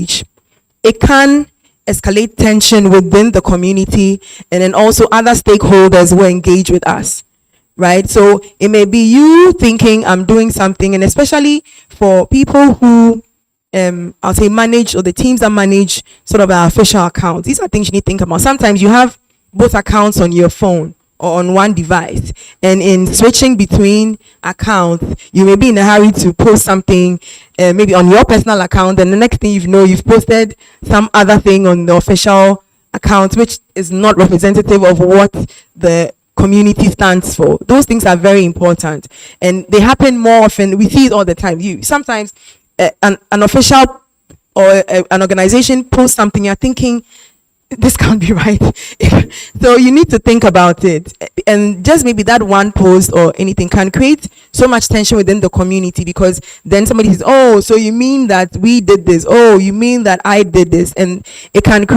speech, it can escalate tension within the community and then also other stakeholders who engage with us, right? So it may be you thinking I'm doing something, and especially for people who I'll say manage, or the teams that manage sort of our official accounts. These are things you need to think about. Sometimes you have both accounts on your phone or on one device, and in switching between accounts, you may be in a hurry to post something maybe on your personal account, and the next thing you know, you've posted some other thing on the official account, which is not representative of what the community stands for. Those things are very important, and they happen more often. We see it all the time. You sometimes an official or an organization posts something, you're thinking, this can't be right. So you need to think about it, and just maybe that one post or anything can create so much tension within the community, because then somebody says, oh, so you mean that we did this, oh, you mean that I did this, and it can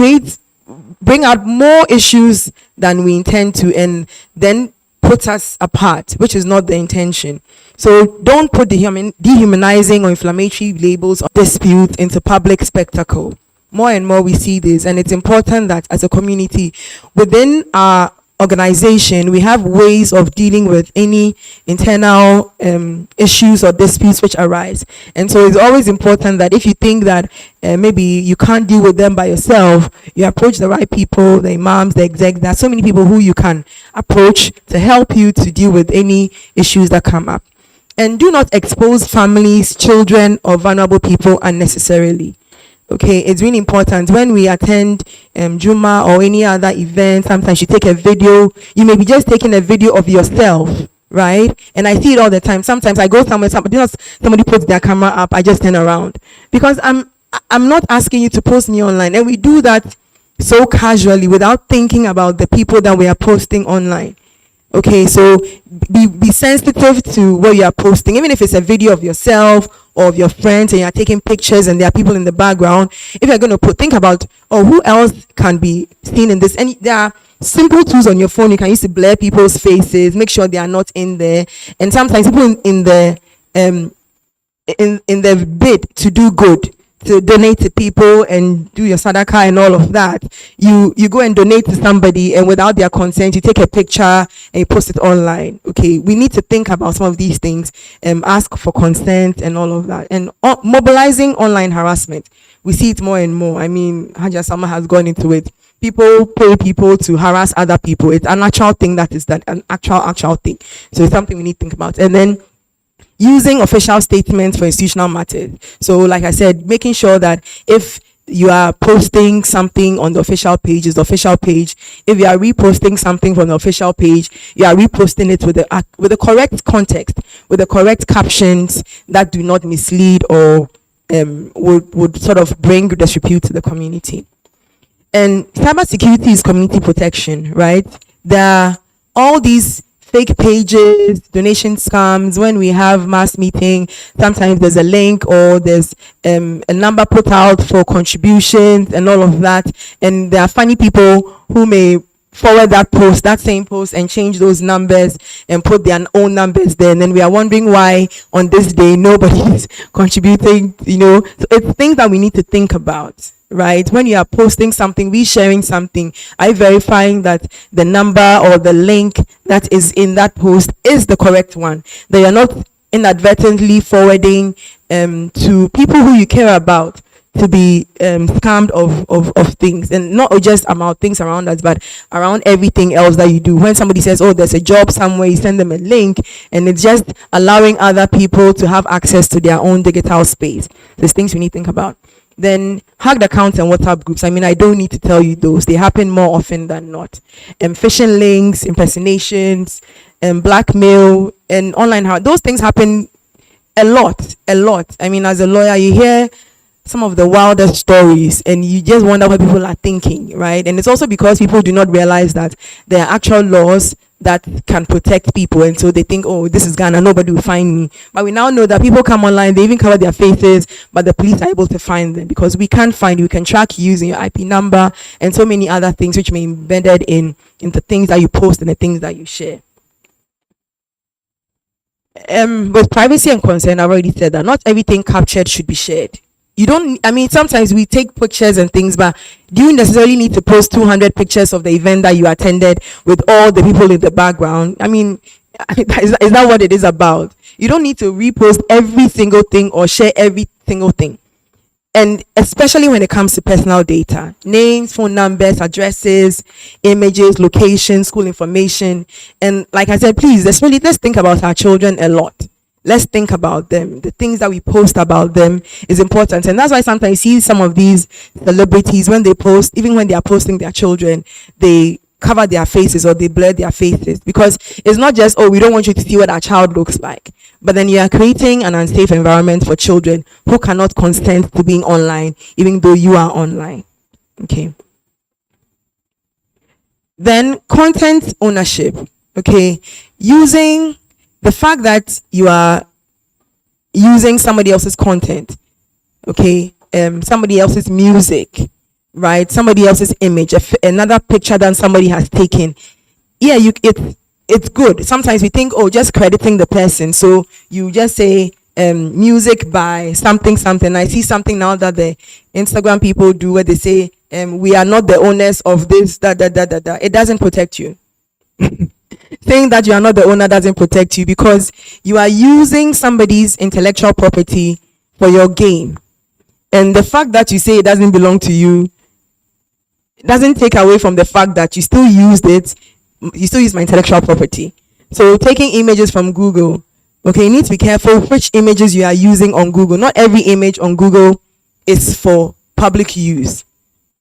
bring out more issues than we intend to, and then put us apart, which is not the intention. So don't put dehumanizing or inflammatory labels or disputes into public spectacle. More and more we see this, and it's important that as a community, within our organization, we have ways of dealing with any internal issues or disputes which arise. And so it's always important that if you think that maybe you can't deal with them by yourself, you approach the right people, the imams, the execs. There are so many people who you can approach to help you to deal with any issues that come up. And do not expose families, children, or vulnerable people unnecessarily. Okay, it's really important when we attend Juma or any other event. Sometimes you take a video. You may be just taking a video of yourself, right? And I see it all the time. Sometimes I go somewhere, somebody puts their camera up, I just turn around, because I'm not asking you to post me online, and we do that so casually without thinking about the people that we are posting online. Okay, so be sensitive to what you are posting, even if it's a video of yourself or of your friends and you're taking pictures and there are people in the background. If you're going to think about, oh, who else can be seen in this? And there are simple tools on your phone you can use to blur people's faces, make sure they are not in there. And sometimes people in the bid to do good, to donate to people and do your sadaqah and all of that, you go and donate to somebody, and without their consent you take a picture and you post it online. Okay, we need to think about some of these things, ask for consent and all of that. And mobilizing online harassment, we see it more and more. I mean, Haja Sama has gone into it. People pay people to harass other people. It's an actual thing, an actual thing. So it's something we need to think about. And then using official statements for institutional matters. So like I said, making sure that if you are posting something on the official page, is the official page. If you are reposting something from the official page, you are reposting it with the correct context, with the correct captions that do not mislead or would sort of bring disrepute to the community. And cybersecurity is community protection, right? There are all these fake pages, donation scams. When we have mass meeting, sometimes there's a link or there's a number put out for contributions and all of that. And there are funny people who may forward that same post and change those numbers and put their own numbers there. And then we are wondering why on this day nobody is contributing, So it's things that we need to think about. Right? When you are posting something, sharing something, are you verifying that the number or the link that is in that post is the correct one? That you're not inadvertently forwarding to people who you care about to be scammed of things, and not just about things around us, but around everything else that you do. When somebody says, oh, there's a job somewhere, you send them a link, and it's just allowing other people to have access to their own digital space. There's things we need to think about. Then hacked accounts and WhatsApp groups. I mean, I don't need to tell you those. They happen more often than not. Phishing links, impersonations, blackmail, and online those things happen a lot. I mean, as a lawyer, you hear some of the wildest stories and you just wonder what people are thinking, right? And it's also because people do not realize that there are actual laws that can protect people, and so they think, oh, this is Ghana, nobody will find me. But we now know that people come online, they even cover their faces, but the police are able to find them because we can't find you. We can track you using your IP number and so many other things which may be embedded in the things that you post and the things that you share. With privacy and consent, I've already said that not everything captured should be shared. You don't, I mean, sometimes we take pictures and things, but do you necessarily need to post 200 pictures of the event that you attended with all the people in the background? I mean, is that what it is about? You don't need to repost every single thing or share every single thing. And especially when it comes to personal data, names, phone numbers, addresses, images, location, school information. And like I said, please, let's think about our children a lot. Let's think about them. The things that we post about them is important. And that's why sometimes you see some of these celebrities, when they post, even when they are posting their children, they cover their faces or they blur their faces, because it's not just, oh, we don't want you to see what our child looks like, but then you are creating an unsafe environment for children who cannot consent to being online, even though you are online. Okay. Then content ownership. Okay. Using the fact that you are using somebody else's content. Okay. Somebody else's music, right? Somebody else's image, another picture than somebody has taken. Yeah, it's good. Sometimes we think, oh, just crediting the person. So you just say music by something. I see something now that the Instagram people do where they say, we are not the owners of this, da. It doesn't protect you. Saying that you are not the owner doesn't protect you, because you are using somebody's intellectual property for your gain. And the fact that you say it doesn't belong to you doesn't take away from the fact that you still used it. You still use my intellectual property. So taking images from Google, okay, you need to be careful which images you are using on Google. Not every image on Google is for public use.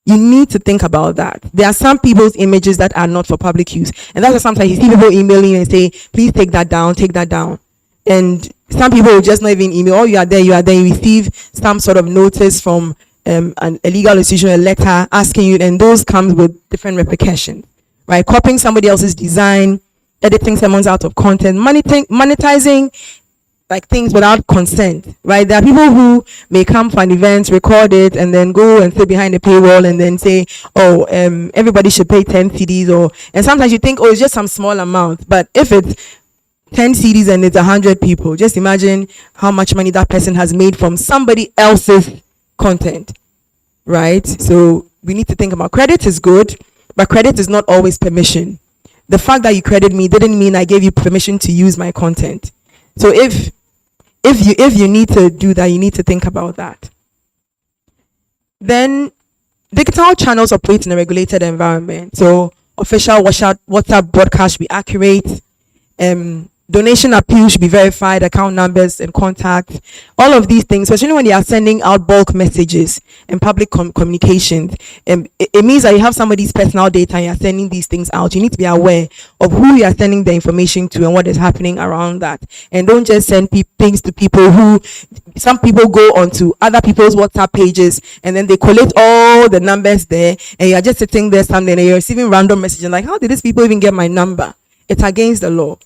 You need to think about that. There are some people's images that are not for public use. And that's why sometimes you see people emailing and say, please take that down. And some people will just not even email. Oh, you are there, you receive some sort of notice from a legal institution, a letter asking you, and those comes with different repercussions, right? Copying somebody else's design, editing someone's out of content, monetizing like things without consent, right? There are people who may come for an event, record it, and then go and sit behind a paywall and then say, oh, everybody should pay 10 CDs, and sometimes you think, oh, it's just some small amount, but if it's 10 CDs and it's 100 people, just imagine how much money that person has made from somebody else's content, right? So we need to think about credit is good, but credit is not always permission. The fact that you credit me didn't mean I gave you permission to use my content. So if you need to do that, you need to think about that. Then digital channels operate in a regulated environment. So official WhatsApp broadcast should be accurate. Donation appeal should be verified, account numbers and contacts. All of these things, especially when you are sending out bulk messages and public communications, it means that you have somebody's personal data and you're sending these things out. You need to be aware of who you are sending the information to and what is happening around that. And don't just send things to people who, some people go onto other people's WhatsApp pages and then they collate all the numbers there, and you're just sitting there something and you're receiving random messages like, how did these people even get my number? It's against the law.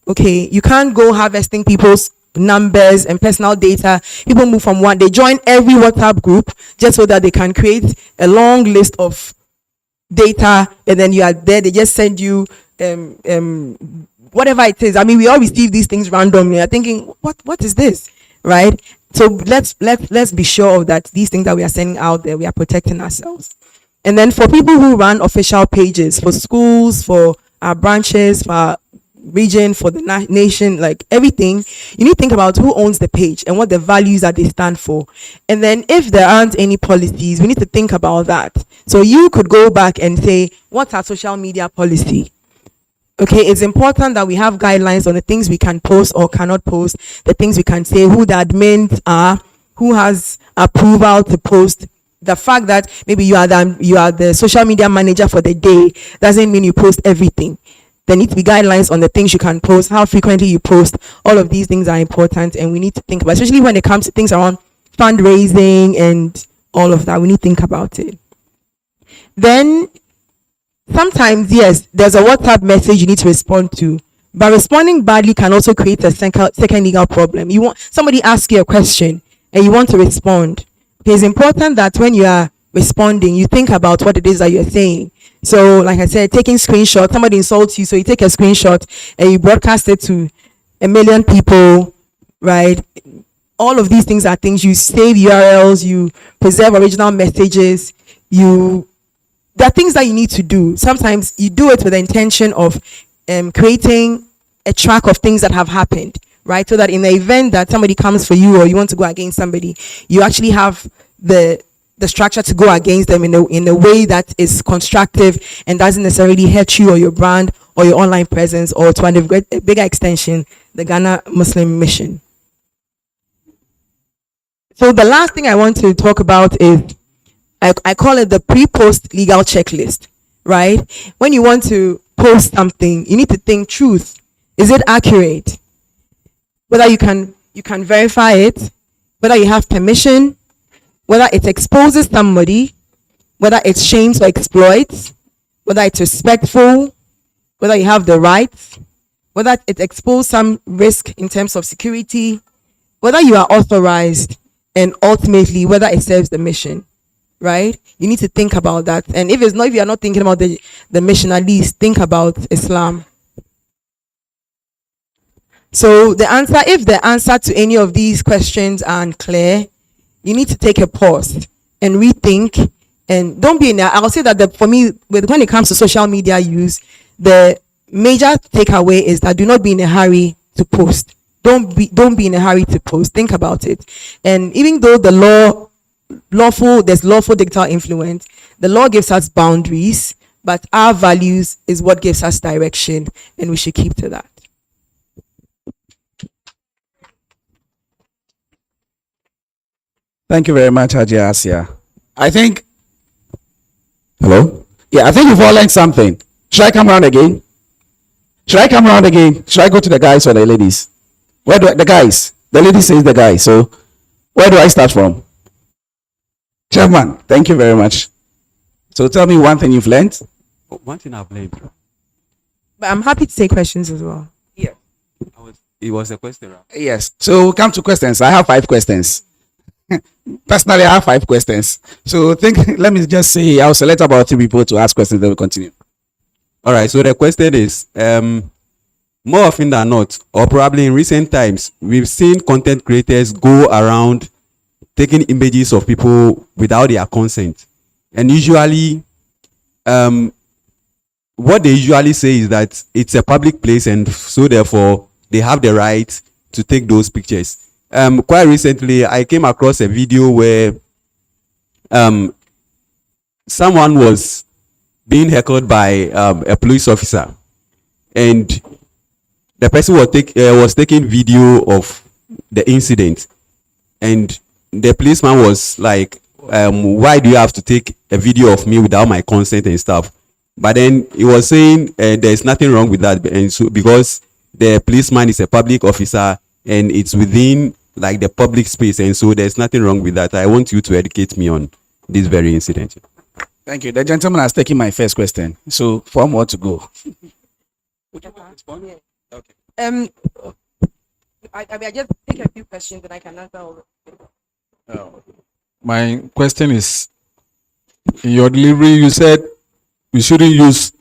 Okay, you can't go harvesting people's numbers and personal data. People move from one, they join every WhatsApp group just so that they can create a long list of data, and then you are there, they just send you whatever it is. I mean, we all receive these things randomly. I'm thinking, what is this? Right? So let's be sure of that these things that we are sending out there, we are protecting ourselves. And then for people who run official pages, for schools, for our branches, for our region, for the nation, like everything, you need to think about who owns the page and what the values that they stand for. And then if there aren't any policies, we need to think about that. So you could go back and say, what's our social media policy? Okay, it's important that we have guidelines on the things we can post or cannot post, the things we can say, who the admins are, who has approval to post. The fact that maybe you are the social media manager for the day doesn't mean you post everything. There need to be guidelines on the things you can post, how frequently you post. All of these things are important, and we need to think about, especially when it comes to things around fundraising and all of that. We need to think about it. Then sometimes, yes, there's a WhatsApp message you need to respond to, but responding badly can also create a second legal problem. You want somebody ask you a question and you want to respond. It's important that when you are responding, you think about what it is that you're saying. So like I said, taking screenshots, somebody insults you, so you take a screenshot and you broadcast it to 1 million people, right? all of these things are things you save URLs, you preserve original messages, there are things that you need to do. Sometimes you do it with the intention of creating a track of things that have happened, right? So that in the event that somebody comes for you or you want to go against somebody, you actually have the structure to go against them in a way that is constructive and doesn't necessarily hurt you or your brand or your online presence, or to a bigger extension, the Ghana Muslim Mission. So the last thing I want to talk about is, I call it the pre-post legal checklist, right? When you want to post something, you need to think truth. Is it accurate? Whether you can verify it, whether you have permission, whether it exposes somebody, whether it shames or exploits, whether it's respectful, whether you have the rights, whether it exposes some risk in terms of security, whether you are authorized, and ultimately whether it serves the mission, right? You need to think about that. And if you are not thinking about the mission, at least think about Islam. So if the answer to any of these questions are unclear, you need to take a pause and rethink, and don't be in there. I'll say that for me, when it comes to social media use, the major takeaway is that do not be in a hurry to post. Don't be in a hurry to post. Think about it. And even though there's lawful digital influence, the law gives us boundaries, but our values is what gives us direction, and we should keep to that. Thank you very much, Hajiya Asia. Hello? Yeah, I think you've all learned something. Should I come around again? Should I go to the guys or the ladies? The guys? The lady says the guys. So where do I start from? Chairman, thank you very much. So tell me one thing you've learned. One thing I've learned. But I'm happy to take questions as well. Yeah. It was a question. Yes. So we'll come to questions. I have 5 questions. Personally, I have 5 questions. So let me just say, I'll select about 3 people to ask questions, then we'll continue. All right. So the question is, more often than not, or probably in recent times, we've seen content creators go around taking images of people without their consent. And usually, what they usually say is that it's a public place, and so therefore they have the right to take those pictures. Quite recently, I came across a video where someone was being heckled by a police officer, and the person was taking video of the incident, and the policeman was like, why do you have to take a video of me without my consent and stuff? But then he was saying there's nothing wrong with that, and so because the policeman is a public officer and it's within like the public space, and so there's nothing wrong with that. I want you to educate me on this very incident. Thank you. The gentleman has taken my first question, so 4 more to go. Would you want to respond? Okay. I just take a few questions and I can answer all of them. My question is, in your delivery, you said we shouldn't use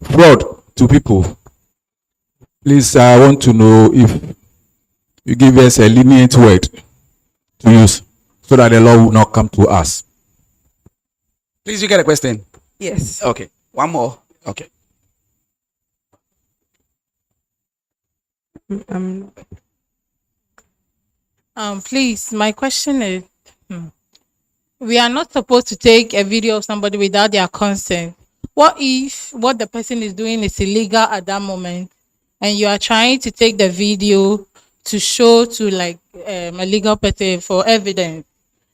fraud to people. Please, I want to know if you give us a lenient word to use so that the law will not come to us. Please, you get a question? Yes. Okay. 1 more. Okay. Please, my question is, we are not supposed to take a video of somebody without their consent. What if what the person is doing is illegal at that moment, and you are trying to take the video to show to like a legal person for evidence,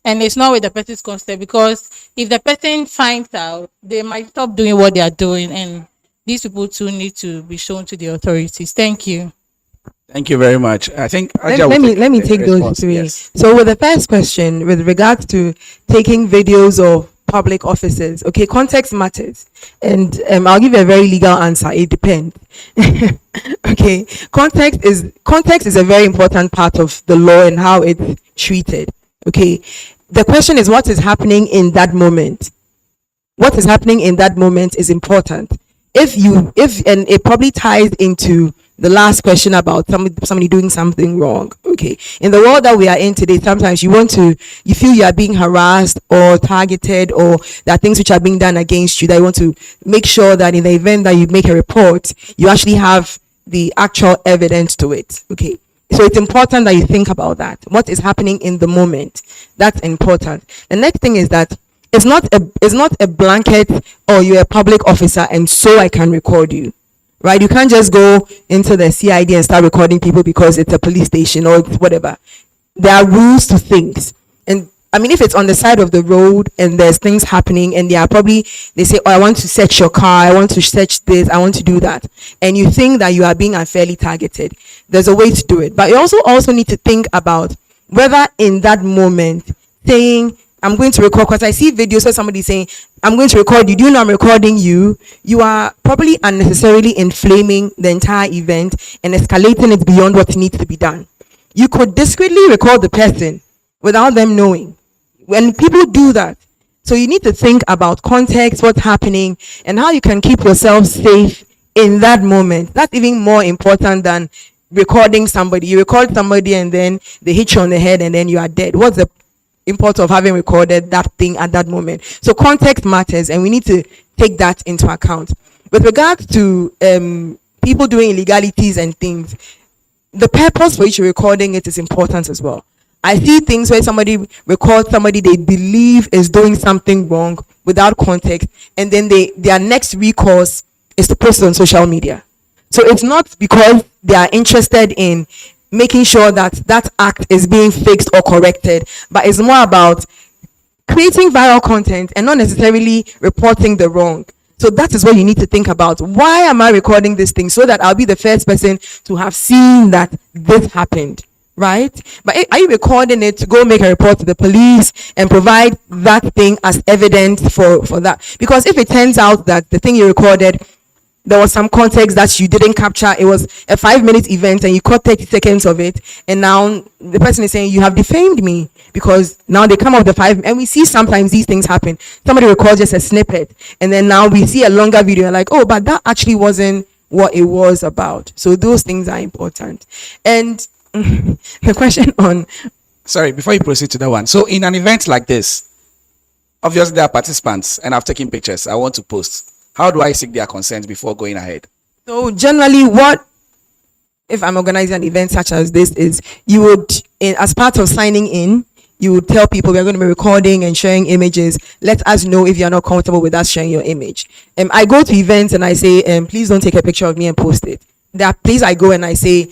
and it's not with the person's consent? Because if the person finds out, they might stop doing what they are doing, and these people too need to be shown to the authorities. Thank you. Thank you very much. I think let me take those 3. Yes. So with the first question, with regards to taking videos of public offices, okay, context matters, and I'll give you a very legal answer. It depends. Okay, context is a very important part of the law and how it's treated. Okay, the question is what is happening in that moment. What is happening in that moment is important. And it probably ties into the last question about somebody doing something wrong. Okay, in the world that we are in today, sometimes you feel you are being harassed or targeted, or there are things which are being done against you, that you want to make sure that in the event that you make a report, you actually have the actual evidence to it. Okay, so it's important that you think about that. What is happening in the moment? That's important. The next thing is that it's not a blanket, or you're a public officer and so I can record you. Right? You can't just go into the CID and start recording people because it's a police station or whatever. There are rules to things. And I mean, if it's on the side of the road and there's things happening and they say, oh, I want to search your car, I want to search this, I want to do that. And you think that you are being unfairly targeted, there's a way to do it. But you also need to think about whether in that moment saying, I'm going to record, because I see videos where somebody saying, I'm going to record you. Do you know I'm recording you? You are probably unnecessarily inflaming the entire event and escalating it beyond what needs to be done. You could discreetly record the person without them knowing. When people do that, so you need to think about context, what's happening, and how you can keep yourself safe in that moment. That's even more important than recording somebody. You record somebody and then they hit you on the head and then you are dead. What's the import of having recorded that thing at that moment? So context matters, and we need to take that into account. With regards to people doing illegalities and things, the purpose for which you're recording it is important as well. I see things where somebody records somebody they believe is doing something wrong without context, and then their next recourse is to post it on social media. So it's not because they are interested in making sure that that act is being fixed or corrected, but it's more about creating viral content and not necessarily reporting the wrong. So that is what you need to think about. Why am I recording this thing? So that I'll be the first person to have seen that this happened, right? But are you recording it to go make a report to the police and provide that thing as evidence for that? Because if it turns out that the thing you recorded, there was some context that you didn't capture, it was a 5-minute event and you caught 30 seconds of it, and now the person is saying you have defamed me, because now they come up with the 5, and we see sometimes these things happen. Somebody records just a snippet and then now we see a longer video and like, oh, but that actually wasn't what it was about. So those things are important. And the question on, Sorry, before you proceed to that one. So in an event like this, obviously there are participants and I've taken pictures. I want to post. How do I seek their consent before going ahead? so generally, what if I'm organizing an event such as this is, you would, as part of signing in, you would tell people we're going to be recording and sharing images. Let us know if you're not comfortable with us sharing your image. I go to events and I say, please don't take a picture of me and post it. That please, I go and I say,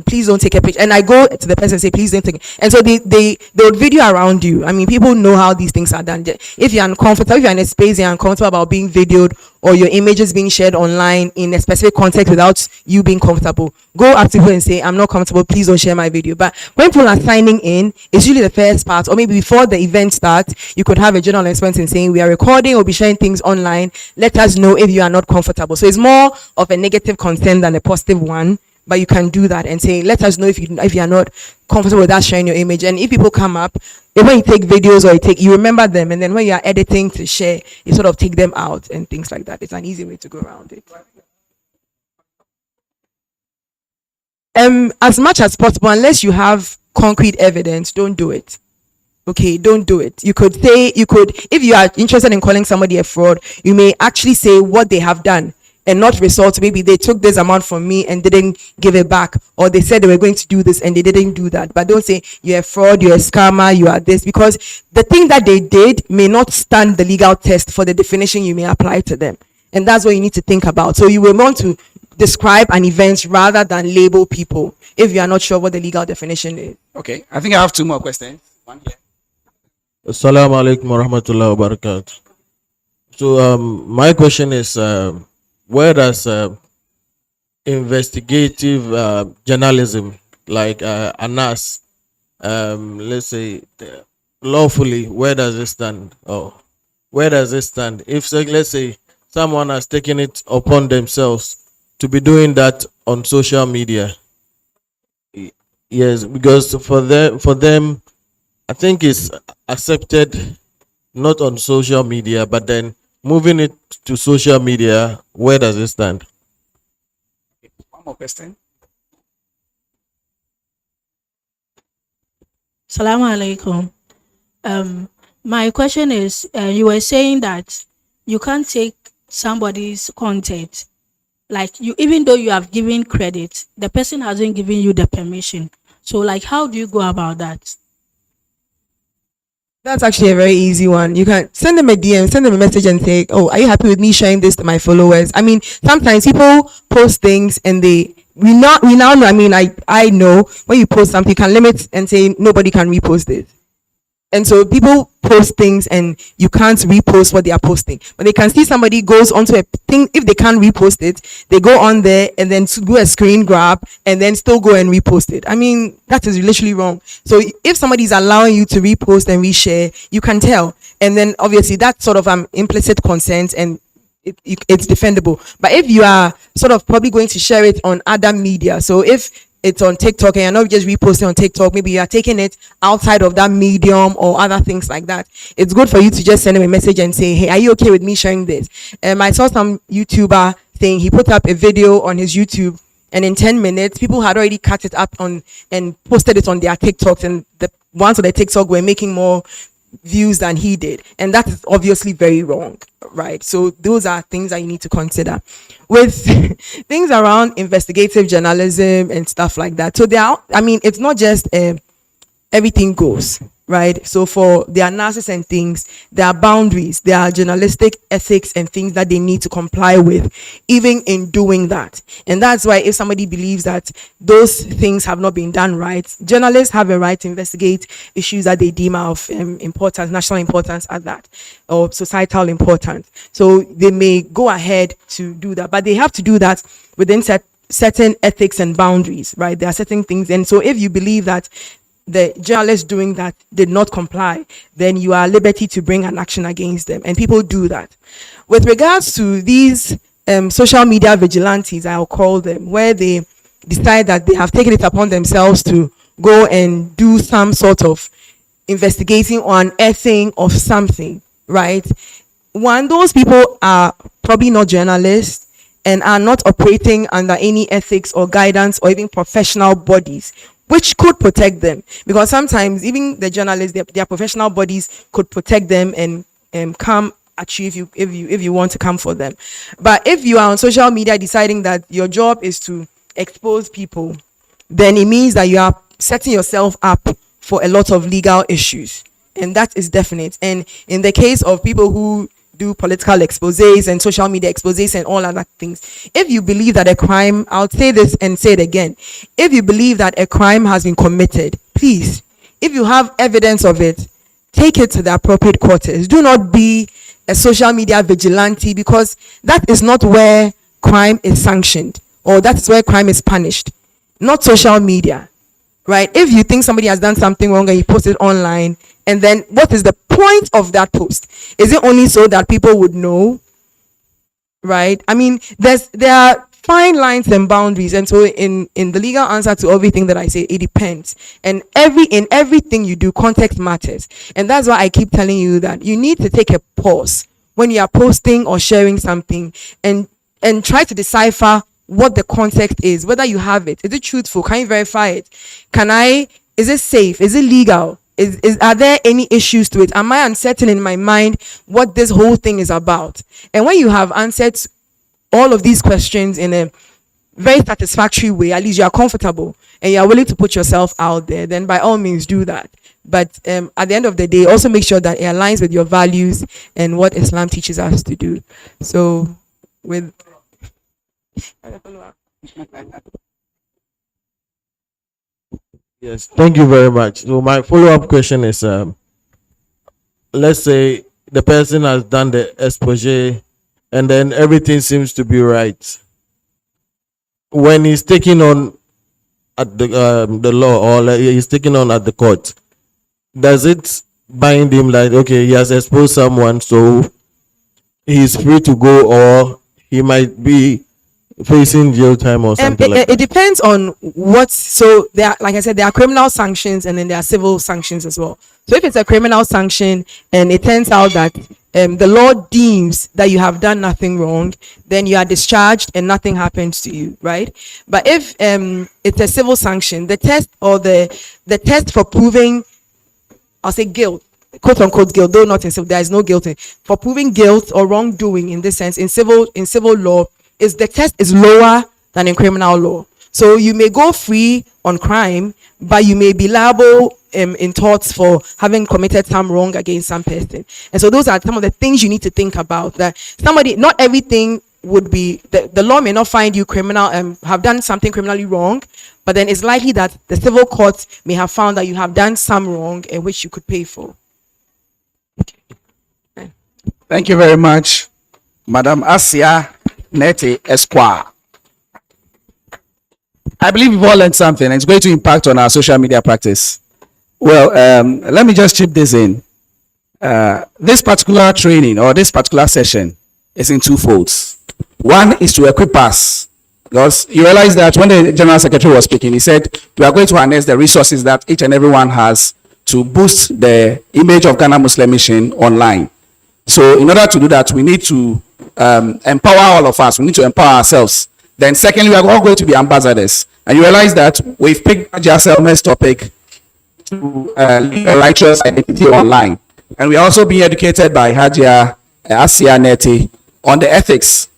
please don't take a picture, and I go to the person and say, please don't take it. And so they would video around you. I mean, people know how these things are done. If you're uncomfortable, if you're in a space you're uncomfortable about being videoed or your images being shared online in a specific context without you being comfortable, go up to people and say, I'm not comfortable, please don't share my video. But when people are signing in, it's usually the first part, or maybe before the event starts, you could have a general announcement and saying, we are recording or be sharing things online. Let us know if you are not comfortable. So it's more of a negative consent than a positive one, but you can do that and say, let us know if you are not comfortable with us sharing your image. And if people come up, when you take videos or you remember them, and then when you are editing to share, you sort of take them out and things like that. It's an easy way to go around it. As much as possible, unless you have concrete evidence, don't do it. Okay, don't do it. You could, if you are interested in calling somebody a fraud, you may actually say what they have done and not resort to, maybe they took this amount from me and didn't give it back, or they said they were going to do this and they didn't do that. But don't say you're a fraud, you're a scammer, you are this, because the thing that they did may not stand the legal test for the definition you may apply to them. And that's what you need to think about. So you will want to describe an event rather than label people if you are not sure what the legal definition is. Okay, I think I have 2 more questions. One here. Assalamu alaikum warahmatullahi wabarakatuh. So my question is, where does investigative journalism, like ANAS, let's say lawfully, where does it stand? Or where does it stand? If, say, let's say someone has taken it upon themselves to be doing that on social media, yes, because for them, I think it's accepted not on social media, but then moving it to social media, where does it stand? One more question. Salaam alaikum. My question is, you were saying that you can't take somebody's content, like you, even though you have given credit, the person hasn't given you the permission. So, like, how do you go about that? That's actually a very easy one. You can send them a DM, send them a message and say, "Oh, are you happy with me sharing this to my followers?" I mean, sometimes people post things and we now know. I mean, I know when you post something, you can limit and say nobody can repost it. And so people post things and you can't repost what they are posting. But they can see somebody goes onto a thing, if they can't repost it, they go on there and then to do a screen grab and then still go and repost it. I mean, that is literally wrong. So if somebody is allowing you to repost and reshare, you can tell. And then obviously that's sort of implicit consent and it's defendable. But if you are sort of probably going to share it on other media, so if it's on TikTok and you're not just reposting on TikTok, maybe you are taking it outside of that medium or other things like that, it's good for you to just send them a message and say, "Hey, are you okay with me sharing this?" I saw some YouTuber saying he put up a video on his YouTube and in 10 minutes people had already cut it up on and posted it on their TikToks, and the ones on the TikTok were making more views than he did, and that is obviously very wrong, right? So those are things that you need to consider with things around investigative journalism and stuff like that. So there are, I mean, it's not just everything goes, right? So for the analysis and things, there are boundaries, there are journalistic ethics and things that they need to comply with, even in doing that. And that's why if somebody believes that those things have not been done right, journalists have a right to investigate issues that they deem of importance, national importance at that, or societal importance. So they may go ahead to do that, but they have to do that within certain ethics and boundaries, right? There are certain things. And so if you believe that the journalist doing that did not comply, then you are at liberty to bring an action against them, and people do that. With regards to these social media vigilantes, I'll call them, where they decide that they have taken it upon themselves to go and do some sort of investigating or unearthing of something, right? One, those people are probably not journalists and are not operating under any ethics or guidance or even professional bodies which could protect them, because sometimes even the journalists, their professional bodies could protect them and come at you if you want to come for them. But if you are on social media deciding that your job is to expose people, then it means that you are setting yourself up for a lot of legal issues, and that is definite. And in the case of people who do political exposés and social media exposés and all other things, if you believe that a crime, I'll say this and say it again, if you believe that a crime has been committed, please, if you have evidence of it, take it to the appropriate quarters. Do not be a social media vigilante, because that is not where crime is sanctioned, or that is where crime is punished, not social media, right? If you think somebody has done something wrong and you post it online, and then what is the point of that post? Is it only so that people would know, right? I mean, there are fine lines and boundaries, and so in the legal answer to everything that I say, it depends. And in everything you do, context matters, and that's why I keep telling you that you need to take a pause when you are posting or sharing something, and try to decipher what the context is, whether you have it. Is it truthful? Can you verify it? Is it safe? Is it legal? Are there any issues to it? Am I uncertain in my mind what this whole thing is about? And when you have answered all of these questions in a very satisfactory way, at least you are comfortable and you are willing to put yourself out there, then by all means do that. But at the end of the day, also make sure that it aligns with your values and what Islam teaches us to do. So with Yes, thank you very much. So my follow-up question is, let's say the person has done the expose and then everything seems to be right. When he's taking on at the law, or like he's taking on at the court, does it bind him like, okay, he has exposed someone, so he's free to go, or he might be facing jail time or something like that? It depends on what. So there are, like I said, there are criminal sanctions and then there are civil sanctions as well. So if it's a criminal sanction and it turns out that the law deems that you have done nothing wrong, then you are discharged and nothing happens to you, right? But if it's a civil sanction, the test or the test for proving I'll say guilt, quote unquote guilt, though not in civil, there is no guilt for proving guilt or wrongdoing in this sense in civil law is the test is lower than in criminal law. So you may go free on crime, but you may be liable in torts for having committed some wrong against some person. And so those are some of the things you need to think about, that not everything would be, the law may not find you criminal and have done something criminally wrong, but then it's likely that the civil court may have found that you have done some wrong in which you could pay for. Thank you very much, Madam Asia Nete Esquire. I believe we've all learned something, and it's going to impact on our social media practice. Well, let me just chip this in. This particular training or this particular session is in two folds. One is to equip us, because you realize that when the General Secretary was speaking, he said we are going to harness the resources that each and everyone has to boost the image of Ghana Muslim Mission online. So in order to do that, we need to empower all of us. We need to empower ourselves. Then secondly, we are all going to be ambassadors. And you realize that we've picked Hajiya Selma's topic to a righteous identity online. And we are also being educated by Hajiya Asia Nete on the ethics,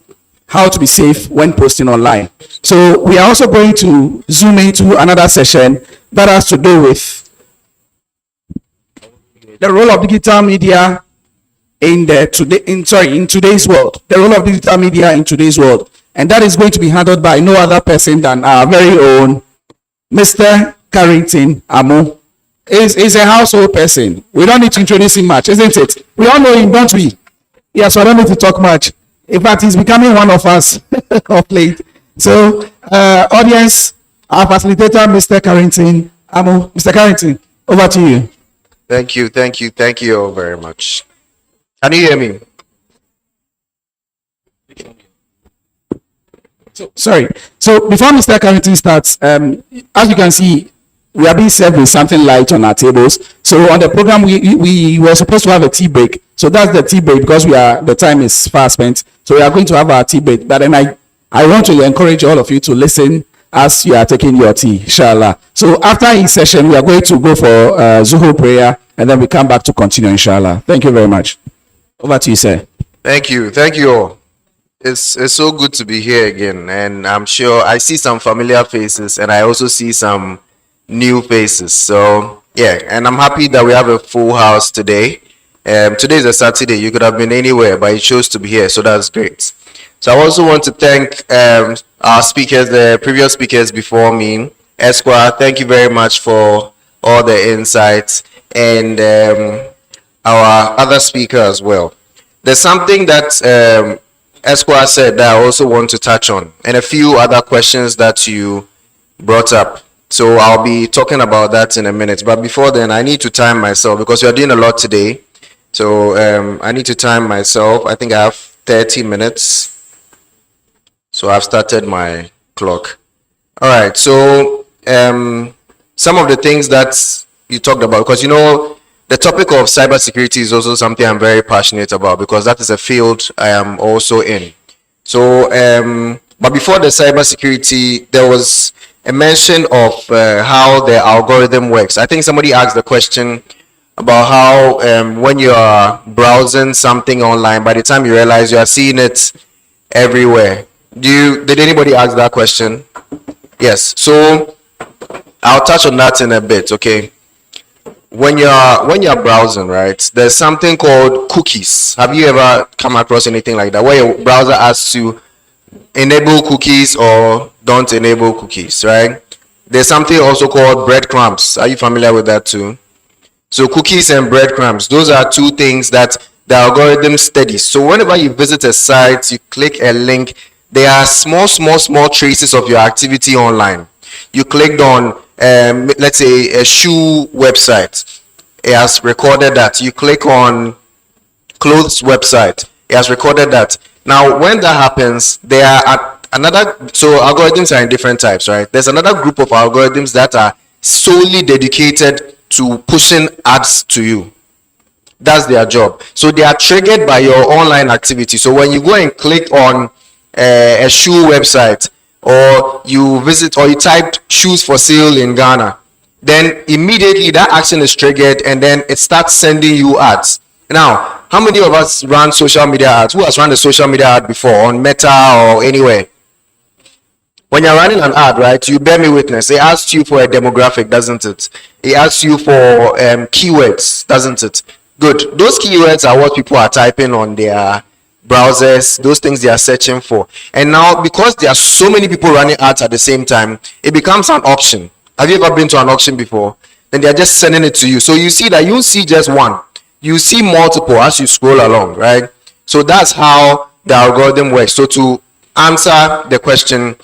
how to be safe when posting online. So we are also going to zoom into another session that has to do with the role of digital media in today's world. The role of digital media in today's world. And that is going to be handled by no other person than our very own Mr. Carrington Amo. Is a household person. We don't need to introduce him much, isn't it? We all know him, don't we? Yes, so I don't need to talk much. In fact, he's becoming one of us of late. So, audience, our facilitator, Mr. Carrington Amo. Mr. Carrington, over to you. Thank you all very much. Can you hear me? Sorry. So before Mr. Carrington starts, as you can see, we are being served with something light on our tables. So on the program, we were supposed to have a tea break. So that's the tea break, because the time is far spent. So we are going to have our tea break. But then I want to encourage all of you to listen as you are taking your tea, inshallah. So after each session, we are going to go for Zuhur prayer, and then we come back to continue, inshallah. Thank you very much. Over to you, sir. Thank you all. It's so good to be here again, and I'm sure I see some familiar faces, and I also see some new faces. So yeah, and I'm happy that we have a full house today. Today is a Saturday. You could have been anywhere, but you chose to be here, so that's great. So I also want to thank our speakers, the previous speakers before me. Esquire, thank you very much for all the insights, and our other speaker as well. There's something that Esquire said that I also want to touch on, and a few other questions that you brought up. So I'll be talking about that in a minute. But before then, I need to time myself, because we are doing a lot today. So I need to time myself. I think I have 30 minutes. So I've started my clock. All right. So some of the things that you talked about, because the topic of cybersecurity is also something I'm very passionate about, because that is a field I am also in. So, but before the cybersecurity, there was a mention of how the algorithm works. I think somebody asked the question about how when you are browsing something online, by the time you realize you are seeing it everywhere. Did anybody ask that question? Yes. So I'll touch on that in a bit. Okay. When you're browsing, right, there's something called cookies. Have you ever come across anything like that, where your browser asks you enable cookies or don't enable cookies, right? There's something also called breadcrumbs. Are you familiar with that too? So cookies and breadcrumbs, those are two things that the algorithm studies. So whenever you visit a site, you click a link, there are small traces of your activity online. You clicked on let's say a shoe website, it has recorded that. You click on clothes website, it has recorded that. Now when that happens, there are so algorithms are in different types, right? There's another group of algorithms that are solely dedicated to pushing ads to you. That's their job. So they are triggered by your online activity. So when you go and click on a shoe website, or you visit or you typed shoes for sale in Ghana, then immediately that action is triggered and then it starts sending you ads. Now, how many of us run social media ads? Who has run a social media ad before on Meta or anywhere? When you're running an ad, right, you bear me witness, it asks you for a demographic, doesn't it? It asks you for keywords, doesn't it? Good. Those keywords are what people are typing on their browsers, those things they are searching for. And now, because there are so many people running ads at the same time, it becomes an auction. Have you ever been to an auction before? Then they're just sending it to you. So you see that you see just one. You see multiple as you scroll along, right? So that's how the algorithm works. So to answer the question,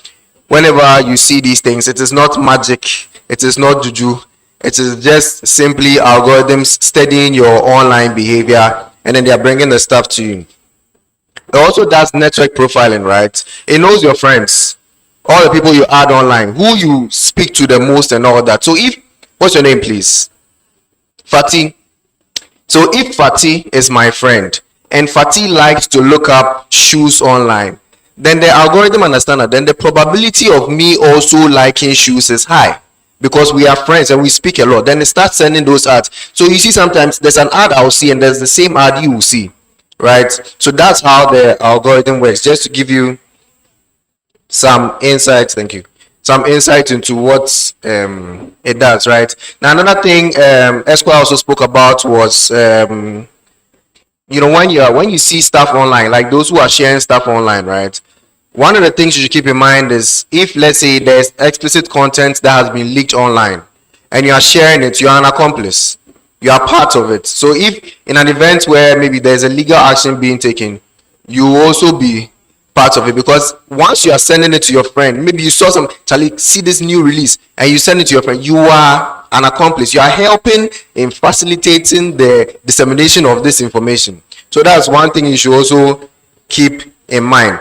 whenever you see these things, it is not magic, it is not juju, it is just simply algorithms studying your online behavior, and then they are bringing the stuff to you. It also does network profiling, right? It knows your friends, all the people you add online, who you speak to the most and all that. So if, what's your name, please? Fatih. So if Fatih is my friend and Fatih likes to look up shoes online, then the algorithm understands that then the probability of me also liking shoes is high because we are friends and we speak a lot. Then it starts sending those ads. So you see sometimes there's an ad I'll see and there's the same ad you will see, right? So that's how the algorithm works. Just to give you some insights, thank you, some insight into what it does, right? Now another thing Esquire also spoke about was you know, when you see stuff online, like those who are sharing stuff online, right? One of the things you should keep in mind is if, let's say, there's explicit content that has been leaked online and you are sharing it, you are an accomplice. You are part of it. So if in an event where maybe there's a legal action being taken, you will also be part of it, because once you are sending it to your friend, maybe you saw some, Charlie, see this new release, and you send it to your friend, you are an accomplice. You are helping in facilitating the dissemination of this information. So that's one thing you should also keep in mind.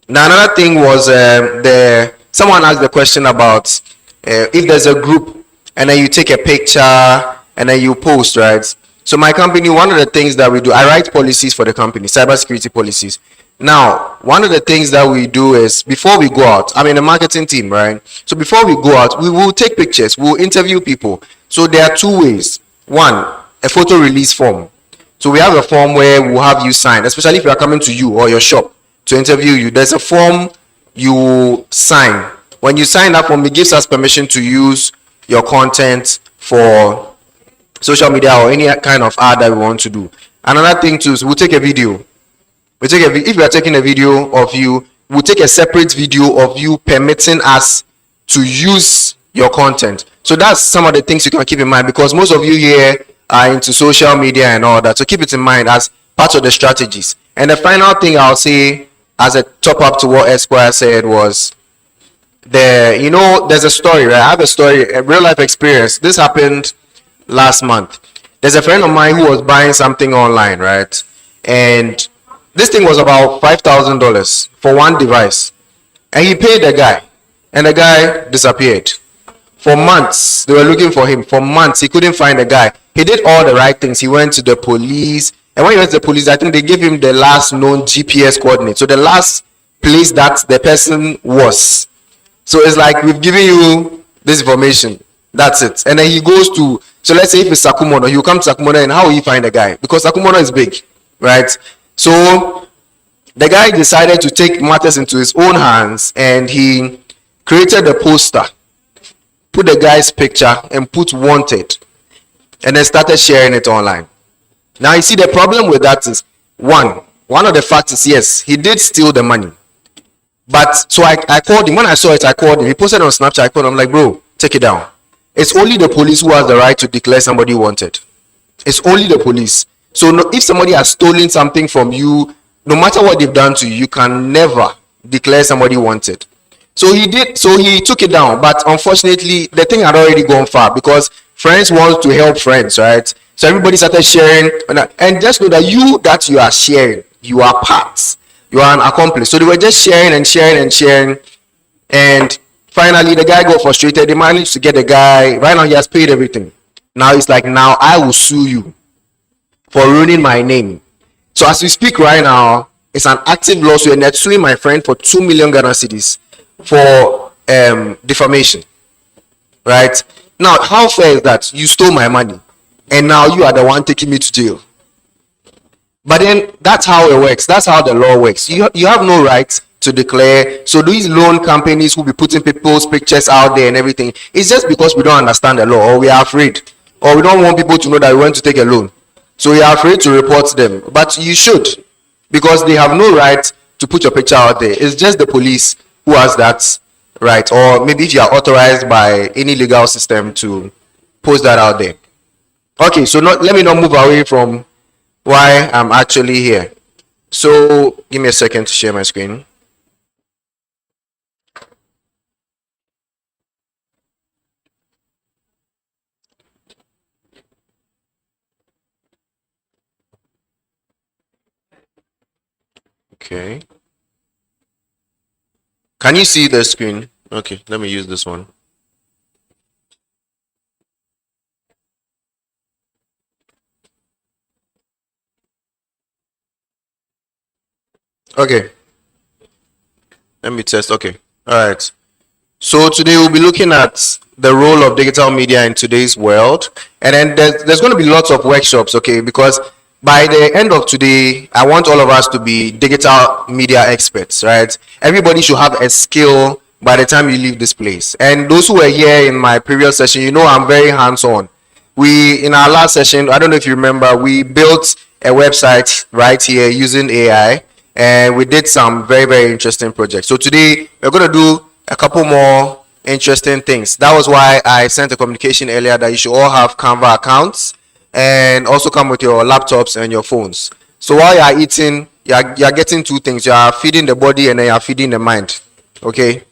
Now another thing was someone asked the question about if there's a group and then you take a picture and then you post, right? So my company, one of the things that we do, I write policies for the company, cybersecurity policies. Now, one of the things that we do is before we go out, I'm in a marketing team, right? So before we go out, we will take pictures, we'll interview people. So there are two ways. One, a photo release form. So we have a form where we'll have you sign, especially if you are coming to you or your shop to interview you. There's a form you sign. When you sign that form, it gives us permission to use your content for social media or any kind of ad that we want to do. Another thing too is we'll take a video. If we are taking a video of you, we'll take a separate video of you permitting us to use your content. So that's some of the things you can keep in mind, because most of you here are into social media and all that. So keep it in mind as part of the strategies. And the final thing I'll say as a top up to what Esquire said was there's a story, right? I have a story, a real life experience. This happened last month. There's a friend of mine who was buying something online, right? And this thing was about $5,000 for one device. And he paid the guy. And the guy disappeared. For months, they were looking for him. For months, he couldn't find the guy. He did all the right things. He went to the police. And when he went to the police, I think they gave him the last known GPS coordinate. So the last place that the person was. So it's like, we've given you this information. That's it. And then he goes to, so let's say if it's Sakumono, he'll come to Sakumono, and how will he find the guy? Because Sakumono is big, right? So the guy decided to take matters into his own hands, and he created a poster, put the guy's picture, and put wanted, and then started sharing it online. Now you see, the problem with that is one of the facts is, yes, he did steal the money. But so I called him. When I saw it, I called him. He posted on Snapchat. I called him. I'm like, bro, take it down. It's only the police who has the right to declare somebody wanted. It's only the police. So if somebody has stolen something from you, no matter what they've done to you, you can never declare somebody wanted. So he did. So he took it down. But unfortunately, the thing had already gone far, because friends want to help friends, right? So everybody started sharing. And just know that you are sharing, you are part. You are an accomplice. So they were just sharing and sharing and sharing. And finally, the guy got frustrated. They managed to get the guy. Right now, he has paid everything. Now it's like, now I will sue you for ruining my name. So as we speak right now, it's an active lawsuit, and they're suing my friend for 2 million Ghana cedis for defamation. Right? Now, how fair is that? You stole my money, and now you are the one taking me to jail. But then that's how it works. That's how the law works. You have no right to declare. So these loan companies will be putting people's pictures out there and everything. It's just because we don't understand the law, or we are afraid, or we don't want people to know that we want to take a loan. So we are afraid to report them. But you should, because they have no right to put your picture out there. It's just the police who has that right, or maybe if you are authorized by any legal system to post that out there. Okay, so let me not move away from why I'm actually here. So give me a second to share my screen. Okay. Can you see the screen? Okay, let me use this one. Okay. Let me test. Okay. All right. So today we'll be looking at the role of digital media in today's world. And then there's going to be lots of workshops, okay? Because by the end of today, I want all of us to be digital media experts, right? Everybody should have a skill by the time you leave this place. And those who were here in my previous session, you know I'm very hands-on. In our last session, I don't know if you remember, we built a website right here using AI, and we did some very, very interesting projects. So today, we're going to do a couple more interesting things. That was why I sent a communication earlier that you should all have Canva accounts and also come with your laptops and your phones. So while you are eating, you're getting two things. You are feeding the body and then you are feeding the mind. Okay?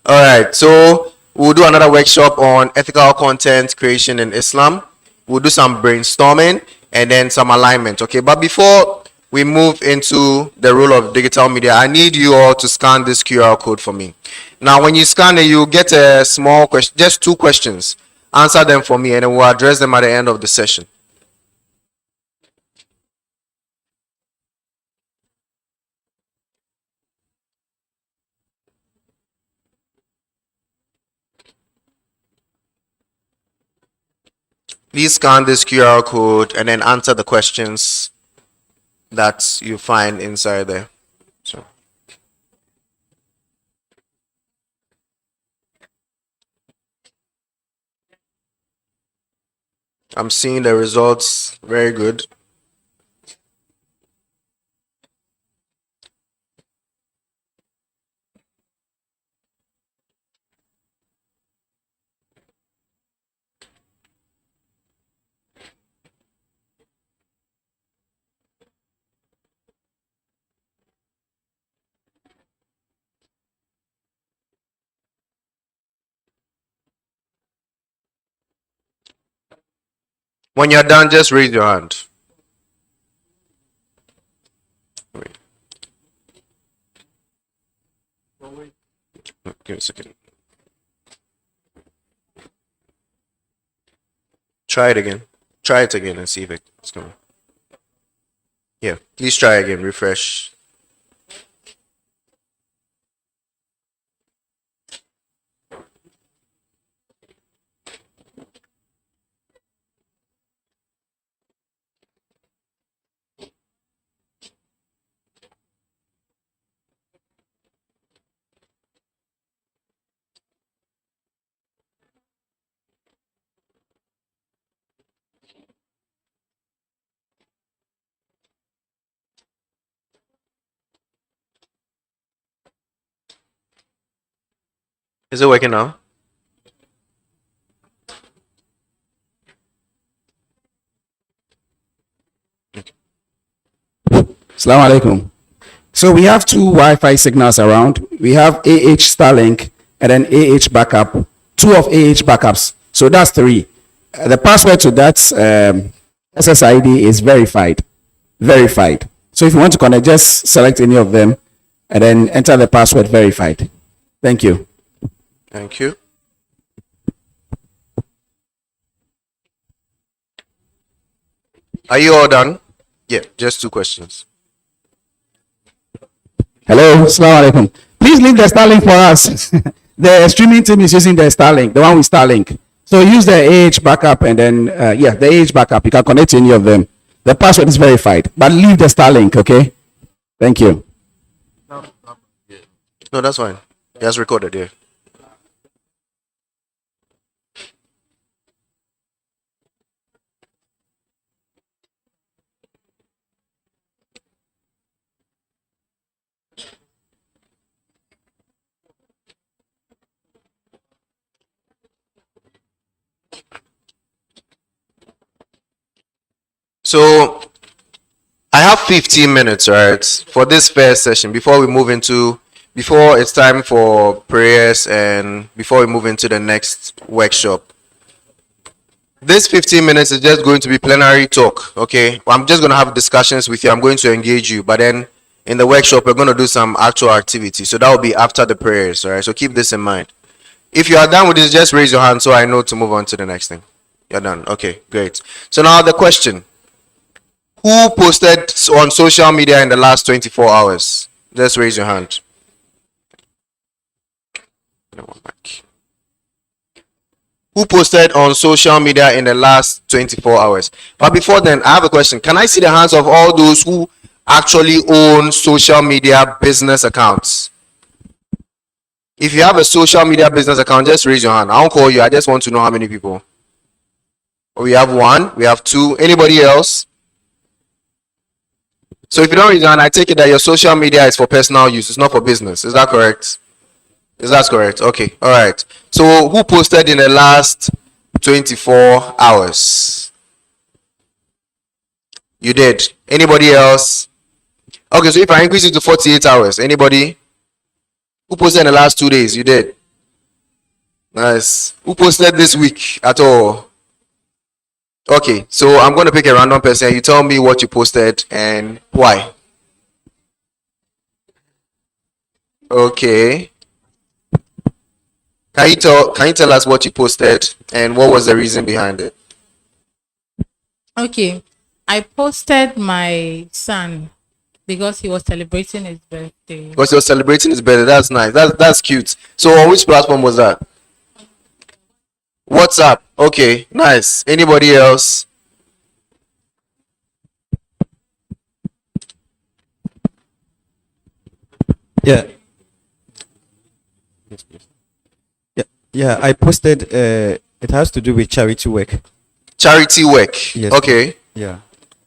All right. So we'll do another workshop on ethical content creation in Islam. We'll do some brainstorming and then some alignment. Okay? But before we move into the role of digital media, I need you all to scan this QR code for me. Now, when you scan it, you get a small question, just 2 questions. Answer them for me, and then we'll address them at the end of the session. Please scan this QR code and then answer the questions that you find inside there. So. I'm seeing the results. Very good. When you're done, just raise your hand. Wait. Give me a second. Try it again. Try it again and see if it's coming. Yeah, please try again. Refresh. Is it working now? Assalamu alaikum. So we have 2 Wi-Fi signals around. We have AH Starlink and then AH backup. 2 of AH backups. So that's 3. The password to that SSID is verified. Verified. So if you want to connect, just select any of them and then enter the password verified. Thank you. Thank you. Are you all done? Yeah, just 2 questions. Hello, assalamu alaikum. Please link the Starlink for us. The streaming team is using the Starlink, the one with Starlink. So use the AH backup and then, the AH backup. You can connect to any of them. The password is verified, but leave the Starlink, okay? Thank you. No, that's fine. That's recorded, yeah. So I have 15 minutes, right, for this first session before it's time for prayers and before we move into the next workshop. This 15 minutes is just going to be plenary talk, okay? I'm just going to have discussions with you. I'm going to engage you, but then in the workshop, we're going to do some actual activity. So that will be after the prayers, all right? So keep this in mind. If you are done with this, just raise your hand so I know to move on to the next thing. You're done. Okay, great. So now the question. Who posted on social media in the last 24 hours? Just raise your hand. Who posted on social media in the last 24 hours? But before then, I have a question. Can I see the hands of all those who actually own social media business accounts? If you have a social media business account, just raise your hand. I won't call you. I just want to know how many people. We have one. We have two. Anybody else? So if you don't raise your hand, I take it that your social media is for personal use. It's not for business. Is that correct? Is that correct? Okay. All right. So who posted in the last 24 hours? You did. Anybody else? Okay. So if I increase it to 48 hours, anybody? Who posted in the last 2 days? You did. Nice. Who posted this week at all? Okay, so I'm going to pick a random person. You tell me what you posted and why. Okay. Can you tell us what you posted and what was the reason behind it? Okay. I posted my son because he was celebrating his birthday. Because you're celebrating his birthday. That's nice. That's cute. So on which platform was that? WhatsApp. Okay, nice. Anybody else? Yeah. Yeah, I posted it has to do with charity work. Charity work. Yes. Okay. Yeah.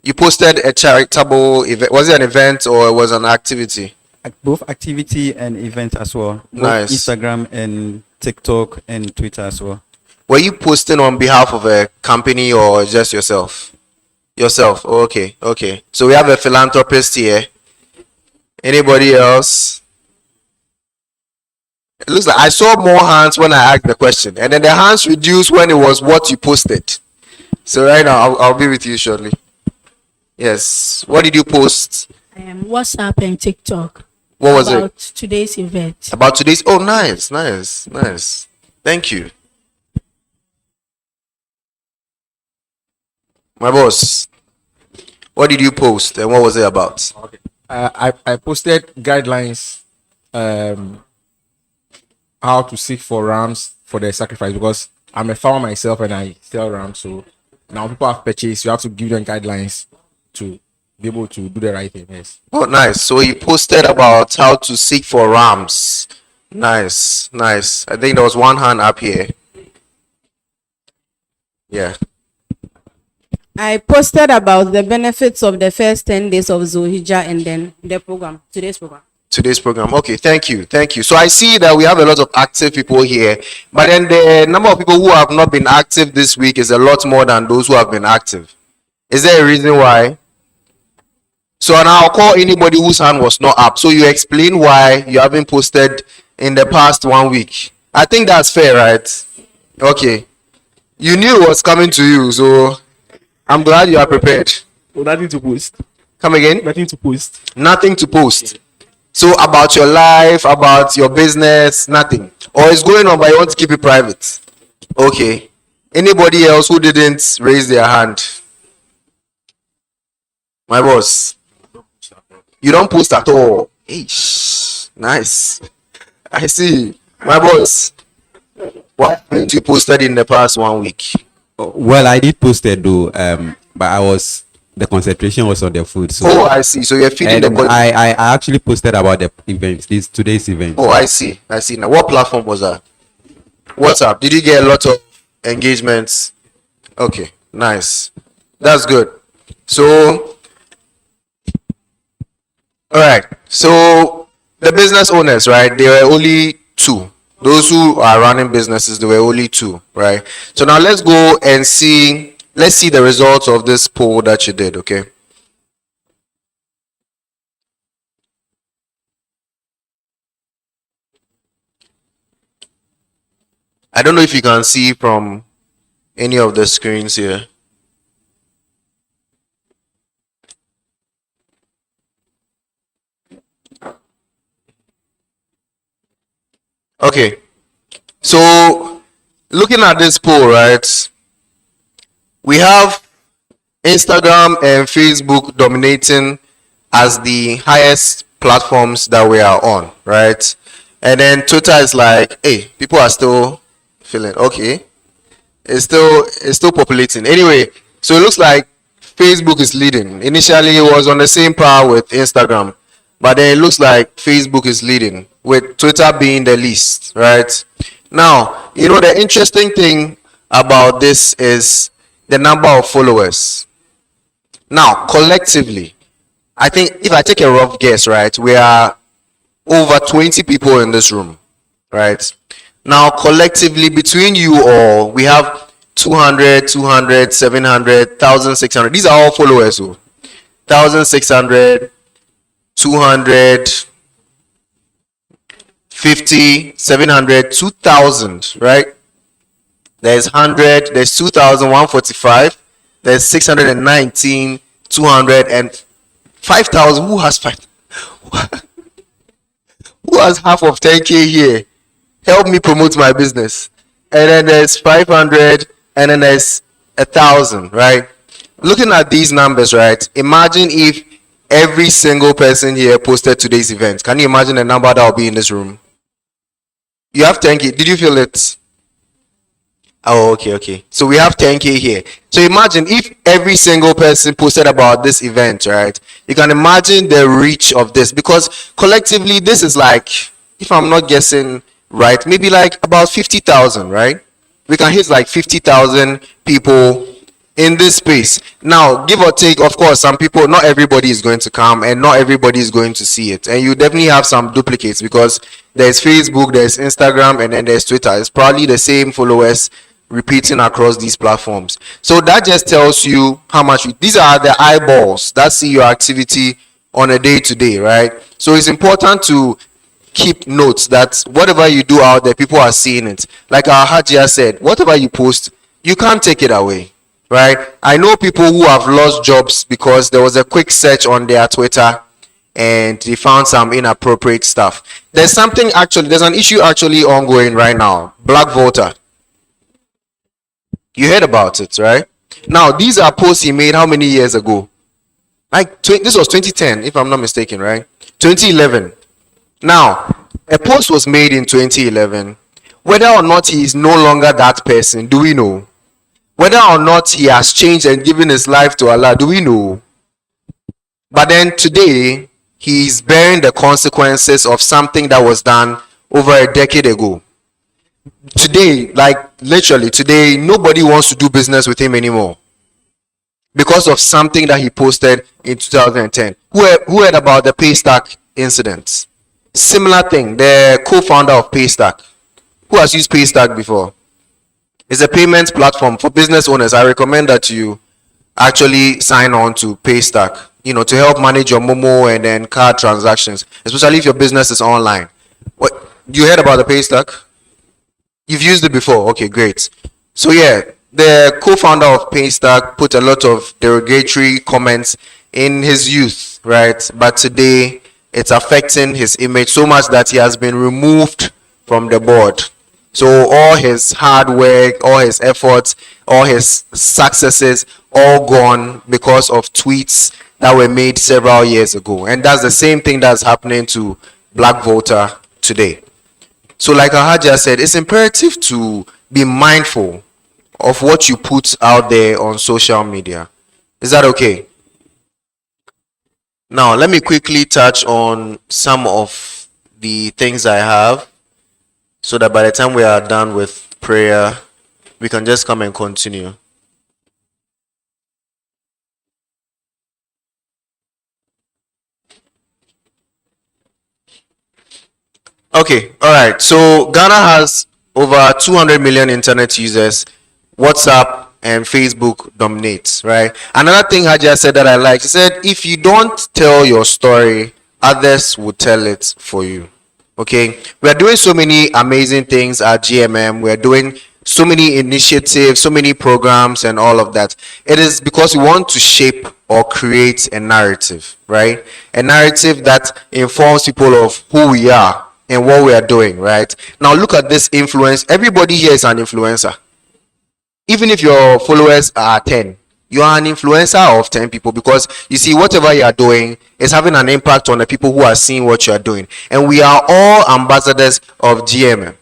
You posted a charitable event. Was it an event or was it an activity? Both activity and event as well. Both Nice. Instagram and TikTok and Twitter as well. Were you posting on behalf of a company or just yourself? Yourself. Okay. Okay. So we have a philanthropist here. Anybody else? It looks like I saw more hands when I asked the question, and then the hands reduced when it was what you posted. So right now, I'll be with you shortly. Yes. What did you post? WhatsApp and TikTok. What was about it? Today's event. About today's. Oh, nice, nice, nice. Thank you, my boss. What did you post, and what was it about? I posted guidelines, how to seek for rams for the sacrifice, because I'm a farmer myself and I sell rams. So now people have purchased, you have to give them guidelines to be able to do the right thing. Yes. Oh, nice. So you posted about how to seek for rams. Nice, nice. I think there was one hand up here. Yeah. I posted about the benefits of the first 10 days of Zulhijjah and then the program, today's program. Today's program. Okay, thank you. Thank you. So I see that we have a lot of active people here, but then the number of people who have not been active this week is a lot more than those who have been active. Is there a reason why? So now I'll call anybody whose hand was not up. So you explain why you haven't posted in the past 1 week. I think that's fair, right? Okay. You knew it was coming to you, so I'm glad you are prepared. Oh, nothing to post. Come again? Nothing to post. Nothing to post. So about your life, about your business, nothing. Or it's going on, but you want to keep it private. Okay. Anybody else who didn't raise their hand? My boss. You don't post at all. Eesh. Nice. I see. My boss. What haven't you posted in the past 1 week? Well, I did post it though, but the concentration was on the food. So Oh, I see. So you're feeding and the body. I actually posted about the event, today's event. Oh, I see. I see. Now, what platform was that? WhatsApp. Did you get a lot of engagements? Okay, nice. That's good. So, all right. So the business owners, right? There were only two. Those who are running businesses, there were only two, right? So now let's go and see. Let's see the results of this poll that you did. Okay. I don't know if you can see from any of the screens here. Okay. So looking at this poll, right? We have Instagram and Facebook dominating as the highest platforms that we are on, right? And then Twitter is like, hey, people are still feeling okay. It's still populating. Anyway, so it looks like Facebook is leading. Initially, it was on the same par with Instagram, but then it looks like Facebook is leading, with Twitter being the least, right? Now, the interesting thing about this is the number of followers. Now, collectively, I think if I take a rough guess, right, we are over 20 people in this room, right? Now, collectively, between you all, we have 200, 700, 1,600. These are all followers. So 1,600, 200, 50, 700, 2,000, right? There's 100, there's 2,145, there's 619, 200, and 5,000. Who has 5? Who has half of 10K here? Help me promote my business. And then there's 500, and then there's 1,000, right? Looking at these numbers, right? Imagine if every single person here posted today's event. Can you imagine the number that will be in this room? You have 10K. Did you feel it? Oh, okay. So we have 10K here. So imagine if every single person posted about this event, right? You can imagine the reach of this, because collectively this is like, if I'm not guessing right, maybe like about 50,000, right? We can hit like 50,000 people in this space. Now, give or take, of course, some people, not everybody is going to come and not everybody is going to see it. And you definitely have some duplicates, because there's Facebook, there's Instagram, and then there's Twitter. It's probably the same followers repeating across these platforms. So that just tells you how much these are the eyeballs that see your activity on a day-to-day, right? So it's important to keep notes that whatever you do out there, people are seeing it. Like our Hajia said, whatever you post, you can't take it away, right? I know people who have lost jobs because there was a quick search on their Twitter and they found some inappropriate stuff. There's an issue actually ongoing right now. Black voter. You heard about it, right? Now, these are posts he made how many years ago? This was 2010, if I'm not mistaken, right? 2011. Now, a post was made in 2011. Whether or not he is no longer that person, do we know? Whether or not he has changed and given his life to Allah, do we know? But then today, he is bearing the consequences of something that was done over a decade ago. Today, like literally today, nobody wants to do business with him anymore because of something that he posted in 2010. Who heard about the Paystack incident? Similar thing. The co-founder of Paystack. Who has used Paystack before? It's a payment platform for business owners. I recommend that you actually sign on to Paystack, to help manage your Momo and then card transactions, especially if your business is online. What, you heard about the Paystack? You've used it before. Okay, great. So yeah, the co-founder of Paystack put a lot of derogatory comments in his youth, right? But today it's affecting his image so much that he has been removed from the board. So all his hard work, all his efforts, all his successes, all gone because of tweets that were made several years ago. And that's the same thing that's happening to Black Voter today. So, like Ahaja said, it's imperative to be mindful of what you put out there on social media. Is that okay? Now, let me quickly touch on some of the things I have so that by the time we are done with prayer, we can just come and continue. Okay, all right. So Ghana has over 200 million internet users. WhatsApp and Facebook dominates, right? Another thing Haja said that I like, she said, if you don't tell your story, others will tell it for you. Okay, we are doing so many amazing things at GMM. We are doing so many initiatives, so many programs, and all of that. It is because we want to shape or create a narrative, right? A narrative that informs people of who we are and what we are doing, right? Now look at this influence. Everybody here is an influencer. Even if your followers are 10, you are an influencer of 10 people, because you see, whatever you are doing is having an impact on the people who are seeing what you are doing. And we are all ambassadors of GMM.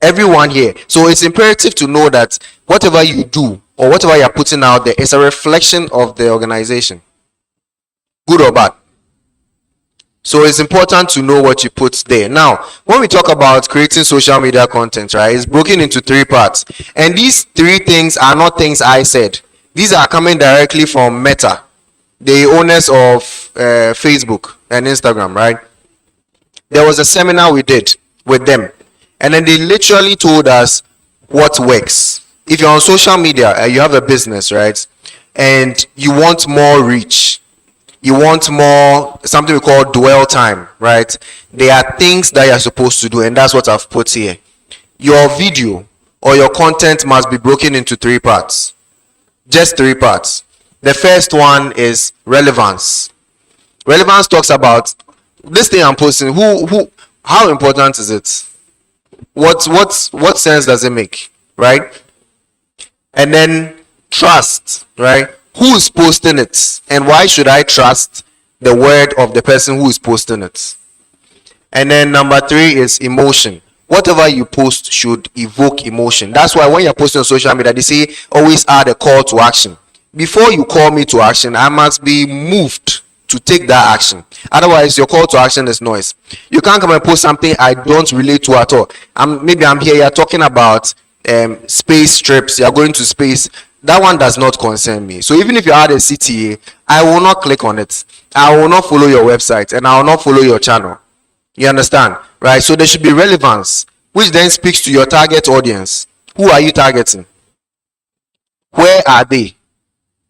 Everyone here. So it's imperative to know that whatever you do or whatever you are putting out there is a reflection of the organization, good or bad. So it's important to know what you put there. Now, when we talk about creating social media content, right, it's broken into 3 parts. And these 3 things are not things I said. These are coming directly from Meta, the owners of Facebook and Instagram, right? There was a seminar we did with them, and then they literally told us what works. If you're on social media and you have a business, right, and you want more reach, you want more, something we call dwell time, right? There are things that you're supposed to do, and that's what I've put here. Your video or your content must be broken into 3 parts. Just 3 parts. The first one is relevance. Relevance talks about this thing I'm posting. How important is it? What sense does it make, right? And then trust, right? Who is posting it, and why should I trust the word of the person who is posting it? And then number 3 is emotion. Whatever you post should evoke emotion. That's why when you're posting on social media, they say always add a call to action. Before you call me to action, I must be moved to take that action. Otherwise, your call to action is noise. You can't come and post something I don't relate to at all. Maybe I'm here, you're talking about space trips, you're going to space. That one does not concern me. So even if you add a CTA, I will not click on it. I will not follow your website, and I will not follow your channel. You understand? Right? So there should be relevance, which then speaks to your target audience. Who are you targeting? Where are they?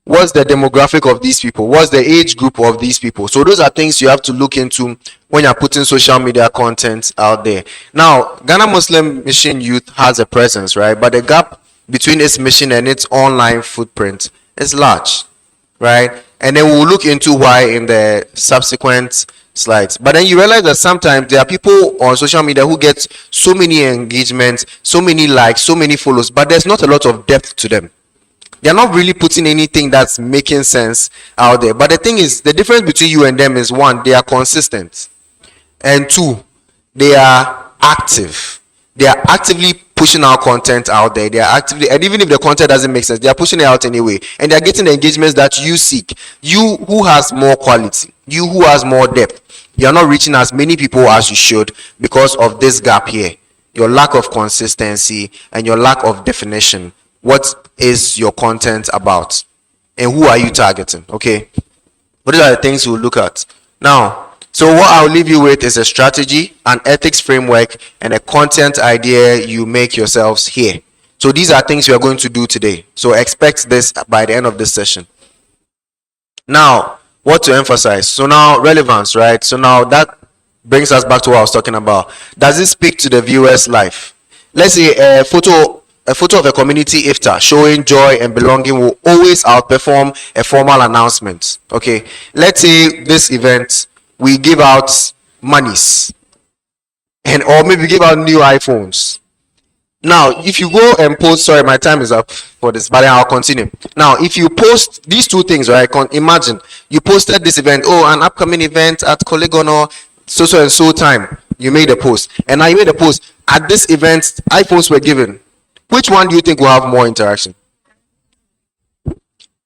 What's the demographic of these people? What's the age group of these people? So those are things you have to look into when you're putting social media content out there. Now, Ghana Muslim Mission Youth has a presence, right? But the gap between its mission and its online footprint is large, right? And then we'll look into why in the subsequent slides. But then you realize that sometimes there are people on social media who get so many engagements, so many likes, so many follows, but there's not a lot of depth to them. They're not really putting anything that's making sense out there. But the thing is, the difference between you and them is, 1, they are consistent, and 2, they are active. They are actively pushing our content out there. They are actively, and even if the content doesn't make sense, they are pushing it out anyway, and they are getting the engagements that you seek. You who has more quality, you who has more depth, you are not reaching as many people as you should because of this gap here. Your lack of consistency and your lack of definition. What is your content about, and who are you targeting? Okay, what are the things we'll look at now? So what I'll leave you with is a strategy, an ethics framework, and a content idea you make yourselves here. So these are things we are going to do today. So expect this by the end of this session. Now, what to emphasize? So now, relevance, right? So now that brings us back to what I was talking about. Does it speak to the viewer's life? Let's say a photo of a community iftar showing joy and belonging will always outperform a formal announcement. Okay, let's say this event, we give out monies, or maybe give out new iPhones. Now, if you go and post, sorry, my time is up for this, but I'll continue. Now, if you post these 2 things, right? Imagine you posted this event, an upcoming event at Kolegono, so and so time. You made a post, and now you made a post at this event. iPhones were given. Which one do you think will have more interaction?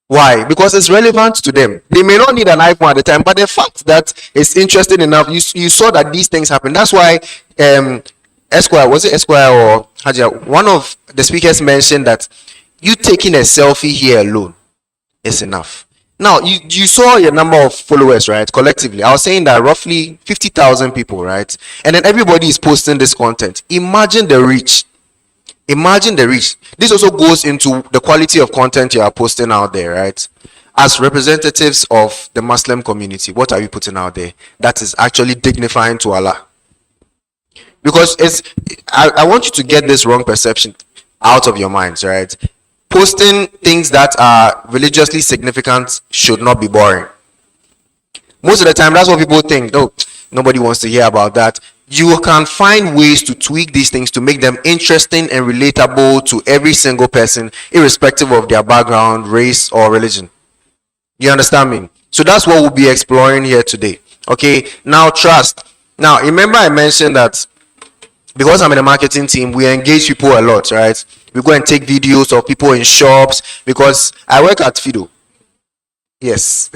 Why? Because it's relevant to them. They may not need an iPhone at the time, but the fact that it's interesting enough, you saw that these things happen. That's why Esquire, was it Esquire or Haja? One of the speakers mentioned that you taking a selfie here alone is enough. Now you saw your number of followers, right? Collectively, I was saying that roughly 50,000 people, right? And then everybody is posting this content. Imagine the reach. Imagine the reach. This also goes into the quality of content you are posting out there, right? As representatives of the Muslim community, what are you putting out there that is actually dignifying to Allah? Because I want you to get this wrong perception out of your minds, right? Posting things that are religiously significant should not be boring. Most of the time, that's what people think. No, nobody wants to hear about that. You can find ways to tweak these things to make them interesting and relatable to every single person, irrespective of their background, race, or religion. You understand me? So that's what we'll be exploring here today. Okay, now trust. Now, remember I mentioned that because I'm in the marketing team, we engage people a lot, right? We go and take videos of people in shops because I work at Fido. Yes.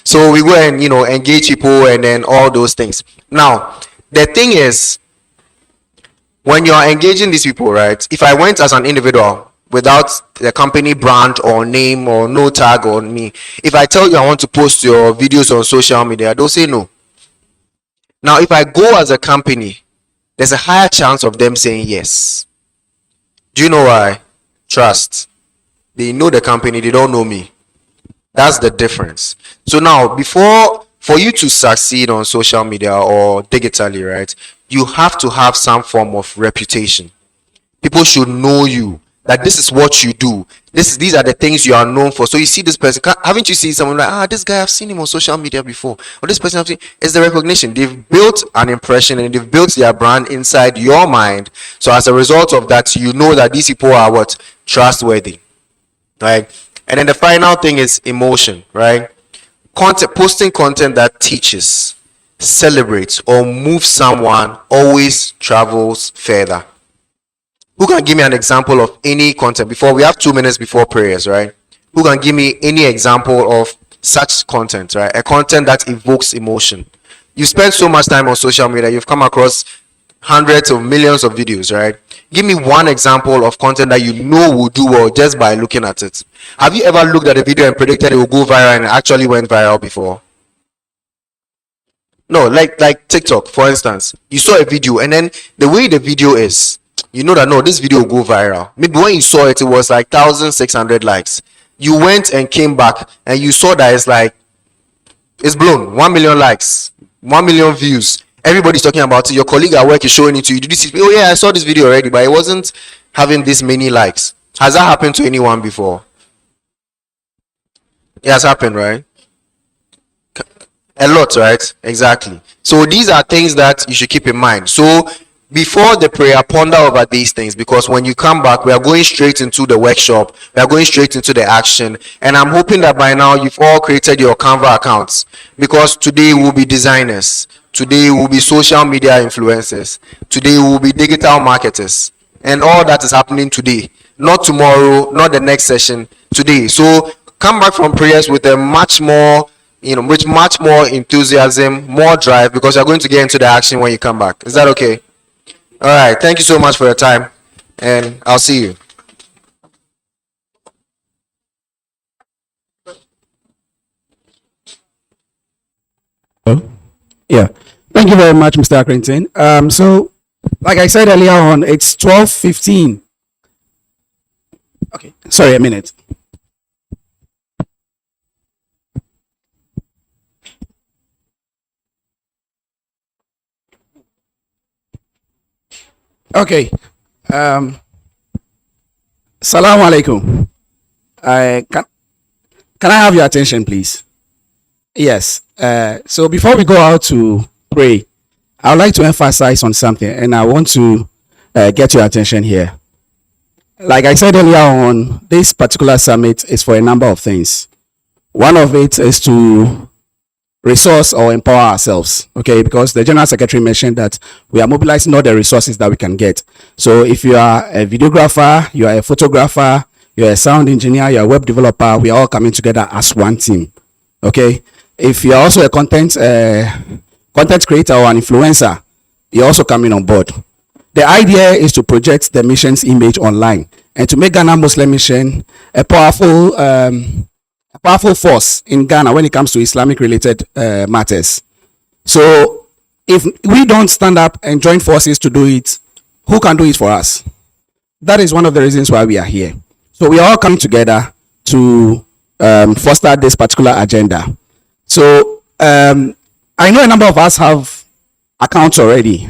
So we go and, engage people and then all those things. Now, the thing is, when you're engaging these people, right? If I went as an individual without the company brand or name or no tag on me, if I tell you I want to post your videos on social media, they'll say no. Now, if I go as a company, there's a higher chance of them saying yes. Do you know why? Trust. They know the company, they don't know me. That's the difference. So now, for you to succeed on social media or digitally, right, you have to have some form of reputation. People should know you, that this is what you do. These are the things you are known for. So you see this person, haven't you seen someone like, this guy, I've seen him on social media before, or this person I've seen? It's the recognition. They've built an impression and they've built their brand inside your mind. So as a result of that, you know that these people are what? Trustworthy, right? And then the final thing is emotion, right? Posting content that teaches, celebrates, or moves someone always travels further. Who can give me an example of any content before we have 2 minutes before prayers, right? Who can give me any example of such content, right? A content that evokes emotion. You spend so much time on social media, you've come across hundreds of millions of videos, right? Give me one example of content that you know will do well just by looking at it. Have you ever looked at a video and predicted it will go viral and it actually went viral before? No, like TikTok, for instance. You saw a video and then the way the video is, you know that no, this video will go viral. Maybe when you saw it, it was like 1,600 likes. You went and came back and you saw that it's blown. 1 million likes, 1 million views. Everybody's talking about it. Your colleague at work is showing it to you. Did you see? Oh yeah, I saw this video already, but it wasn't having this many likes. Has that happened to anyone before? It has happened, right? A lot, right? Exactly. So these are things that you should keep in mind. So before the prayer, ponder over these things, because when you come back, we are going straight into the workshop. We are going straight into the action. And I'm hoping that by now you've all created your Canva accounts, because today we'll be designers. Today we'll be social media influencers. Today we'll be digital marketers. And all that is happening today. Not tomorrow, not the next session, today. So come back from prayers with a much more, with much more enthusiasm, more drive, because you're going to get into the action when you come back. Is that okay? All right. Thank you so much for your time, and I'll see you. Yeah. Thank you very much, Mr. Accrington. So, like I said earlier on, it's 12:15. Okay. Sorry, a minute. Okay. Assalamu alaikum. Can I have your attention, please? Yes. So before we go out to pray, I would like to emphasize on something, and I want to get your attention here. Like I said earlier on, this particular summit is for a number of things. One of it is to resource or empower ourselves. Okay, because the General Secretary mentioned that we are mobilizing all the resources that we can get. So if you are a videographer, you are a photographer, you're a sound engineer, you're a web developer, we are all coming together as one team. Okay, if you're also a content creator or an influencer, you're also coming on board. The idea is to project the mission's image online and to make Ghana Muslim Mission a powerful force in Ghana when it comes to Islamic related matters. So if we don't stand up and join forces to do it, who can do it for us? That is one of the reasons why we are here. So we are all coming together to foster this particular agenda. So I know a number of us have accounts already.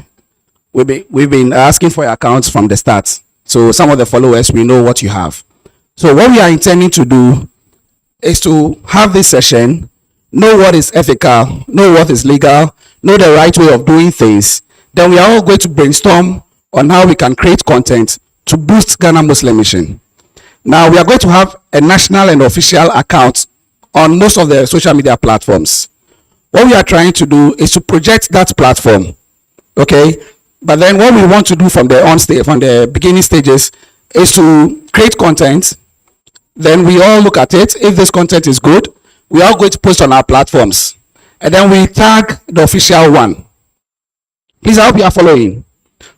We've been asking for accounts from the start. So some of the followers, we know what you have. So what we are intending to do is to have this session, know what is ethical, know what is legal, know the right way of doing things. Then we are all going to brainstorm on how we can create content to boost Ghana Muslim Mission. Now we are going to have a national and official account on most of the social media platforms. What we are trying to do is to project that platform, okay? But then what we want to do from the beginning stages is to create content. Then we all look at it. If this content is good, we are going to post on our platforms. And then we tag the official one. Please, I hope you are following.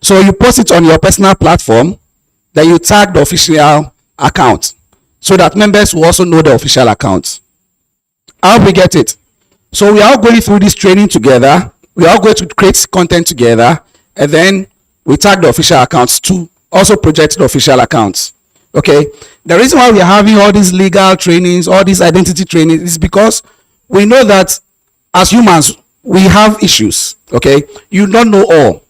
So you post it on your personal platform, then you tag the official account so that members will also know the official account. I hope we get it. So we are all going through this training together. We are all going to create content together, and then we tag the official accounts to also project the official accounts. Okay, the reason why we are having all these legal trainings, all these identity trainings, is because we know that as humans we have issues. Okay, you don't know all.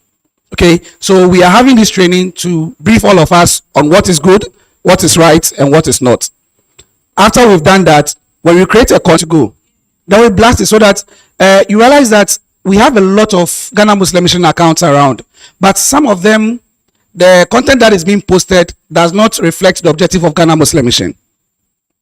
Okay, so we are having this training to brief all of us on what is good, what is right, and what is not. After we've done that, when we create a content to go, then we blast it so that you realize that we have a lot of Ghana Muslim Mission accounts around, but some of them, the content that is being posted does not reflect the objective of Ghana Muslim Mission.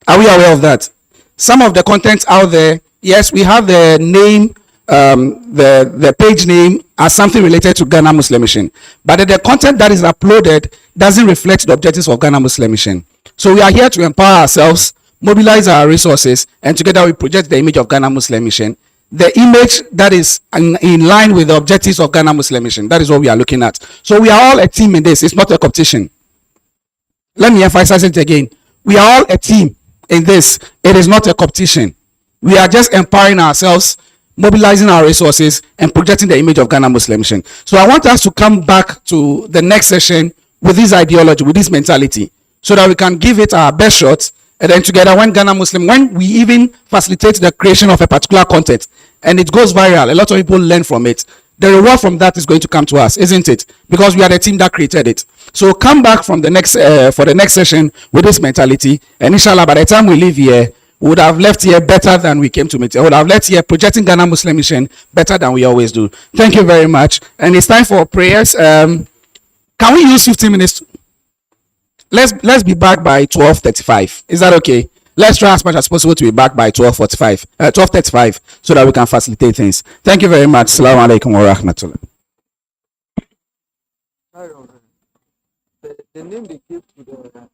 Are we aware of that? Some of the content out there, yes, we have the name, the page name as something related to Ghana Muslim Mission, but the content that is uploaded doesn't reflect the objectives of Ghana Muslim Mission. So we are here to empower ourselves, mobilize our resources, and together we project the image of Ghana Muslim Mission. The image that is in line with the objectives of Ghana Muslim Mission. That is what we are looking at. So we are all a team in this. It's not a competition. Let me emphasize it again. We are all a team in this. It is not a competition. We are just empowering ourselves, mobilizing our resources, and projecting the image of Ghana Muslim Mission. So I want us to come back to the next session with this ideology, with this mentality, so that we can give it our best shot. And then together, when we even facilitate the creation of a particular content and it goes viral, a lot of people learn from it. The reward from that is going to come to us, isn't it? Because we are the team that created it. So come back from the next for the next session with this mentality. And inshallah, by the time we leave here, we would have left here better than we came to meet. I would have left here projecting Ghana Muslim Mission better than we always do. Thank you very much. And it's time for prayers. Can we use 15 minutes? Let's be back by 12:35. Is that okay? Let's try as much as possible to be back by 12:35, so that we can facilitate things. Thank you very much. Assalamu alaikum wa rahmatullah. The name they gave to the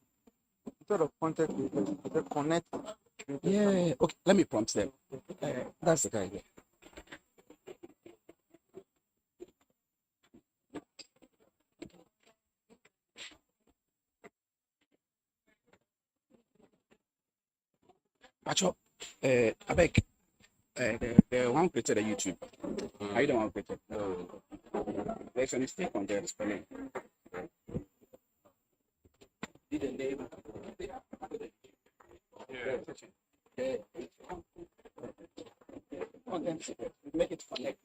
sort of content the connect. Yeah. Okay. Let me prompt them. That's the guy there. Pacho, I beg, the one created a YouTube. Are you the one created? There's a mistake on the spelling. Did the name? Make it connect.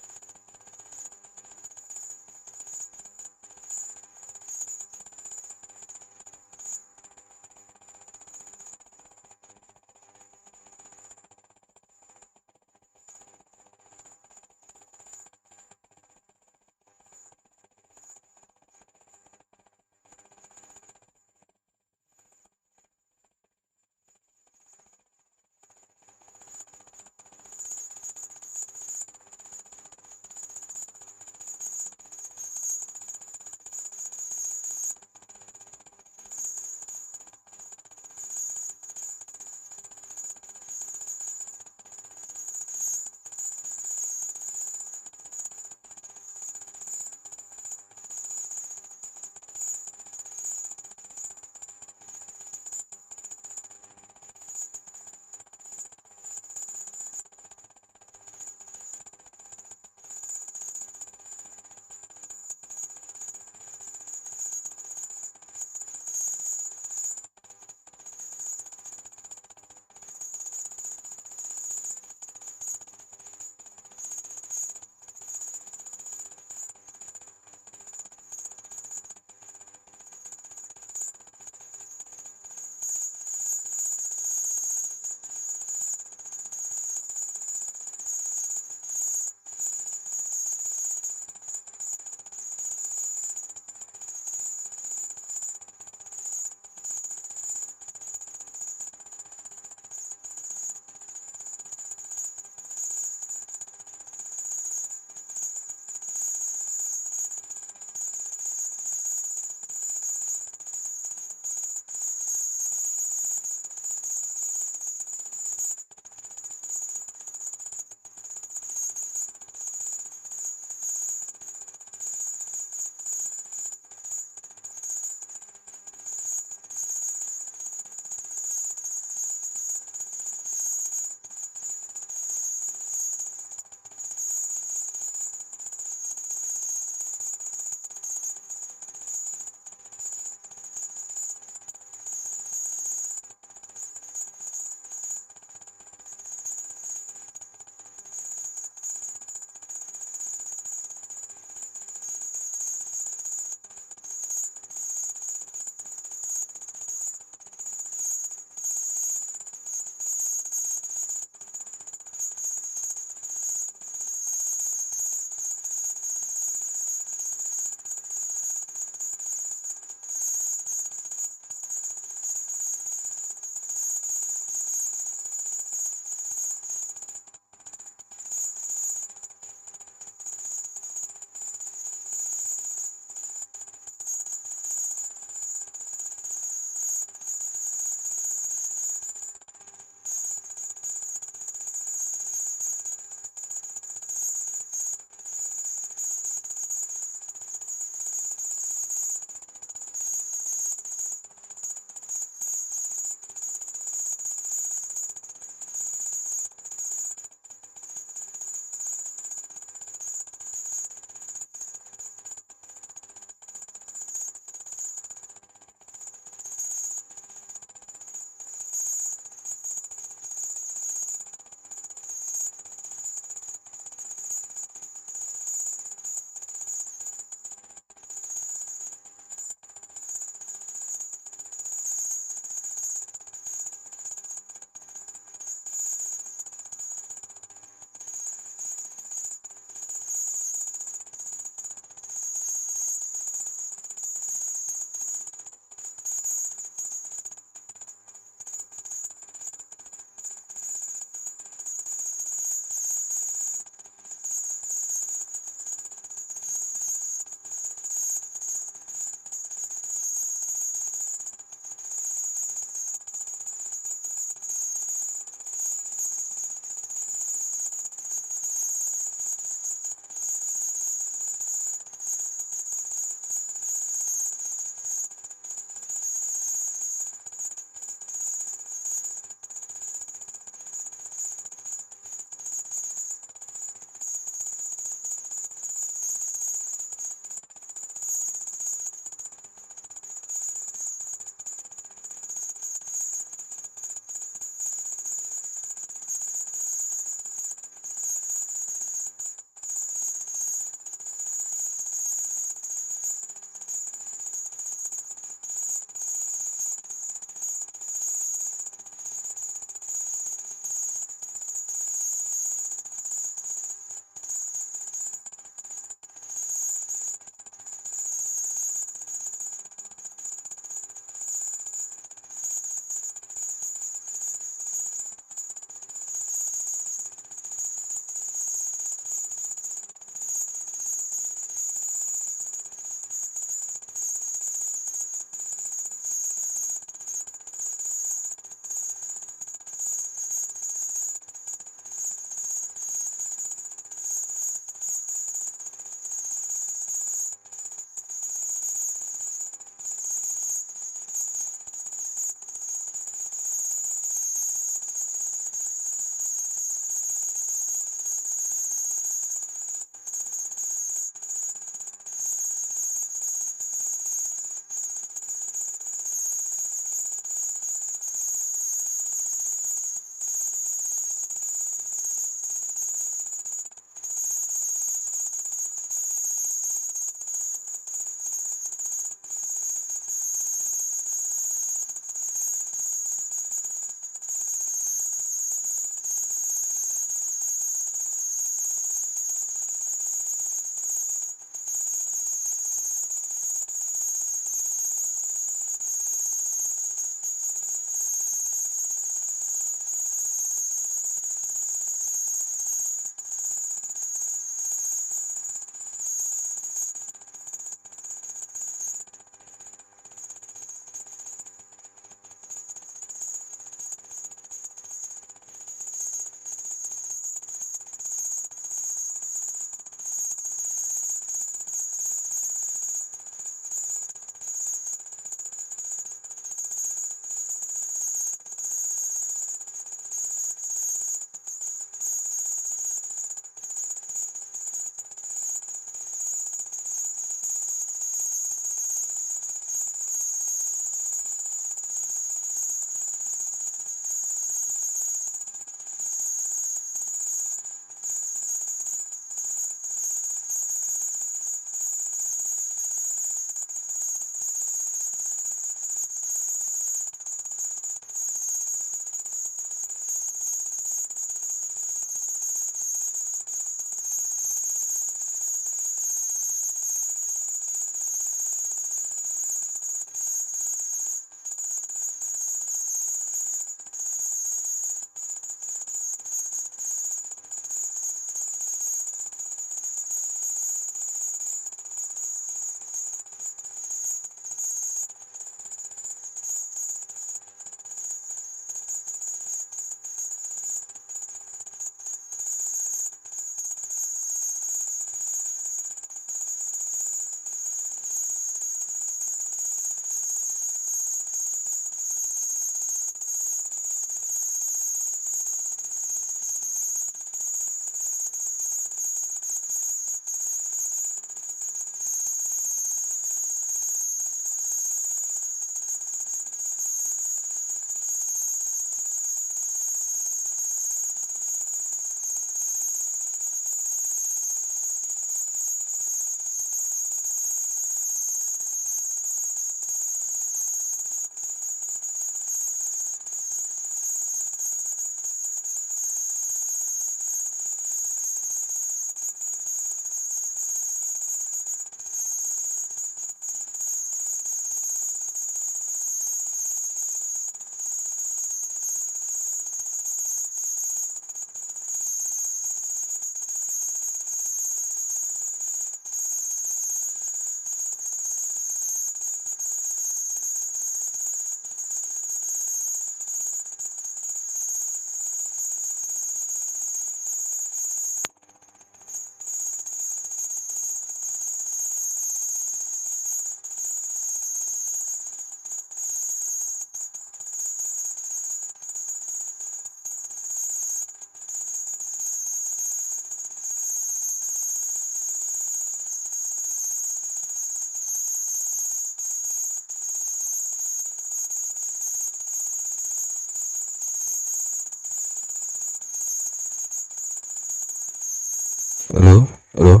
Hello? Hello?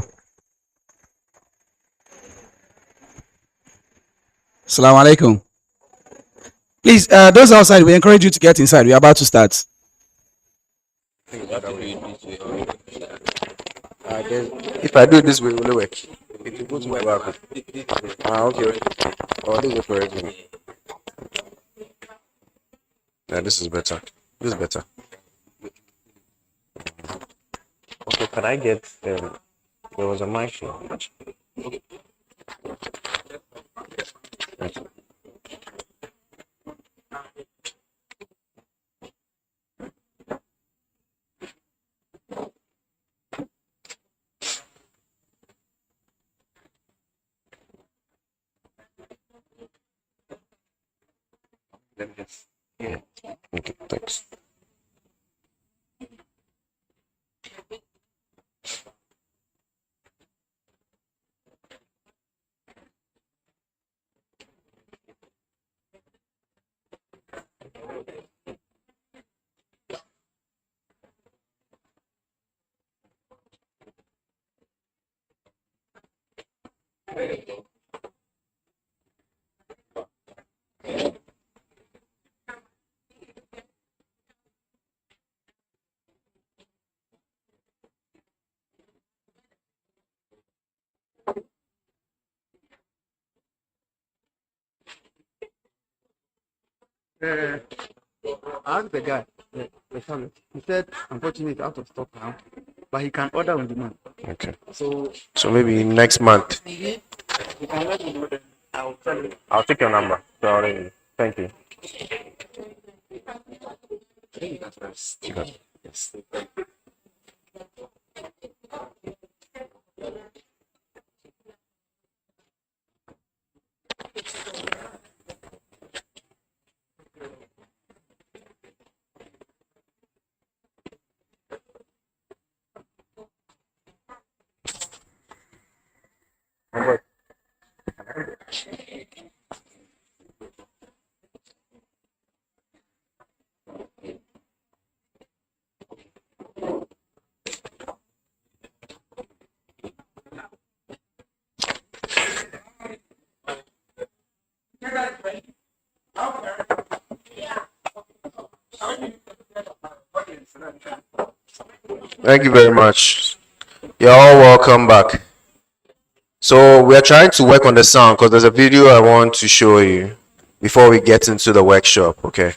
Assalamu alaikum. Please, those outside, we encourage you to get inside. We are about to start. If I do it this way, will it work? It will go to my back. Okay. Oh, this is correct. Yeah, this is better. This is better. Okay, can I get there was a mic here. Okay. Yeah. Okay, thanks. I asked the guy, the seller, he said, unfortunately, it's out of stock now, but he can order on demand. Okay. So Maybe next month. you can let me know, then I'll tell you. I'll take your number. Sorry. Thank you. Yes. Thank you very much. You're all welcome back. So we're trying to work on the sound because there's a video I want to show you before we get into the workshop. Okay.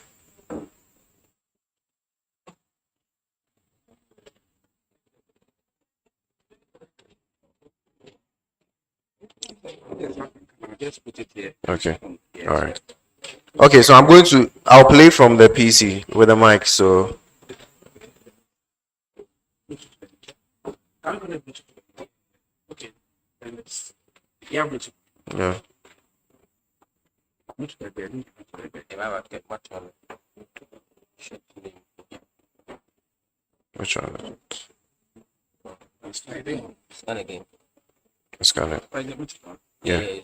Just put it here. Okay. All right. Okay, so I'll play from the PC with the mic. So I'm gonna put it. Okay. And it's, yeah, Bluetooth. yeah. Which one? Scan again. Scan it. Yeah. Yeah.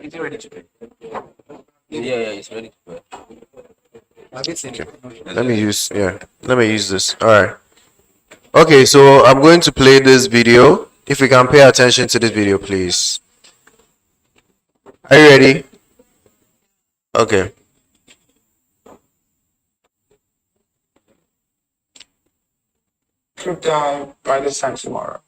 Is it ready to pay? Yeah, it's ready to pay. Okay. Let me use this. All right. Okay, so I'm going to play this video. If we can pay attention to this video, please. Are you ready? Okay. Could die by this time tomorrow.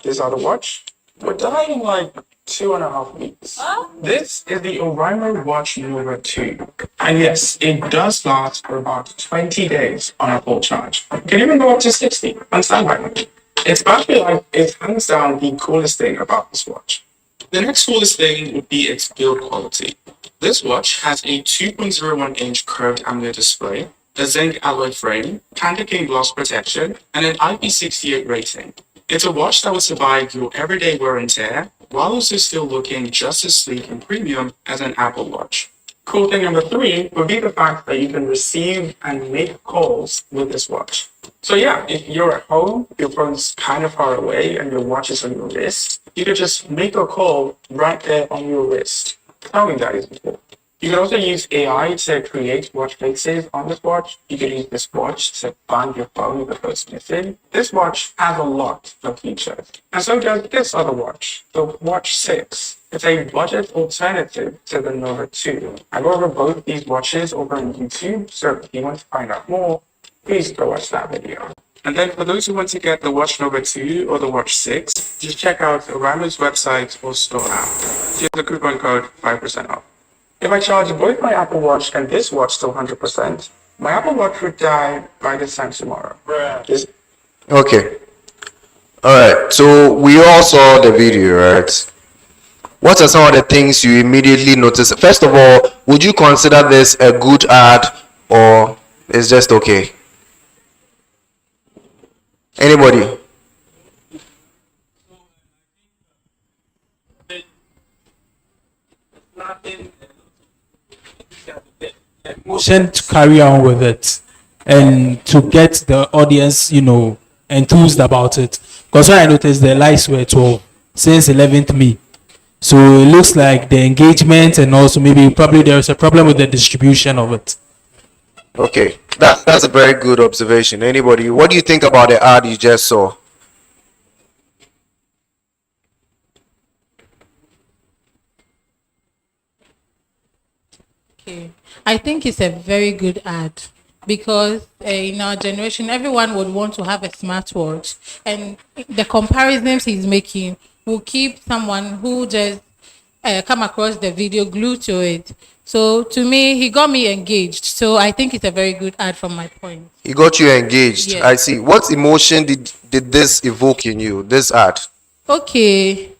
This other watch would die in like 2.5 weeks. This is the Orion Watch Nova 2. And yes, it does last for about 20 days on a full charge. Can even go up to 60 on standby mode. It's battery life is hands down the coolest thing about this watch. The next coolest thing would be its build quality. This watch has a 2.01-inch curved AMOLED display, a zinc alloy frame, candy cane gloss protection, and an IP68 rating. It's a watch that will survive your everyday wear and tear, while also still looking just as sleek and premium as an Apple Watch. Cool thing number 3 would be the fact that you can receive and make calls with this watch. So yeah, if you're at home, your phone's kind of far away and your watch is on your wrist, you could just make a call right there on your wrist. Tell me that isn't cool. You can also use AI to create watch faces on this watch. You can use this watch to find your phone if it's missing. This watch has a lot of features. And so does this other watch, the Watch 6. It's a budget alternative to the Nova 2. I go over both these watches over on YouTube, so if you want to find out more, please go watch that video. And then for those who want to get the Watch Nova 2 or the Watch 6, just check out Oraimo's website or store app. Use the coupon code 5% off. If I charge both my Apple Watch and this watch to 100%, my Apple Watch would die by this time tomorrow. Okay. All right. So we all saw the video, right? What are some of the things you immediately notice? First of all, would you consider this a good ad or it's just okay? Anybody? Emotion to carry on with it and to get the audience, enthused about it. Because when I noticed the likes were 12 since 11th May. So it looks like the engagement and also probably there's a problem with the distribution of it. Okay, that's a very good observation. Anybody, what do you think about the ad you just saw? Okay. I think it's a very good ad because in our generation, everyone would want to have a smartwatch, and the comparisons he's making will keep someone who just come across the video glued to it. So to me, he got me engaged. So I think it's a very good ad from my point. He got you engaged. Yes. I see. What emotion did this evoke in you, this ad? Okay.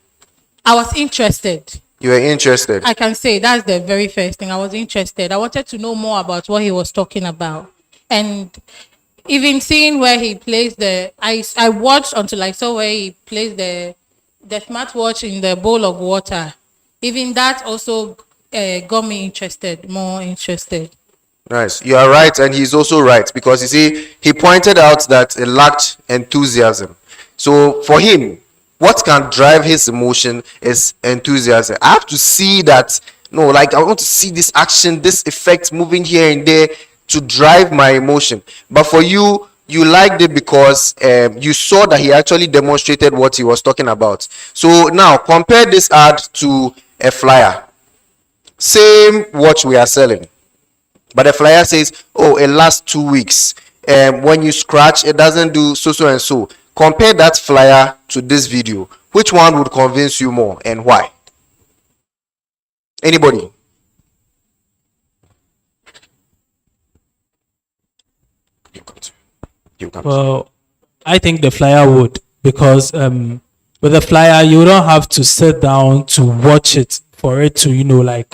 I was interested. You were interested. I can say that's the very first thing. I was interested. I wanted to know more about what he was talking about. And even seeing where he placed I watched until I saw where he placed the smartwatch in the bowl of water. Even that also got me more interested. Nice. You are right, and he's also right, because you see, he pointed out that it lacked enthusiasm. So for him, what can drive his emotion is enthusiasm. I have to see that, I want to see this action, this effect moving here and there to drive my emotion. But for you, you liked it because you saw that he actually demonstrated what he was talking about. So now compare this ad to a flyer. Same watch we are selling, but the flyer says, oh, it lasts 2 weeks. When you scratch, it doesn't do so and so. Compare that flyer to this video. Which one would convince you more and why? Anybody? Well, I think the flyer would, because with the flyer, you don't have to sit down to watch it for it to,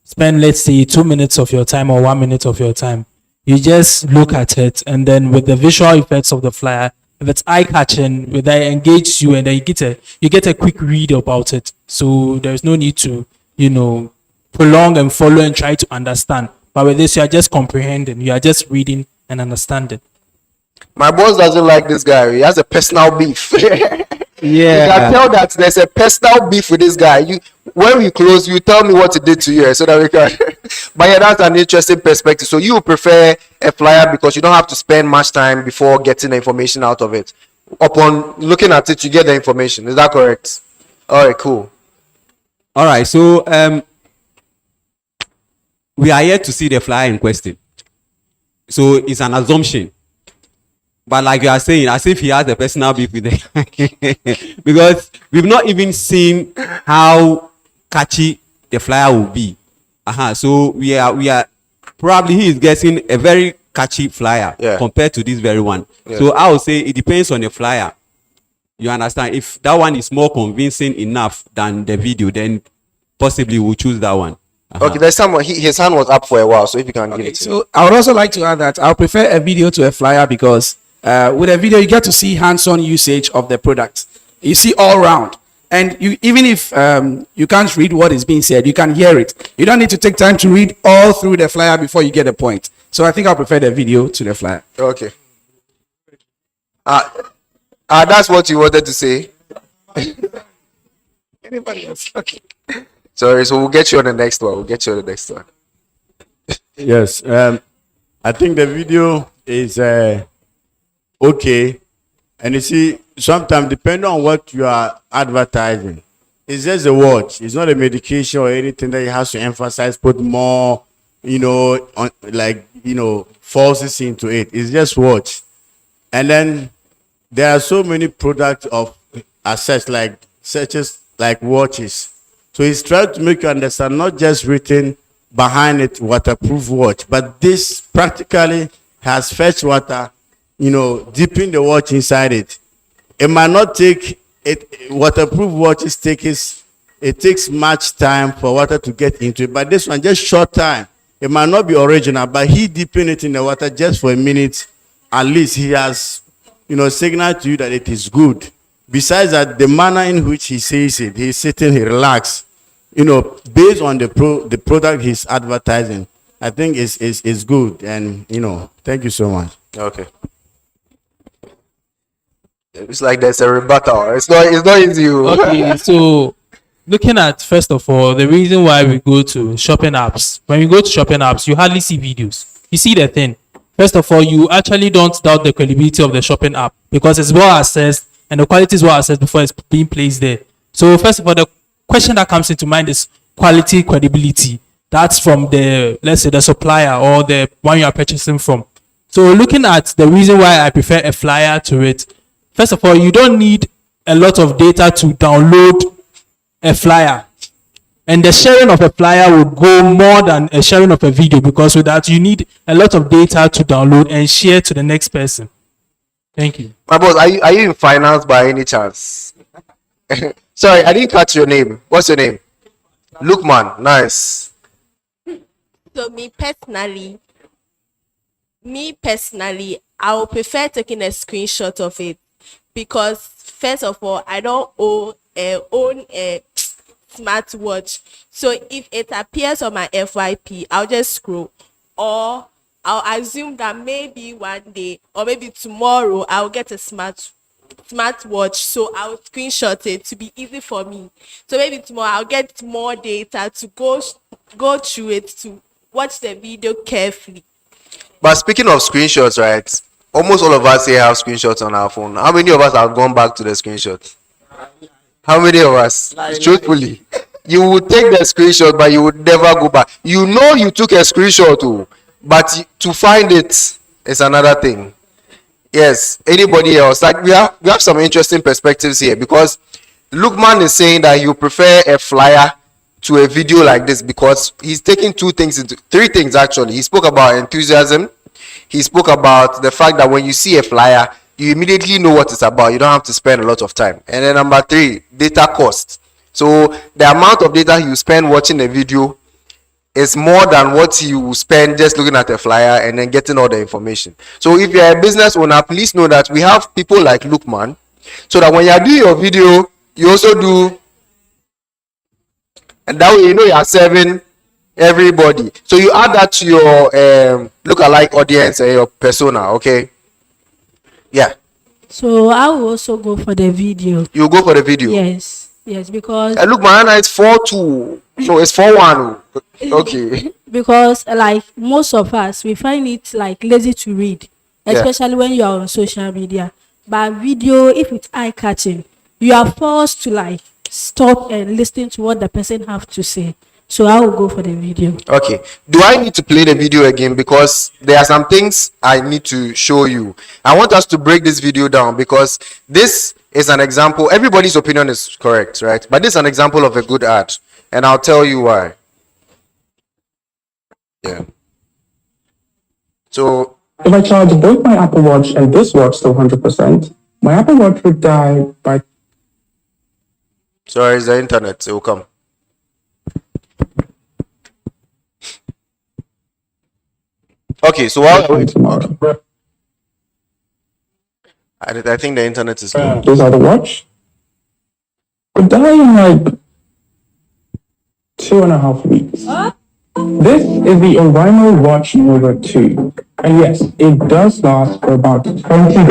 spend, let's say, 2 minutes of your time or 1 minute of your time. You just look at it, and then with the visual effects of the flyer, if it's eye-catching, if that engages you, and then you get a quick read about it. So there's no need to, prolong and follow and try to understand. But with this, you are just comprehending. You are just reading and understanding. My boss doesn't like this guy. He has a personal beef. Yeah. You can tell that there's a personal beef with this guy. When we close, you tell me what he did to you so that we can. But yeah, that's an interesting perspective. So you prefer a flyer because you don't have to spend much time before getting the information out of it. Upon looking at it, you get the information. Is that correct? All right, cool. All right, so we are yet to see the flyer in question. So it's an assumption. But like you are saying, as if he has a personal beef with them. Because we've not even seen how catchy the flyer will be. So we are probably he is getting a very catchy flyer compared to this very one. Yeah. So I would say it depends on the flyer. You understand? If that one is more convincing enough than the video, then possibly we'll choose that one. Okay, there's someone. His hand was up for a while, so if you can give it to him. So I would also like to add that I'll prefer a video to a flyer because with a video you get to see hands-on usage of the product. You see all round. And you, even if you can't read what is being said, you can hear it. You don't need to take time to read all through the flyer before you get the point. So I think I'll prefer the video to the flyer. Okay. That's what you wanted to say. Anybody else? Okay. Sorry, so we'll get you on the next one. Yes, I think the video is okay. And you see, sometimes depending on what you are advertising, it's just a watch. It's not a medication or anything that you have to emphasize, put more, forces into it. It's just watch. And then there are so many products of assets such as watches. So he's trying to make you understand, not just written behind it waterproof watch, but this practically has fetch water, dipping the watch inside it. It might not take it. Waterproof watches it takes much time for water to get into it, but this one just short time. It might not be original, but he dipping it in the water just for a minute, at least he has signaled to you that it is good. Besides that, the manner in which he says it, he's sitting, he relaxed, based on the product he's advertising, I think is good. And thank you so much. Okay. It's like there's a rebuttal. It's not easy. Okay, so looking at, first of all, the reason why we go to shopping apps. When you go to shopping apps, you hardly see videos. You see the thing. First of all, you actually don't doubt the credibility of the shopping app because it's well assessed and the quality is well assessed before it's being placed there. So first of all, the question that comes into mind is quality, credibility. That's from let's say the supplier or the one you are purchasing from. So looking at the reason why I prefer a flyer to it, first of all, you don't need a lot of data to download a flyer. And the sharing of a flyer will go more than a sharing of a video because with that, you need a lot of data to download and share to the next person. Thank you. My boss, are you in finance by any chance? Sorry, I didn't catch your name. What's your name? Lukman. Nice. So me personally, I would prefer taking a screenshot of it because first of all, I don't own a smartwatch. So if it appears on my FYP, I'll just scroll, or I'll assume that maybe one day or maybe tomorrow I'll get a smartwatch, so I'll screenshot it to be easy for me. So maybe tomorrow I'll get more data to go through it, to watch the video carefully. But speaking of screenshots, right? Almost all of us here have screenshots on our phone. How many of us have gone back to the screenshot? How many of us? Truthfully, you would take the screenshot, but you would never go back. You took a screenshot too, but to find it is another thing. Yes. Anybody else? Like we have some interesting perspectives here because Lukman is saying that you prefer a flyer to a video like this because he's taking three things actually. He spoke about enthusiasm. He spoke about the fact that when you see a flyer, you immediately know what it's about. You don't have to spend a lot of time. And then number 3, data cost. So the amount of data you spend watching a video is more than what you spend just looking at a flyer and then getting all the information. So if you're a business owner, please know that we have people like Lukman, so that when you are doing your video, you also do, and that way you are serving everybody. So you add that to your lookalike audience and your persona, okay? Yeah. So I will also go for the video. You go for the video? Yes, because look, my Anna is 4-2. No, it's 4-1. Okay. Because most of us, we find it lazy to read, especially when you are on social media. But video, if it's eye catching, you are forced to stop and listen to what the person have to say. So I will go for the video. Okay. Do I need to play the video again? Because there are some things I need to show you. I want us to break this video down because this is an example. Everybody's opinion is correct, right? But this is an example of a good ad. And I'll tell you why. Yeah. So if I charge both my Apple Watch and this watch to 100%, my Apple Watch would die by... Sorry, it's the internet. It will come. Okay, so I think the internet is low. Those are the watch. We're dying like 2.5 weeks. This is the Oraimo Watch Nova 2. And yes, it does last for about 20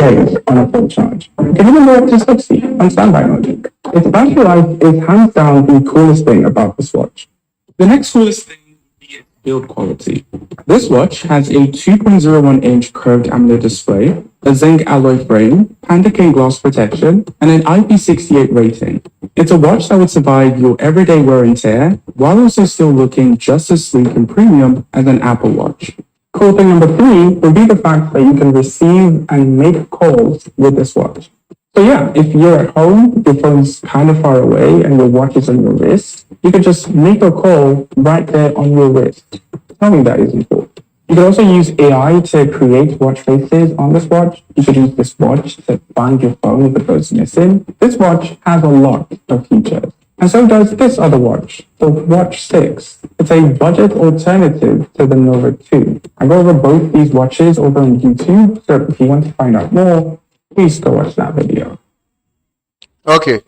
days on a full charge. It can even go up to 60 on standby mode. Its battery life is hands down the coolest thing about this watch. The next coolest thing is build quality. This watch has a 2.01-inch curved AMOLED display, a zinc alloy frame, Panda Cane glass protection, and an IP68 rating. It's a watch that would survive your everyday wear and tear, while also still looking just as sleek and premium as an Apple Watch. Cool thing number 3 would be the fact that you can receive and make calls with this watch. So yeah, if you're at home, your phone's kind of far away and your watch is on your wrist, you can just make a call right there on your wrist. Tell me that isn't cool. You can also use AI to create watch faces on this watch. You could use this watch to find your phone if it goes missing. This watch has a lot of features. And so does this other watch, the Watch 6. It's a budget alternative to the Nova 2. I go over both these watches over on YouTube, so if you want to find out more, please go watch that video. Okay.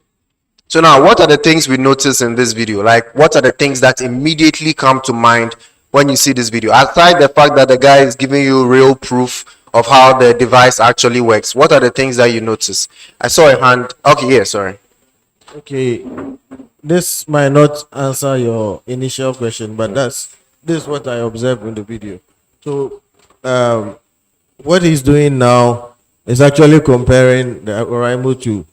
So now, what are the things we notice in this video? Like, what are the things that immediately come to mind when you see this video? Aside the fact that the guy is giving you real proof of how the device actually works, what are the things that you notice? I saw a hand. Okay, yeah, sorry. Okay, this might not answer your initial question, but this is what I observed in the video. So, what he's doing now is actually comparing the Oraimo to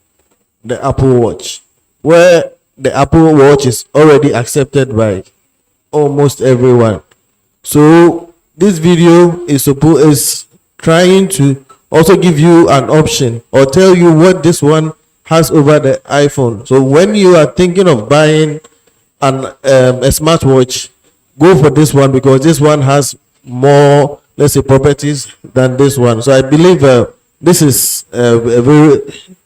the Apple Watch, where the Apple Watch is already accepted by almost everyone. So this video is trying to also give you an option or tell you what this one has over the iPhone. So when you are thinking of buying a smartwatch, go for this one because this one has more, let's say, properties than this one. So I believe this is a very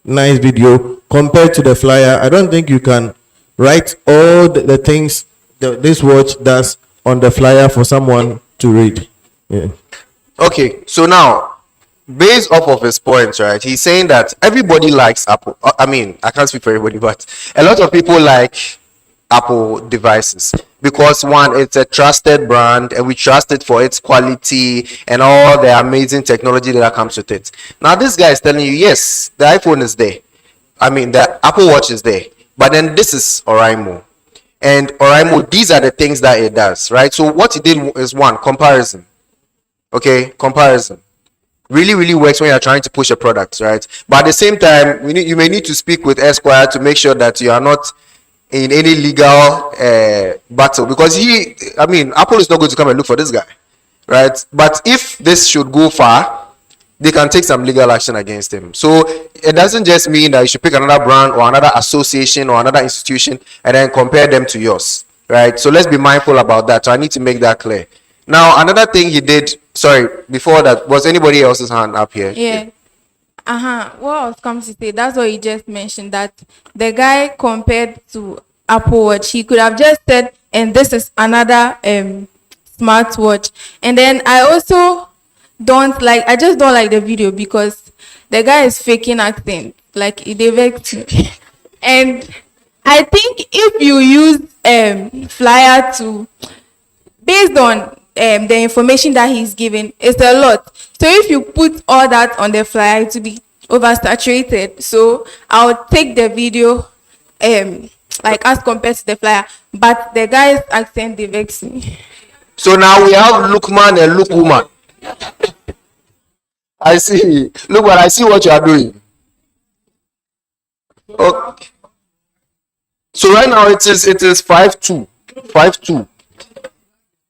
nice video compared to the flyer. I don't think you can write all the things that this watch does on the flyer for someone to read. Yeah. Okay, so now, based off of his points, right, he's saying that everybody likes Apple. I mean, I can't speak for everybody, but a lot of people like Apple devices because one, it's a trusted brand and we trust it for its quality and all the amazing technology that comes with it. Now, this guy is telling you, yes, the iPhone is there. I mean, the Apple Watch is there. But then this is Oraimo. And Oraimo, these are the things that it does, right? So what he did is one, comparison. Okay, comparison. Really works when you're trying to push a product, right? But at the same time, you may need to speak with Esquire to make sure that you are not in any legal battle because Apple is not going to come and look for this guy, right? But if this should go far, they can take some legal action against him. So it doesn't just mean that you should pick another brand or another association or another institution and then compare them to yours, right? So let's be mindful about that. So I need to make that clear. Now, another thing he did, sorry, before that, was anybody else's hand up here? Yeah. What I was coming to say, that's what you just mentioned, that the guy compared to Apple Watch, he could have just said, and this is another smartwatch. And then I also I just don't like the video because the guy is faking acting, like it vexed me. And I think if you use flyer to, based on the information that he's giving, it's a lot. So if you put all that on the flyer, it will be oversaturated. So I'll take the video like as compared to the flyer, but the guy's accent they vex me. So now we have Lookman and Lookwoman. I see. Look, but I see what you are doing. Okay. So right now it is 5-2. 5-2.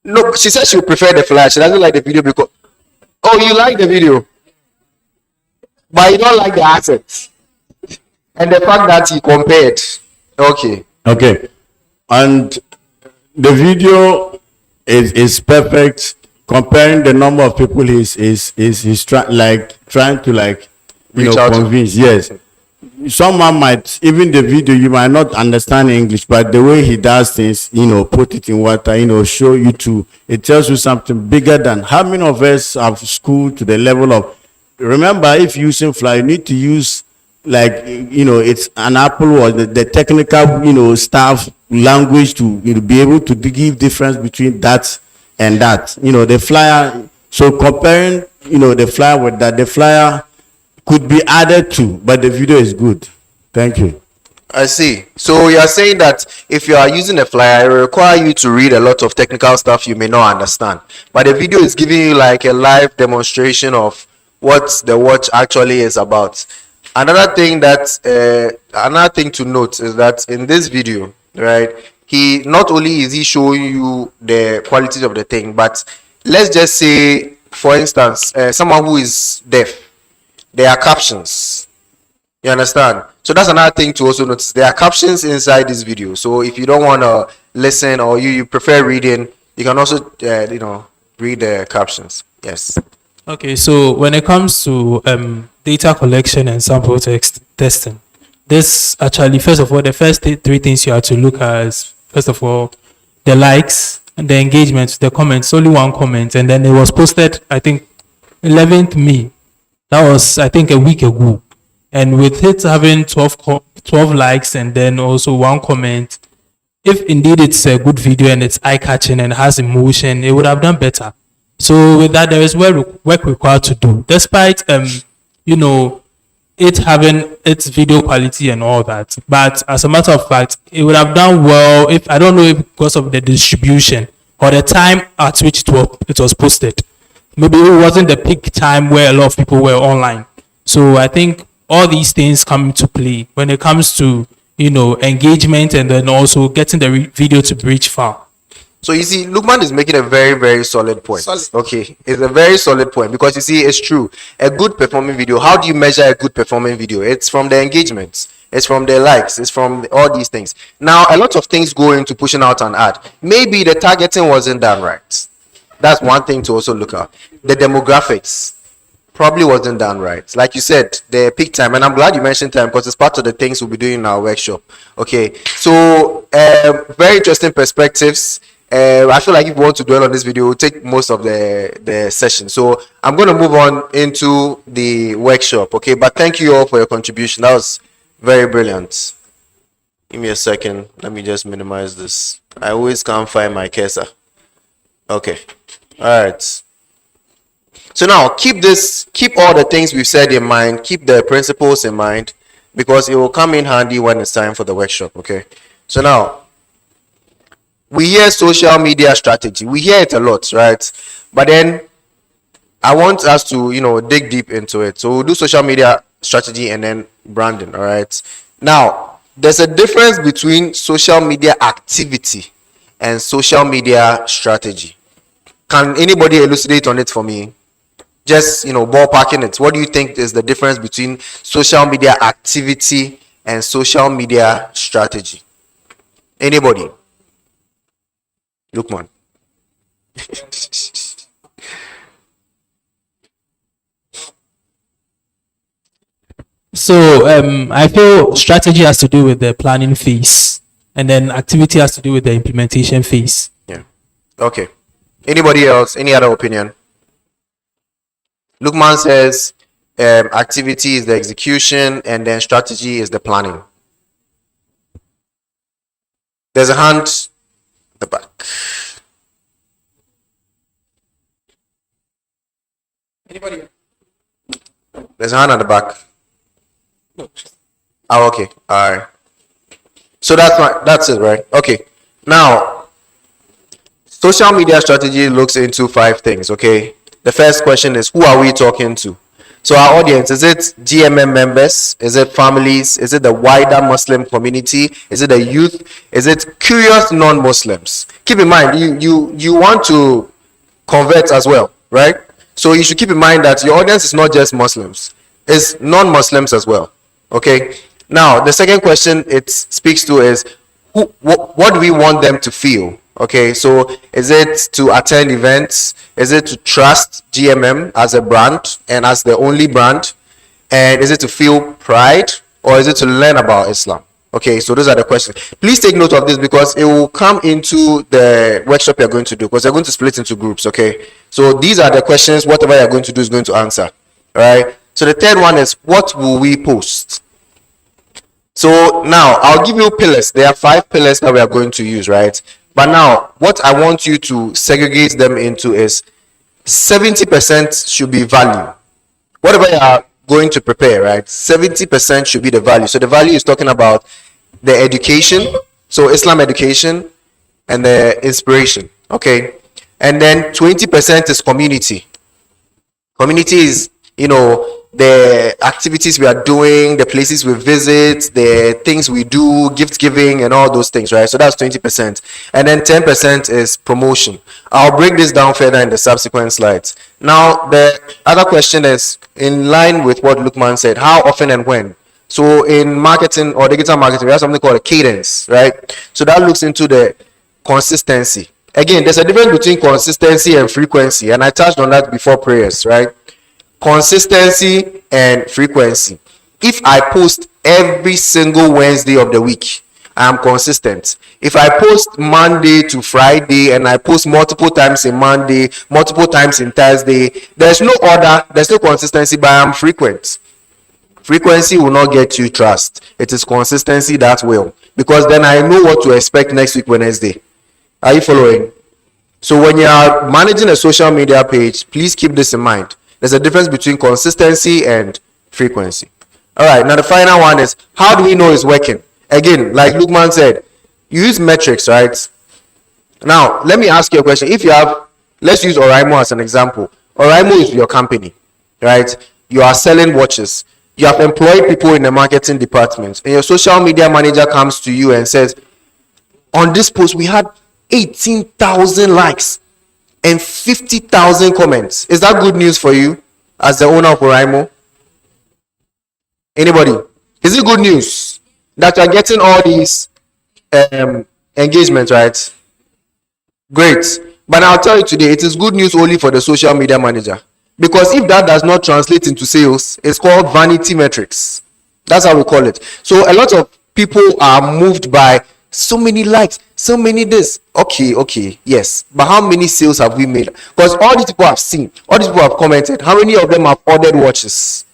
No, she said she would prefer the flash. She doesn't like the video because you like the video, but you don't like the assets and the fact that he compared. Okay, and the video is perfect comparing the number of people he's trying to Reach out to. convince. Yes, someone might, even the video you might not understand English, but the way he does things, put it in water, show you to, it tells you something bigger than how many of us have schooled to the level of. Remember, if using fly, you need to use like it's an Apple or the technical staff language to be able to give difference between that and that. The flyer. So comparing the flyer with that, the flyer could be added to, but the video is good. Thank you. I see. So you are saying that if you are using a flyer, it will require you to read a lot of technical stuff you may not understand. But the video is giving you like a live demonstration of what the watch actually is about. Another thing to note is that in this video, right, he not only is he showing you the quality of the thing, but let's just say, for instance, someone who is deaf, there are captions. You understand? So that's another thing to also notice. There are captions inside this video. So if you don't want to listen or you prefer reading, you can also read the captions. Yes. Okay, so when it comes to data collection and sample testing, this actually, first of all, the first three things you have to look at is, first of all, the likes and the engagement, the comments, only one comment, and then it was posted, I think, 11th May. That was, I think, a week ago. And with it having 12 likes and then also one comment, if indeed it's a good video and it's eye-catching and has emotion, it would have done better. So with that, there is work required to do, despite it having its video quality and all that. But as a matter of fact, it would have done well if, I don't know if because of the distribution or the time at which it was posted. Maybe it wasn't the peak time where a lot of people were online. So I think all these things come into play when it comes to engagement and then also getting the video to reach far. So you see, Lukman is making a very, very solid point. Okay, it's a very solid point because you see, it's true. A good performing video. How do you measure a good performing video? It's from the engagements. It's from the likes. It's from all these things. Now, a lot of things go into pushing out an ad. Maybe the targeting wasn't done right. That's one thing to also look at. The demographics probably wasn't done right. Like you said, the peak time, and I'm glad you mentioned time because it's part of the things we'll be doing in our workshop. Okay, so very interesting perspectives. I feel like if you want to dwell on this video, we'll take most of the session. So I'm going to move on into the workshop. Okay, but thank you all for your contribution. That was very brilliant. Give me a second. Let me just minimize this. I always can't find my cursor. Okay. All right. So now keep all the things we've said in mind, keep the principles in mind, because it will come in handy when it's time for the workshop. Okay. So now, we hear social media strategy. We hear it a lot, right? But then I want us to, dig deep into it. So we'll do social media strategy and then branding, all right? Now, there's a difference between social media activity and social media strategy. Can anybody elucidate on it for me? Just, ballparking it. What do you think is the difference between social media activity and social media strategy? Anybody? Lukman. So I feel strategy has to do with the planning phase, and then activity has to do with the implementation phase. Yeah. Okay. Anybody else? Any other opinion? Lukman says activity is the execution, and then strategy is the planning. There's a hand at the back. Anybody? There's a hand at the back. Oh, okay. All right. So that's it, right? Okay. Now, social media strategy looks into 5 things, okay? The first question is, who are we talking to? So our audience, is it GMM members? Is it families? Is it the wider Muslim community? Is it the youth? Is it curious non-Muslims? Keep in mind, you want to convert as well, right? So you should keep in mind that your audience is not just Muslims. It's non-Muslims as well, okay? Now, the second question it speaks to is, what do we want them to feel? Okay, so is it to attend events? Is it to trust GMM as a brand and as the only brand? And is it to feel pride, or is it to learn about Islam? Okay, so those are the questions. Please take note of this because it will come into the workshop you're going to do, because you're going to split into groups, okay? So these are the questions, whatever you're going to do is going to answer, all right? So the third one is, what will we post? So now I'll give you pillars. There are 5 pillars that we are going to use, right? But now what I want you to segregate them into is 70% should be value. Whatever you are going to prepare, right? 70% should be the value. So the value is talking about the education, so Islam education, and the inspiration. Okay. And then 20% is community. Community is, the activities we are doing, the places we visit, the things we do, gift giving, and all those things, right? So that's 20%. And then 10% is promotion. I'll break this down further in the subsequent slides. Now, the other question is in line with what Lukman said: how often and when? So in marketing or digital marketing, we have something called a cadence, right? So that looks into the consistency. Again, there's a difference between consistency and frequency, and I touched on that before prayers, right? Consistency and frequency. If I post every single Wednesday of the week, I am consistent. If I post Monday to Friday and I post multiple times in Monday, multiple times in Thursday, there's no order, there's no consistency, but I am frequent. Frequency will not get you trust. It is consistency that will, because then I know what to expect next week Wednesday. Are you following? So when you are managing a social media page, please keep this in mind. There's a difference between consistency and frequency. All right, now the final one is, how do we know it's working? Again, like Lukman said, you use metrics, right? Now, let me ask you a question. If you have, let's use Oraimo as an example. Oraimo is your company, right? You are selling watches. You have employed people in the marketing department, and your social media manager comes to you and says, on this post, we had 18,000 likes and 50,000 comments. Is that good news for you as the owner of Oraimo? Anybody? Is it good news that you are getting all these engagements, right? Great. But I'll tell you today, it is good news only for the social media manager. Because if that does not translate into sales, it's called vanity metrics. That's how we call it. So a lot of people are moved by so many likes, so many this. Okay, yes. But how many sales have we made? Because all these people have seen, all these people have commented. How many of them have ordered watches?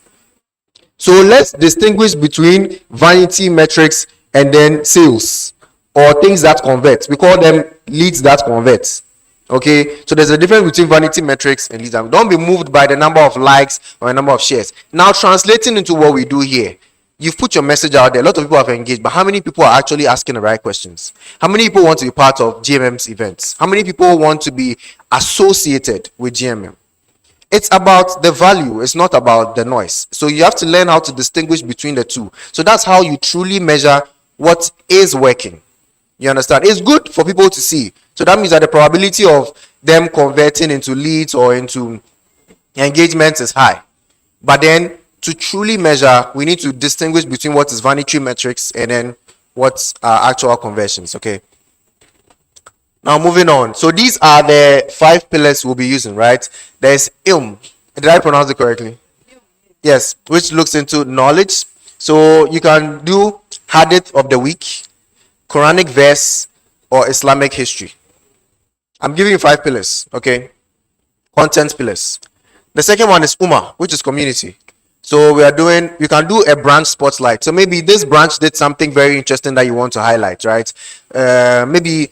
So let's distinguish between vanity metrics and then sales, or things that convert. We call them leads that convert. Okay, so there's a difference between vanity metrics and leads. Don't be moved by the number of likes or the number of shares. Now, translating into what we do here, you've put your message out there. A lot of people have engaged, but how many people are actually asking the right questions? How many people want to be part of GMM's events? How many people want to be associated with GMM? It's about the value. It's not about the noise. So you have to learn how to distinguish between the two. So that's how you truly measure what is working. You understand? It's good for people to see. So that means that the probability of them converting into leads or into engagements is high. But then to truly measure, we need to distinguish between what is vanity metrics and then what's actual conversions. Okay. Now moving on. So these are the 5 pillars we'll be using, right? There's ilm. Did I pronounce it correctly? Yes, which looks into knowledge. So you can do hadith of the week, Quranic verse, or Islamic history. I'm giving you 5 pillars, okay? Content pillars. The second one is Ummah, which is community. So you can do a branch spotlight. So maybe this branch did something very interesting that you want to highlight, right? Maybe,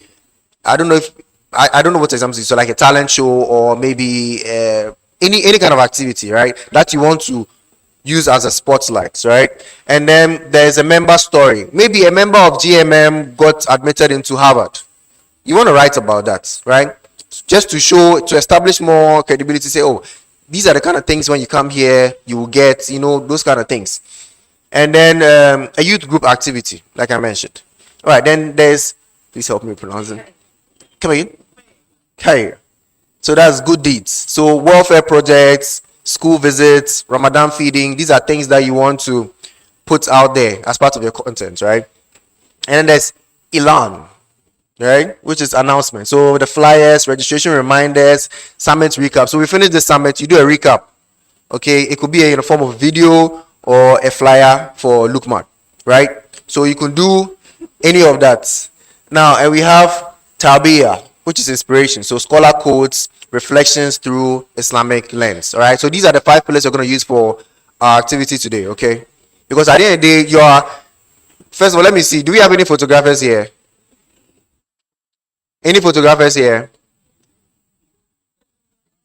I don't know what examples is. So like a talent show, or maybe any kind of activity, right? That you want to use as a spotlight, right? And then there's a member story. Maybe a member of GMM got admitted into Harvard. You want to write about that, right? Just to establish more credibility, say, oh, these are the kind of things when you come here, you will get, those kind of things. And then a youth group activity, like I mentioned. All right, then there's, please help me pronounce it. Come again. Khair. So that's good deeds. So welfare projects, school visits, Ramadan feeding, these are things that you want to put out there as part of your content, right? And then there's Ilan, right? Which is announcement. So the flyers, registration reminders, summit recap. So we finish the summit, you do a recap. Okay, it could be in the form of video or a flyer for Lukman, right? So you can do any of that. Now, and we have Tarbiyah, which is inspiration. So scholar quotes, reflections through Islamic lens. All right. So these are the 5 pillars you're going to use for our activity today. Okay. Because at the end of the day, First of all, let me see. Do we have any photographers here? Any photographers here?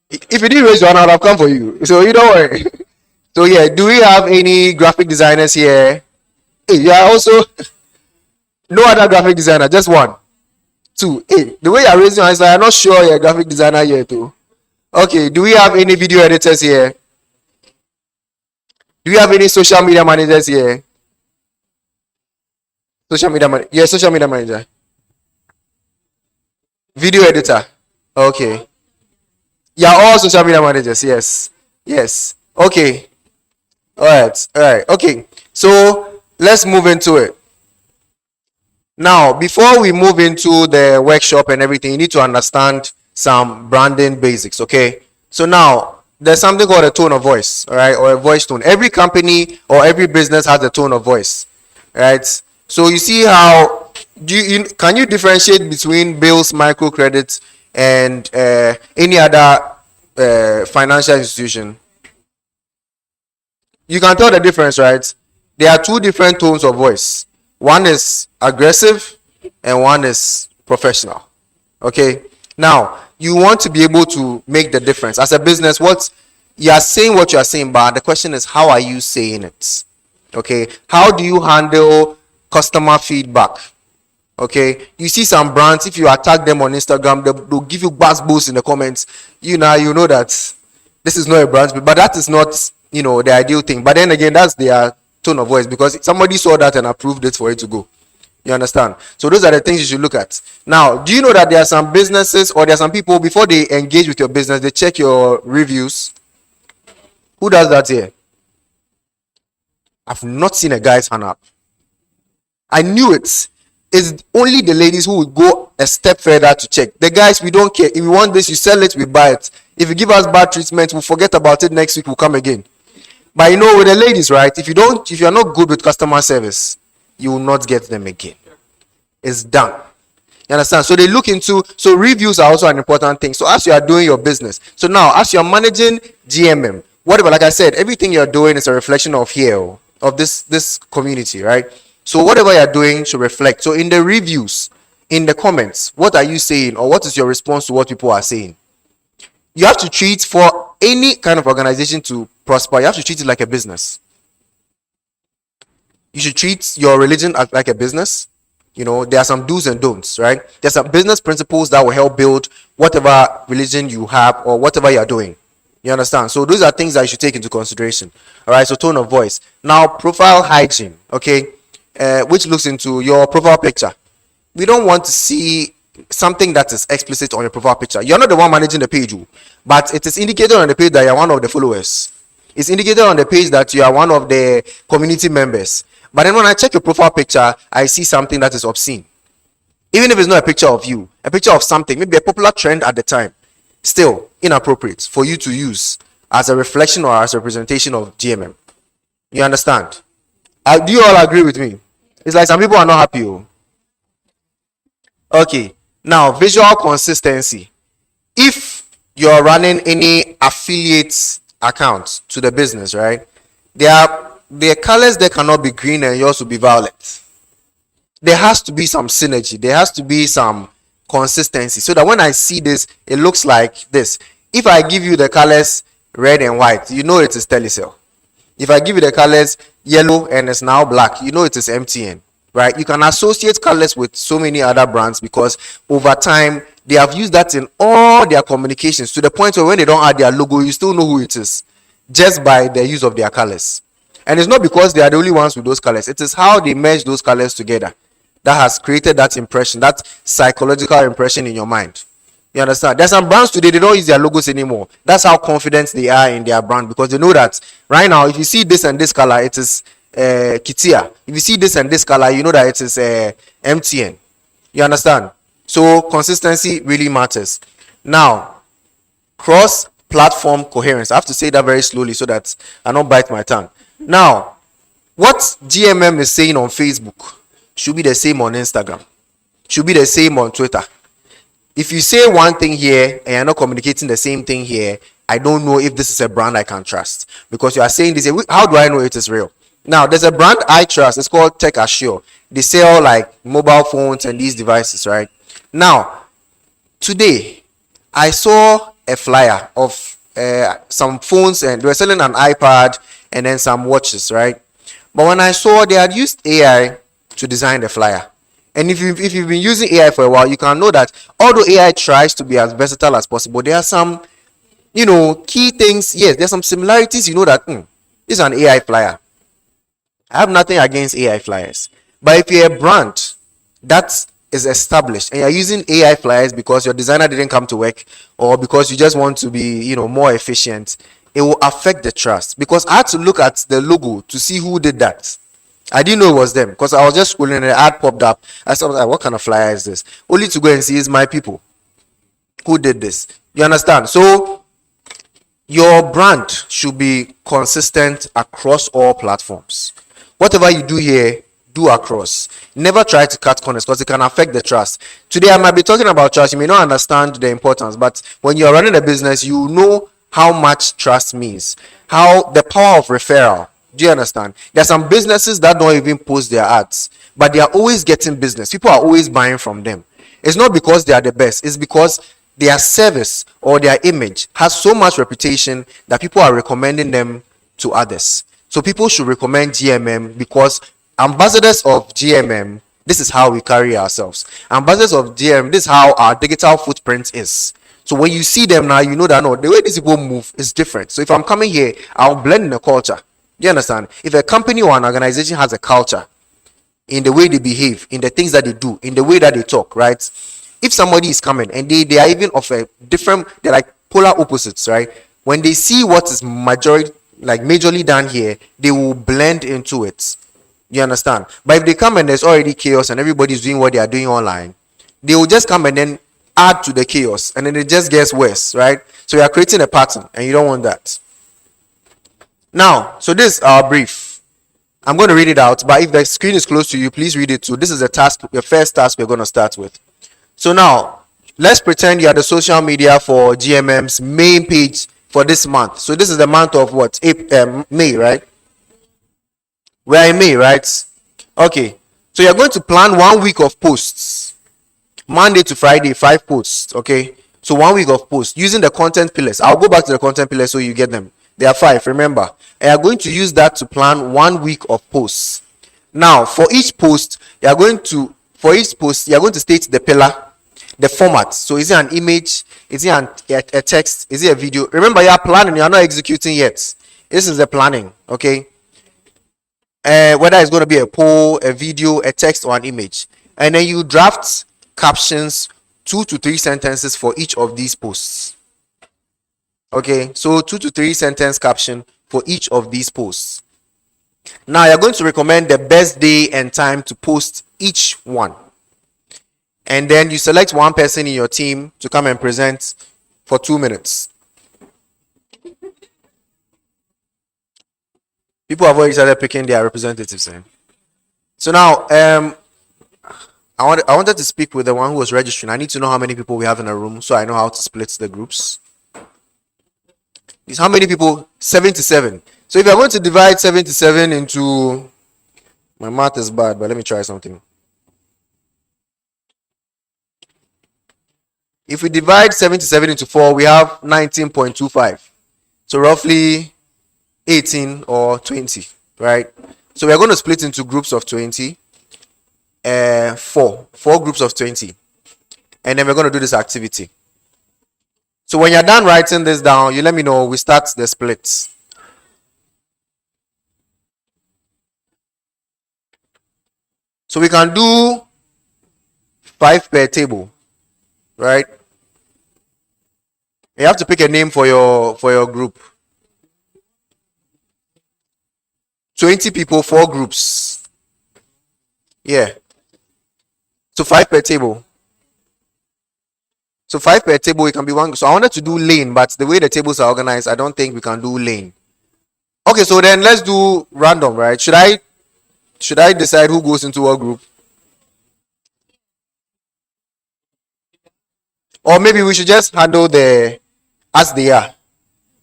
If you didn't raise your hand, I would have come for you. So you don't worry. So yeah, do we have any graphic designers here? Hey, you are also no other graphic designer, just one. Two. Hey, the way you are raising your hands, I'm not sure you're a graphic designer here too. Okay, do we have any video editors here? Do we have any social media managers here? Social media manager. Yeah, social media manager. Video editor. Okay. Yeah, all social media managers. Yes. Yes. Okay. All right. All right. Okay. So let's move into it. Now, before we move into the workshop and everything, you need to understand some branding basics. Okay. So now there's something called a tone of voice. All right. Or a voice tone. Every company or every business has a tone of voice. Right. So you see how can you differentiate between bills, microcredit, and any other financial institution? You can tell the difference, right? There are two different tones of voice. One is aggressive and one is professional. Okay. Now you want to be able to make the difference as a business. What you are saying, what you are saying, but the question is, how are you saying it? Okay. How do you handle customer feedback? Okay, you see some brands, if you attack them on Instagram, they'll give you buzz boosts in the comments. You know that this is not a brand, but that is not, the ideal thing. But then again, that's their tone of voice, because somebody saw that and approved it for it to go. You understand? So those are the things you should look at. Now, do you know that there are some businesses, or there are some people, before they engage with your business, they check your reviews? Who does that here? I've not seen a guy's hand up. I knew it. It's only the ladies who will go a step further to check. The guys, we don't care. If you want this, you sell it, we buy it. If you give us bad treatment, we'll forget about it. Next week we'll come again. But with the ladies, right? If you're not good with customer service, you will not get them again. It's done. You understand? So they look into, so reviews are also an important thing. So as you are doing your business, so now as you're managing GMM, whatever, like I said, everything you're doing is a reflection of this community, right? So whatever you're doing should reflect. So in the reviews, in the comments, what are you saying, or what is your response to what people are saying? You have to treat, for any kind of organization to prosper, you have to treat it like a business. You should treat your religion like a business. There are some do's and don'ts, right? There's some business principles that will help build whatever religion you have or whatever you're doing. You understand? So those are things that you should take into consideration. All right. So tone of voice. Now, profile hygiene. Okay. Which looks into your profile picture. We don't want to see something that is explicit on your profile picture. You're not the one managing the page, but it is indicated on the page that you're one of the followers. It's indicated on the page that you are one of the community members. But then when I check your profile picture, I see something that is obscene. Even if it's not a picture of you, a picture of something, maybe a popular trend at the time, still inappropriate for you to use as a reflection or as a representation of GMM. You understand? Do you all agree with me? It's like some people are not happy. Okay. Now, visual consistency. If you're running any affiliate account to the business, right? Their colors, they cannot be green and yours will be violet. There has to be some synergy. There has to be some consistency, so that when I see this, it looks like this. If I give you the colors red and white, it is Telecel. If I give you the colors yellow and it's now black, it is MTN, right? You can associate colors with so many other brands, because over time they have used that in all their communications, to the point where when they don't add their logo, you still know who it is just by the use of their colors. And it's not because they are the only ones with those colors. It is how they merge those colors together that has created that impression, that psychological impression in your mind. You understand? There's some brands today, they don't use their logos anymore. That's how confident they are in their brand, because they know that right now, if you see this and this color, it is Kitia. If you see this and this color, you know that it is MTN. You understand? So consistency really matters. Now, cross-platform coherence. I have to say that very slowly so that I don't bite my tongue. Now, what GMM is saying on Facebook should be the same on Instagram, should be the same on Twitter. If you say one thing here and you're not communicating the same thing here, I don't know if this is a brand I can trust, because you are saying this. How do I know it is real? Now, there's a brand I trust. It's called Tech Assure. They sell like mobile phones and these devices, right? Now, today, I saw a flyer of some phones, and they were selling an iPad and then some watches, right? But when I saw they had used AI to design the flyer, and if you've been using AI for a while, you can know that although AI tries to be as versatile as possible, there are some, key things. Yes, there's some similarities. You know that this is an AI flyer. I have nothing against AI flyers, but if you're a brand that is established and you're using AI flyers because your designer didn't come to work or because you just want to be, more efficient, it will affect the trust. Because I had to look at the logo to see who did that. I didn't know it was them because I was just scrolling and the ad popped up. I was like, what kind of flyer is this? Only to go and see it's my people who did this. You understand? So your brand should be consistent across all platforms. Whatever you do here, do across. Never try to cut corners because it can affect the trust. Today I might be talking about trust. You may not understand the importance, but when you're running a business, you know how much trust means. How the power of referral. Do you understand? There are some businesses that don't even post their ads, but they are always getting business. People are always buying from them. It's not because they are the best, it's because their service or their image has so much reputation that people are recommending them to others. So people should recommend GMM because ambassadors of GMM, this is how we carry ourselves. Ambassadors of GMM, this is how our digital footprint is. So when you see them now, you know that no, the way these people move is different. So if I'm coming here, I'll blend in the culture. Do you understand? If a company or an organization has a culture in the way they behave, in the things that they do, in the way that they talk, right? If somebody is coming and they are even of a different, they're like polar opposites, right? When they see what is majorly done here, they will blend into it. You understand? But if they come and there's already chaos and everybody's doing what they are doing online, they will just come and then add to the chaos and then it just gets worse, right? So you are creating a pattern and you don't want that. Now, so this is our brief. I'm going to read it out, but if the screen is close to you, please read it too. This is the first task we're going to start with. So now, let's pretend you are the social media for GMM's main page for this month. So this is the month of what? May, right? We're in May, right? Okay. So you're going to plan 1 week of posts. Monday to Friday, 5 posts. Okay. So 1 week of posts using the content pillars. I'll go back to the content pillars so you get them. There are 5, remember. And you're going to use that to plan 1 week of posts. Now, for each post, you're going to state the pillar, the format. So is it an image? Is it a text? Is it a video? Remember, you are planning, you are not executing yet. This is the planning, okay? Whether it's going to be a poll, a video, a text, or an image. And then you draft captions, 2 to 3 sentences for each of these posts. Okay, so 2 to 3 sentence caption for each of these posts. Now you're going to recommend the best day and time to post each one. And then you select one person in your team to come and present for 2 minutes. People have already started picking their representatives. So now, I wanted to speak with the one who was registering. I need to know how many people we have in a room so I know how to split the groups. Is how many people? 77. So if you're going to divide 77 into, my math is bad, but let me try something. If we divide 77 into 4, we have 19.25. So roughly 18 or 20, right? So we're going to split into groups of 20. 4 groups of 20. And then we're going to do this activity. So when you're done writing this down, you let me know. We start the splits. So we can do 5 per table, right? You have to pick a name for your group. 20 people, 4 groups. Yeah. So 5 per table. So 5 per table, it can be one. So I wanted to do lane, but the way the tables are organized, I don't think we can do lane. Okay, so then let's do random, right? Should I decide who goes into what group? Or maybe we should just handle the as they are.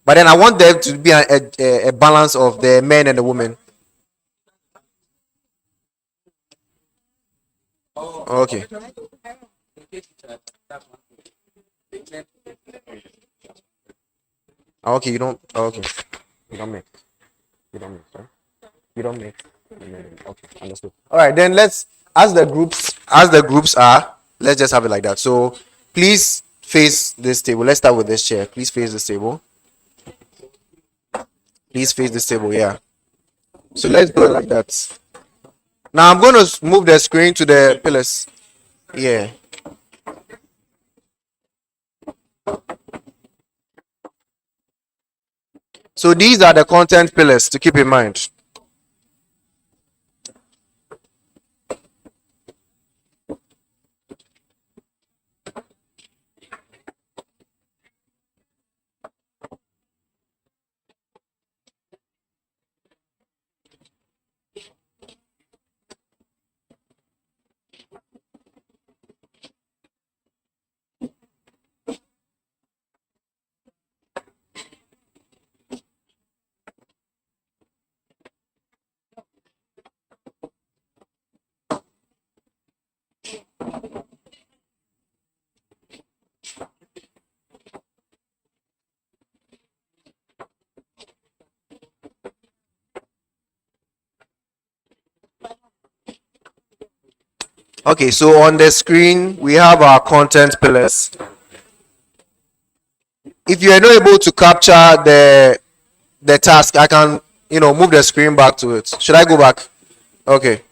But then I want there to be a balance of the men and the women. Okay. Okay, you don't. Okay, you don't mix. You don't mix, right? You don't mix. Okay, understood. All right, then let's as the groups are. Let's just have it like that. So please face this table. Let's start with this chair. Please face this table. Please face this table. Yeah. So let's do it like that. Now I'm going to move the screen to the pillars. Yeah. So these are the content pillars to keep in mind. Okay, so on the screen we have our content pillars. If you are not able to capture the task, I can move the screen back to it. Should I go back? Okay.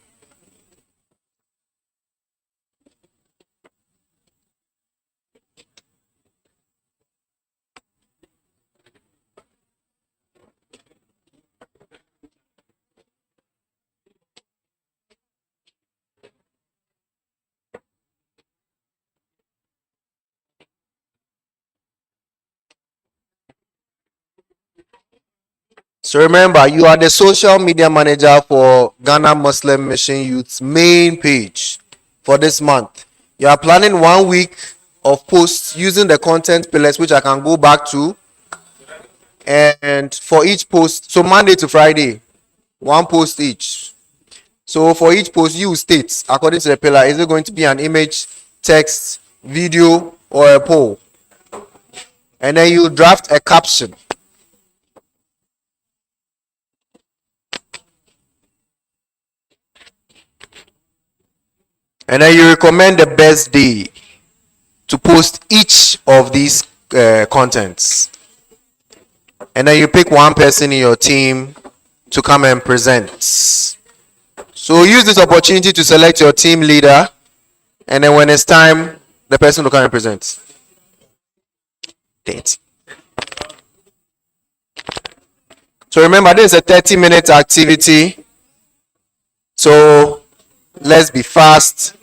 So remember, you are the social media manager for Ghana Muslim Mission Youth's main page for this month. You are planning 1 week of posts using the content pillars, which I can go back to. And for each post, so Monday to Friday, one post each. So for each post, you state according to the pillar, is it going to be an image, text, video, or a poll? And then you draft a caption. And then you recommend the best day to post each of these contents. And then you pick one person in your team to come and present. So use this opportunity to select your team leader. And then when it's time, the person will come and present. Date. So remember, this is a 30-minute activity. So let's be fast.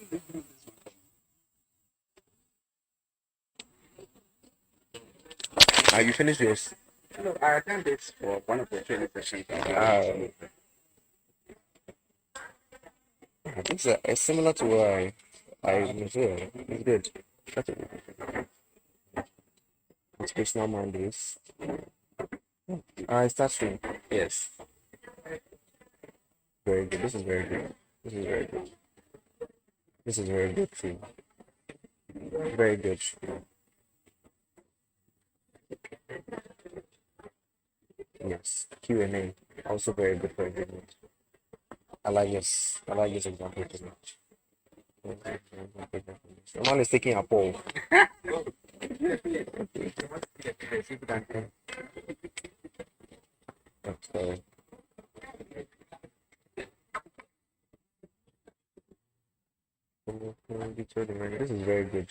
You finished yours? No, I attended this for one of the training sessions. It's similar to what I was doing. It's good. That's it. Inspirational Mondays. It's touching. Yes. Very good. This is very good. This is very good. This is very good too. Very good. Yes. Q&A. Also very good for engagement. I like this. I like this example too much. Someone is taking a poll. Okay. This is very good.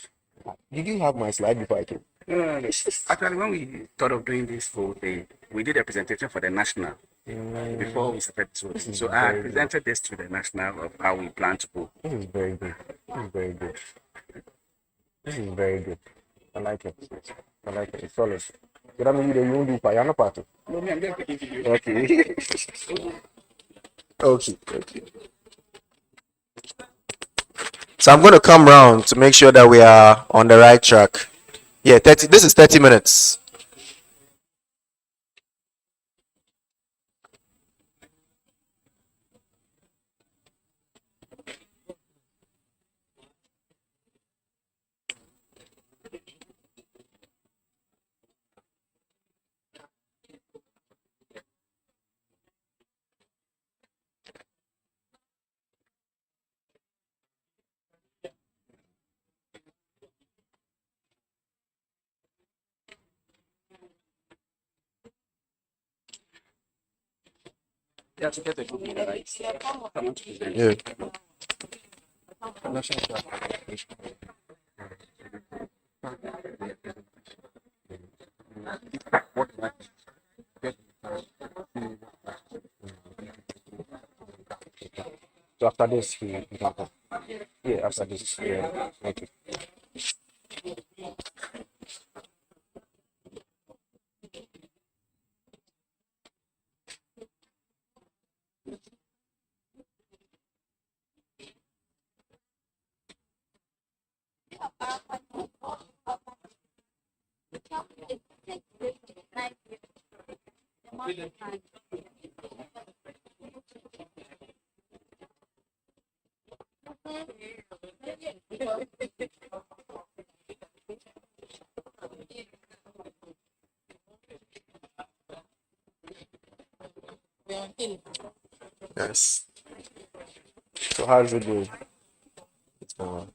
Did you have my slide before I came? No. Actually, when we thought of doing this whole thing, we did a presentation for the national before we started this whole thing. So I presented this to the national of how we plan to go. This is very good. This is very good. This is very good. I like it. I like it. It's solid. But I mean, you won't do for your party. No, me, I'm just taking video. Okay. Okay. So I'm going to come round to make sure that we are on the right track. Yeah, 30. This is 30 minutes. Yeah, to get a good data, right? Someone to present. Yeah. So after this, we can go. Yeah, after this, yeah. Okay. Yes. So how's it going? It's going on.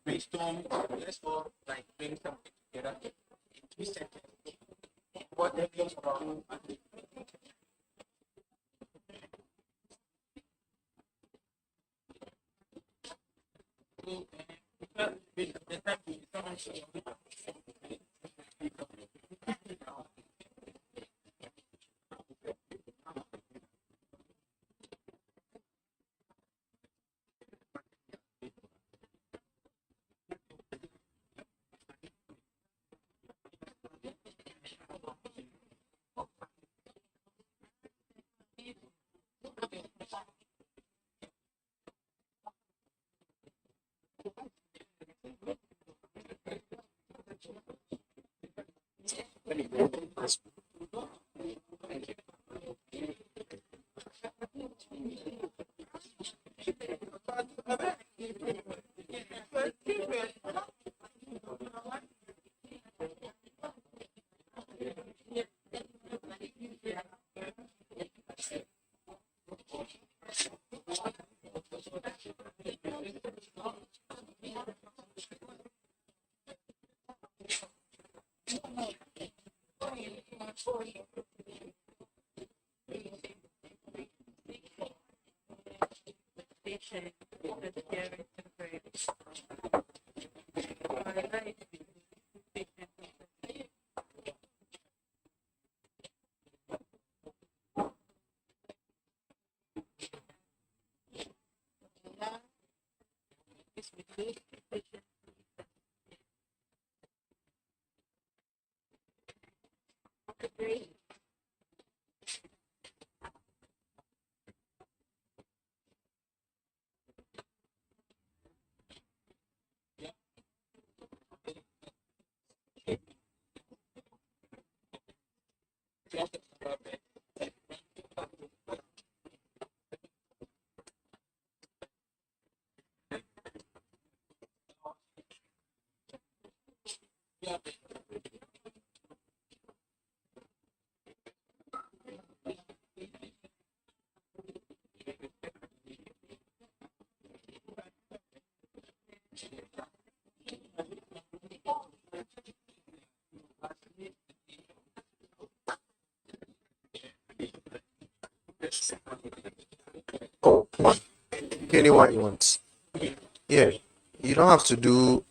Brainstorm, let's all like bring something together. We set what the feels about Oh, anyone you want. Yeah. You don't have to do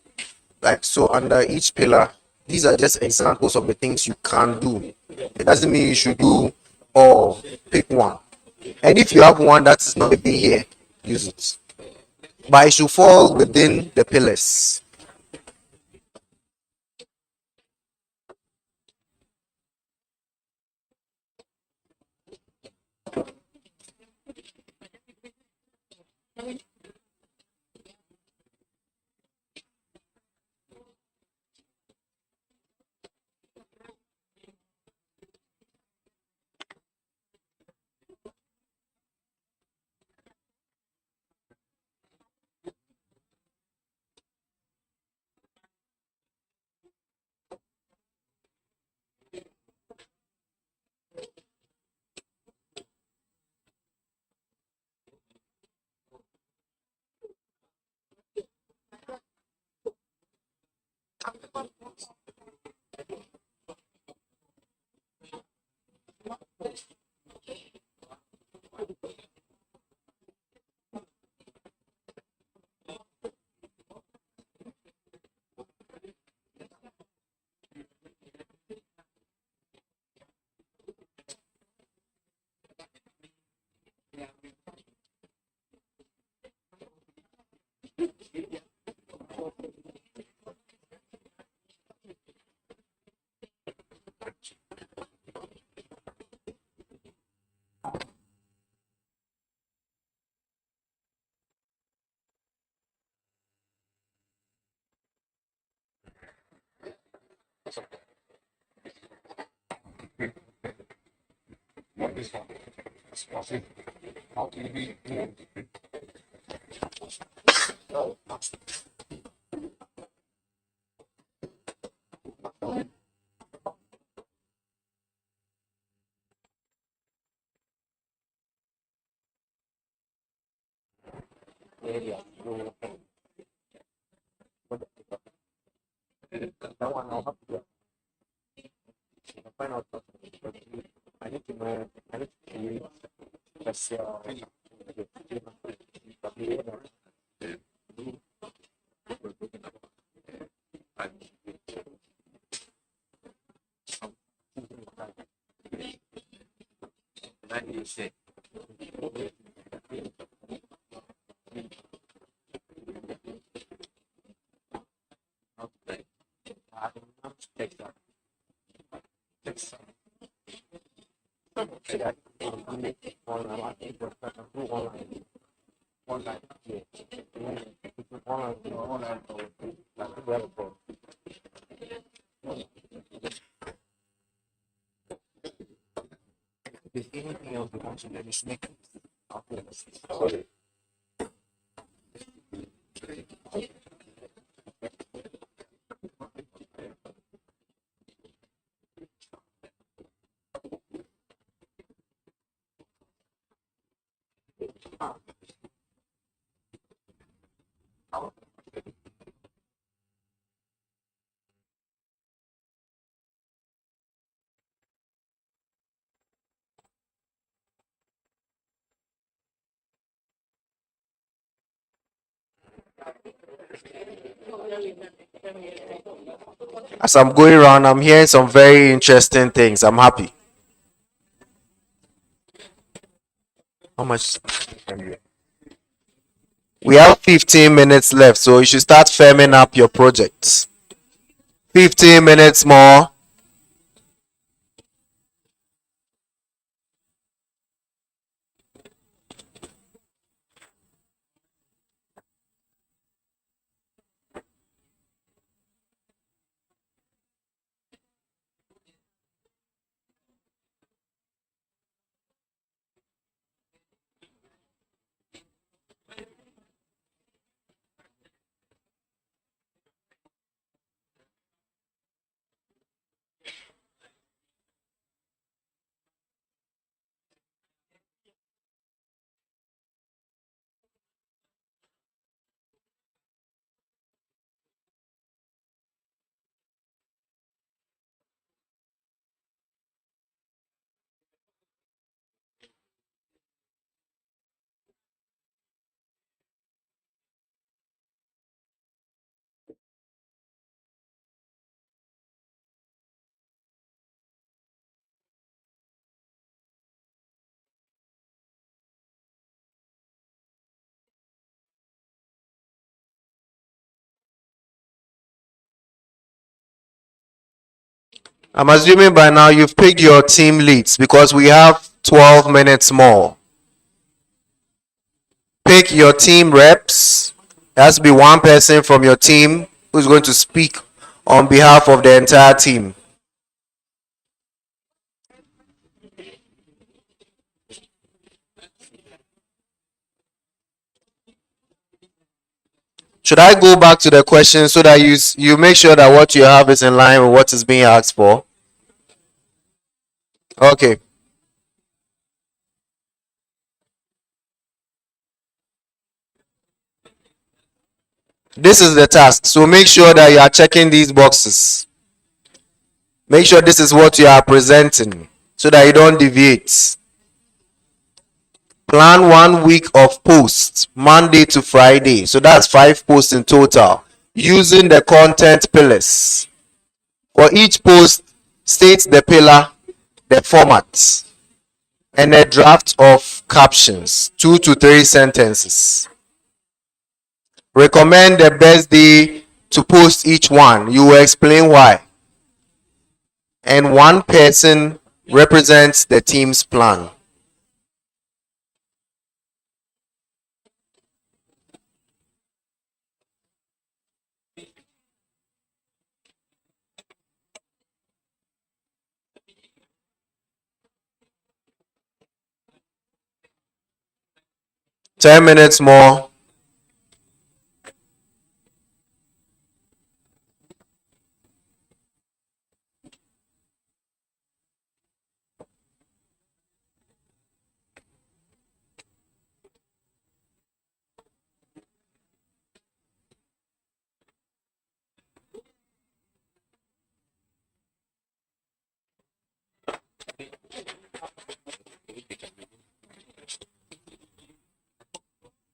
Like, so under each pillar, these are just examples of the things you can do. It doesn't mean you should do all. Pick one. And if you have one that is not even here, use it. But it should fall within the pillars. As I'm going around, I'm hearing some very interesting things. I'm happy. How much? We have 15 minutes left, so you should start firming up your projects. 15 minutes more. I'm assuming by now you've picked your team leads because we have 12 minutes more. Pick your team reps. There has to be one person from your team who's going to speak on behalf of the entire team. Should I go back to the question so that you make sure that what you have is in line with what is being asked for? Okay. This is the task. So make sure that you are checking these boxes. Make sure this is what you are presenting so that you don't deviate. Plan 1 week of posts, Monday to Friday. So that's 5 posts in total, using the content pillars. For each post, state the pillar, the format, and a draft of captions, 2 to 3 sentences. Recommend the best day to post each one. You will explain why. And one person represents the team's plan. Ten minutes more.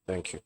Thank you.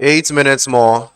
Eight minutes more.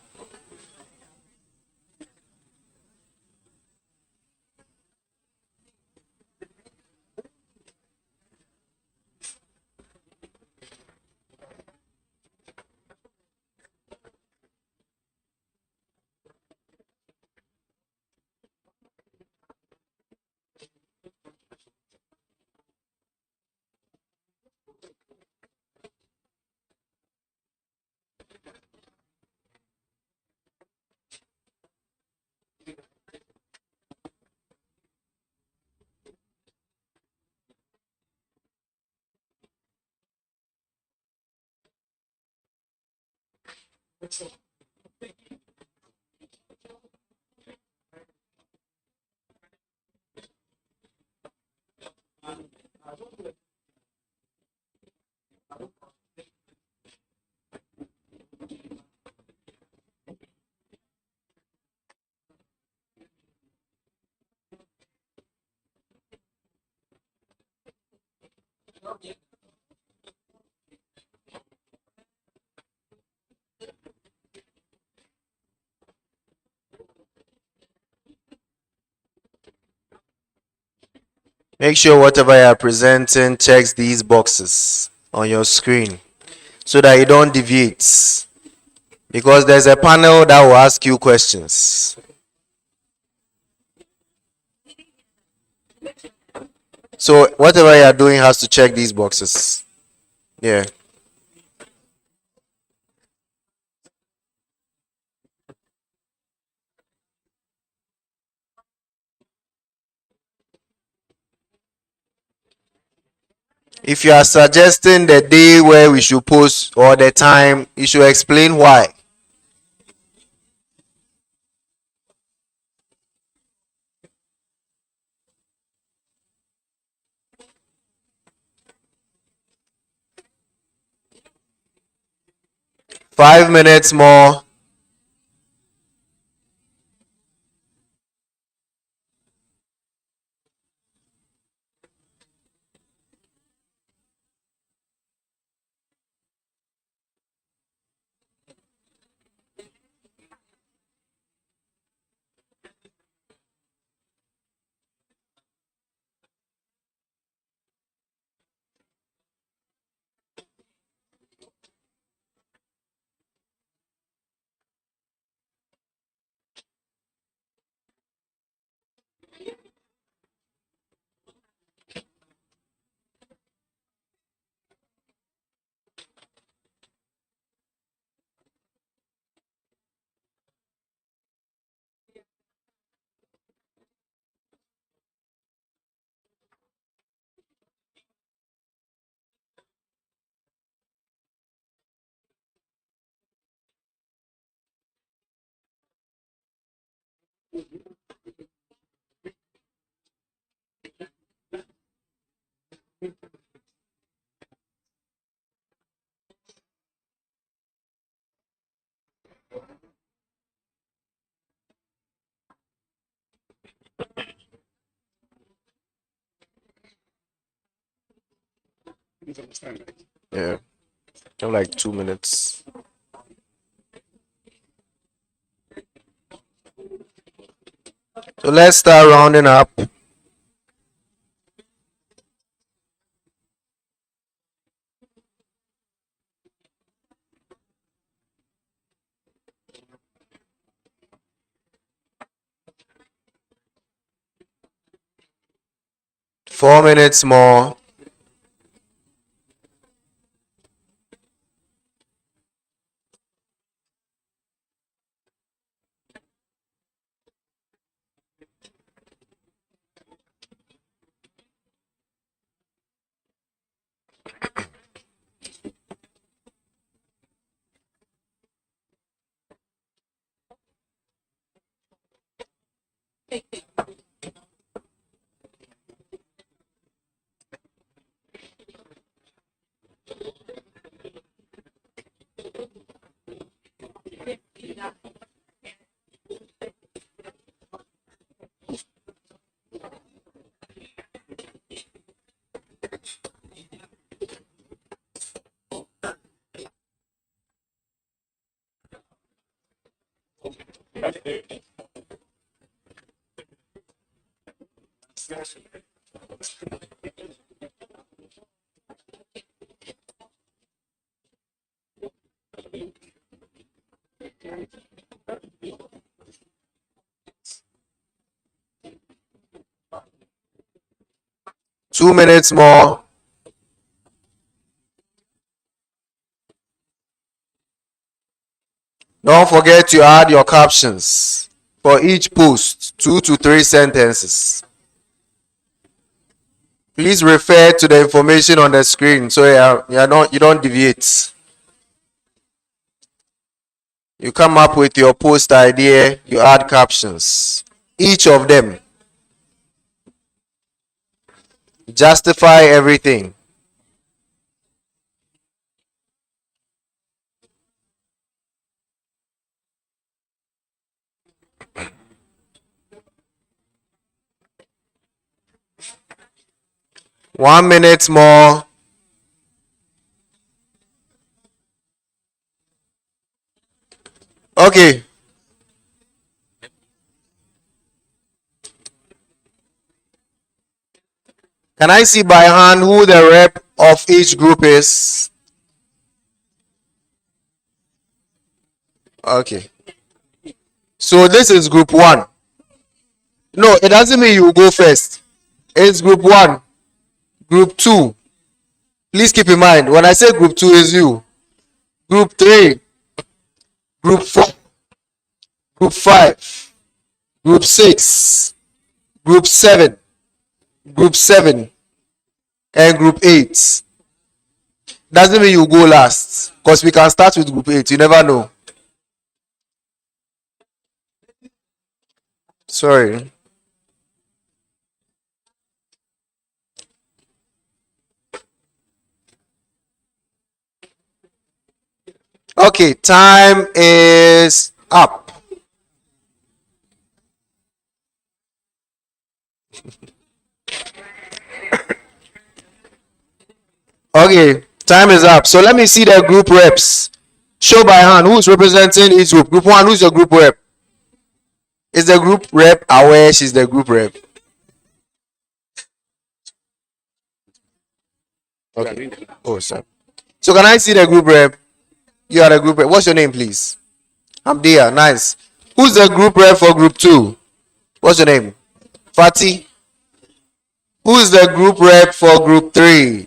Make sure whatever you are presenting checks these boxes on your screen so that you don't deviate. Because there's a panel that will ask you questions. So whatever you are doing has to check these boxes. Yeah. If you are suggesting the day where we should post or the time, you should explain why. Five minutes more. Yeah. I have like 2 minutes. So let's start rounding up. Four minutes more. Two minutes more. Don't forget to add your captions for each post, 2 to 3 sentences. Please refer to the information on the screen so you don't deviate. You come up with your post idea, you add captions. Each of them. Justify everything. One minute more. Okay. Can I see by hand who the rep of each group is? Okay. So this is group 1. No, it doesn't mean you go first. It's group 1. Group 2. Please keep in mind, when I say group 2 is you. Group 3. Group 4. Group 5. Group 6. Group 7. Group 7. And group 8. Doesn't mean you go last. Because we can start with group 8. You never know. Sorry. Okay, time is up. Okay, time is up. So let me see the group reps. Show by hand who's representing each group. Group 1, who's the group rep? Is the group rep aware she's the group rep? Okay. Oh, sorry. So can I see the group rep? You are the group rep. What's your name, please? Hamdia. Nice. Who's the group rep for group 2? What's your name? Fatih. Who's the group rep for group 3?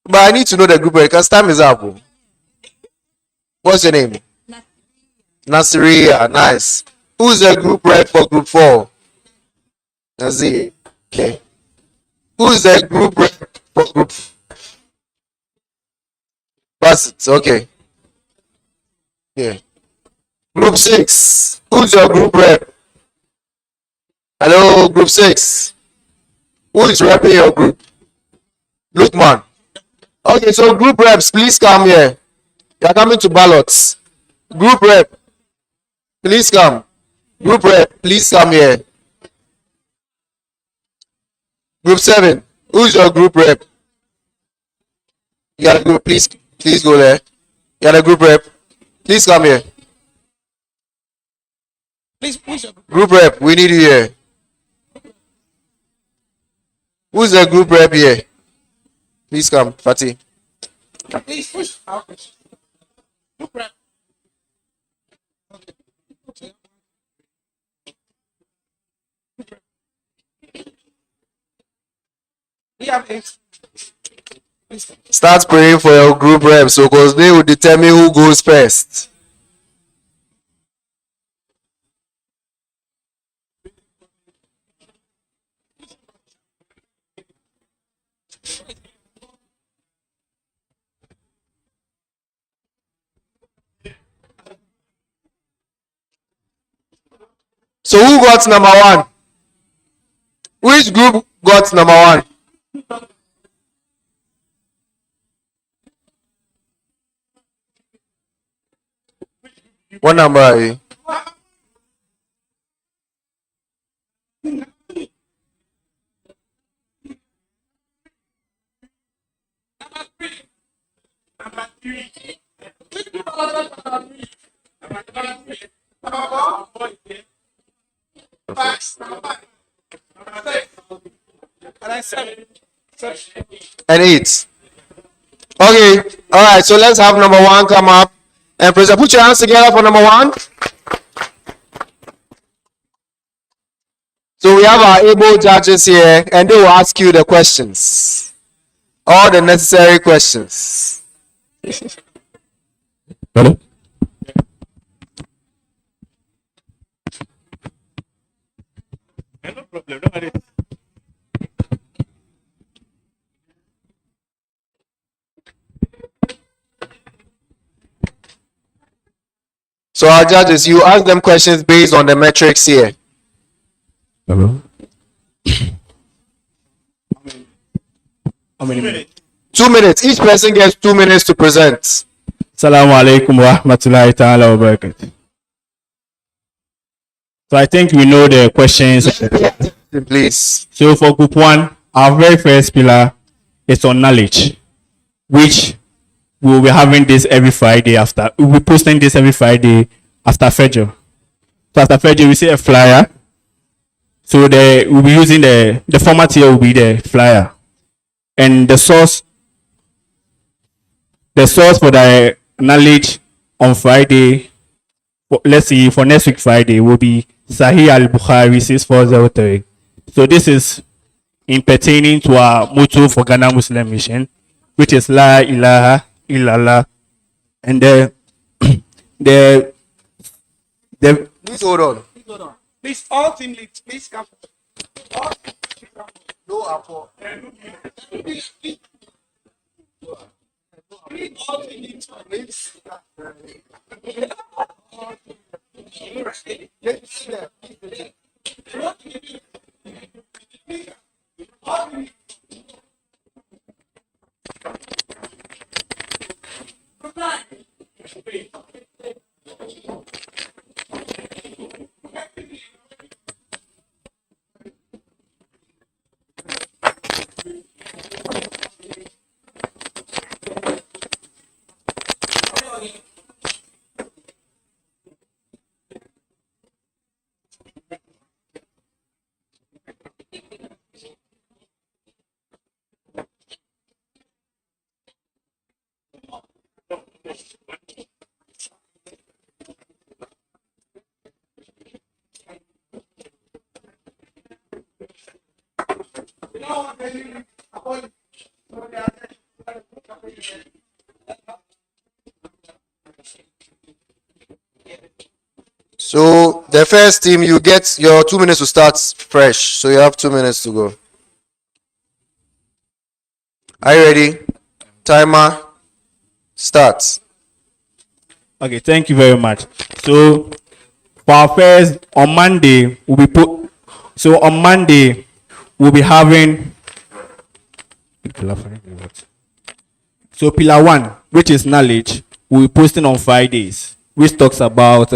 But I need to know the group rep because time is up. What's your name? Nasiriya. Nice. Who's the group rep for group 4? Nazir. Okay. Who's the group rep for group? Basit. Okay. Yeah. Group 6. Who's your group rep? Hello, group 6. Who is repping your group? Lukman. Okay, so group reps, please come here. You are coming to ballots. Group rep, please come. Group rep, please come here. Group 7. Who's your group rep? You got a group, please go there. You got a group rep. Please come here. Please, group rep, we need you here. Who's the group rep here? Please come, Fatih. Please push. Group rep. Start praying for your group reps, so because they will determine who goes first. So who got number 1? Which group got number 1? What number are you? And 8. Okay, all right. So let's have number 1 come up and present. Put your hands together for number 1. So we have our able judges here, and they will ask you the questions, all the necessary questions. Hello? No problem. No worries. So our judges, you ask them questions based on the metrics here. Hello? How many minutes? 2 minutes. Each person gets 2 minutes to present. Assalamu alaikum wa rahmatullahi ta'ala wa barakatuh. So I think we know the questions. Please. So for group 1, our very first pillar is on knowledge, which we will be having this every Friday after. We'll be posting this every Friday after Fajr. So after Fajr, we see a flyer. So we'll be using the format here will be the flyer, and the source for the knowledge on Friday, let's see, for next week Friday will be Sahih al-Bukhari 6403. So this is in pertaining to our motto for Ghana Muslim Mission, which is La ilaha illallah, and the Please hold on. Please, all team leads, please come. All team leads, come. No apple. Please, all team leads, please. So the first team, you get your 2 minutes to start fresh. So you have 2 minutes to go. Are you ready? Timer starts. Okay, thank you very much. So for our first on Monday, on Monday we'll be having so pillar 1, which is knowledge, we'll be posting on Fridays, which talks about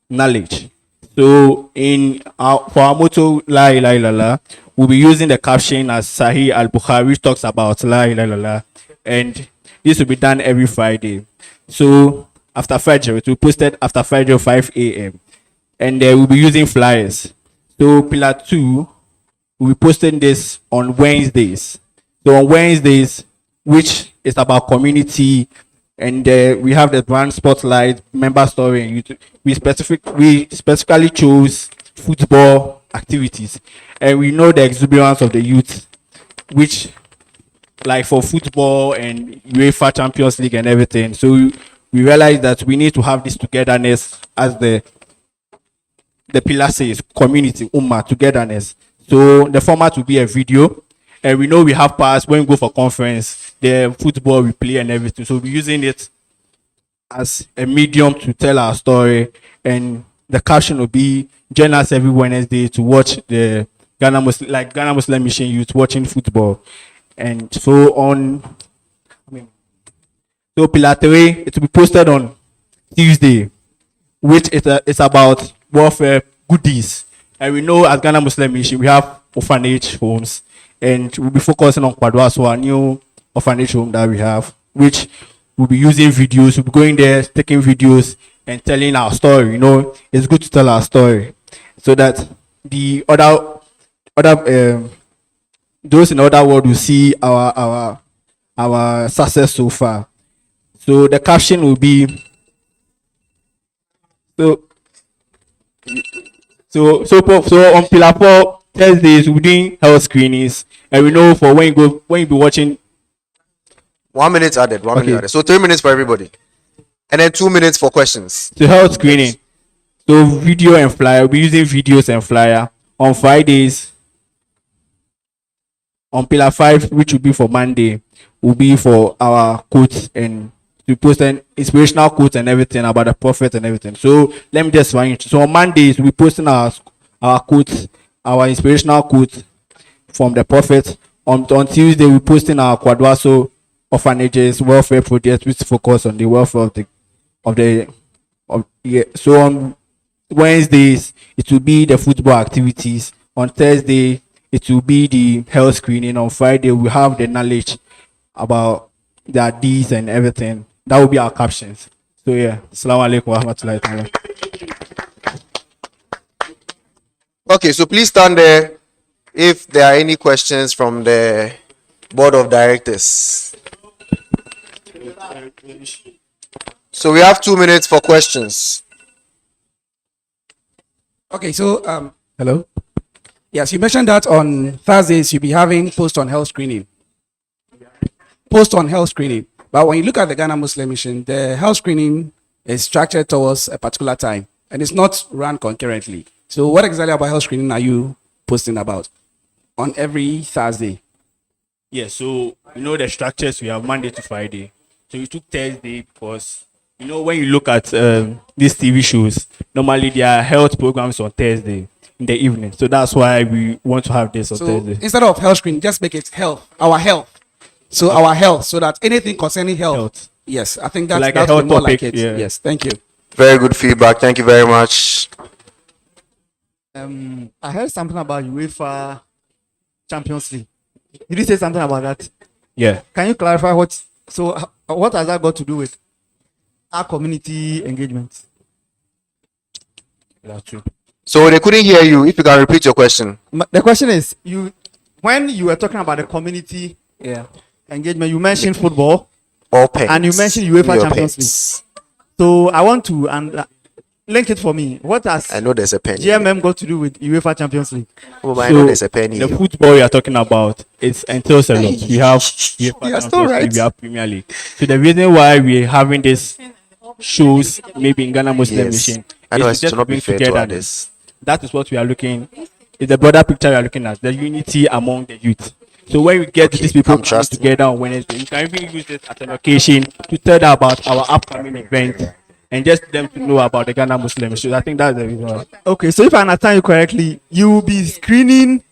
knowledge. So for our motto La ilaha illallah, we'll be using the caption as Sahih al-Bukhari, which talks about La ilaha illallah, and this will be done every Friday. So after Fajr, it will be posted after Fajr 5 a.m. and we'll be using flyers. So pillar 2, we'll be posting this on Wednesdays. So on Wednesdays, which is about community, and we have the brand spotlight, member story, and YouTube. We specifically chose football activities, and we know the exuberance of the youth, which like for football and UEFA Champions League and everything. So we realized that we need to have this togetherness, as the pillar says, community, ummah, togetherness. So the format will be a video, and we know we have parts when we go for conference, the football we play and everything. So we're using it as a medium to tell our story, and the caption will be join us every Wednesday to watch the Ghana Muslim Mission youth watching football. And so so pillar 3, it will be posted on Tuesday, which is about welfare goodies. And we know as Ghana Muslim Mission, we have orphanage homes, and we'll be focusing on Kwadwaso, our new orphanage home that we have, which we'll be using videos. We'll be going there, taking videos and telling our story. You know, it's good to tell our story so that the other those in the other world will see our success so far. So the caption will be so on pillar 4 Thursdays we're doing health screenings, and we know for when you be watching 1 minute added, 1 minute added. So 3 minutes for everybody, and then 2 minutes for questions. So health screening, so video and flyer, we'll be using videos and flyer on Fridays. On pillar 5, which will be for Monday, will be for our quotes, and we post an inspirational quotes and everything about the prophet and everything. So let me just find it. So on Mondays we'll be posting our quotes, our inspirational quotes from the prophet. On Tuesday we're posting our Kwadwaso orphanages welfare project, which focus on the welfare So on Wednesdays it will be the football activities. On Thursday it will be the health screening. On Friday we have the knowledge about the deeds and everything. That will be our captions. So yeah, Assalamu alaikum wa rahmatullahi ta'ala. Okay, so please stand there if there are any questions from the board of directors. So we have 2 minutes for questions. Okay, so hello. Yes, you mentioned that on Thursdays you'll be having post on health screening. Post on health screening. But when you look at the Ghana Muslim Mission, the health screening is structured towards a particular time and it's not run concurrently. So what exactly about health screening are you posting about on every Thursday? Yeah, so you know the structures we have Monday to Friday. So you took Thursday because you know when you look at these TV shows, normally there are health programs on Thursday in the evening. So that's why we want to have this on So Thursday. instead of health screening, just make it health, our health. So our health, so that anything concerning health. Yes, I think So that's, like a that's health more topic, like it. yeah. Yes, thank you. Very good feedback. Thank you very much. I heard something about UEFA Champions League. Did you say something about that? Yeah. Can you clarify what? So, what has that got to do with our community engagement? That's true. So they couldn't hear you. If you can repeat your question. The question is, when you were talking about the community engagement, you mentioned football, and you mentioned UEFA Champions League. So I want to link it for me. What has I know there's a penny. GMM got to do with UEFA Champions League? Oh, but I know there's a penny. The football we are talking about entails a lot. We have UEFA You're still Champions right. League, we have Premier League. So the reason why we're having this shows maybe in Ghana Muslim Yes. Mission I know is it's just to not be bring fair to together others. that is what we are looking. Is the broader picture we are looking at, the unity among the youth. So when we get these people coming together on Wednesday, we can even use this as an occasion to tell them about our upcoming event and just them to know about the Ghana Muslim Mission. I think that's the reason why. Okay, so if I understand you correctly, you will be screening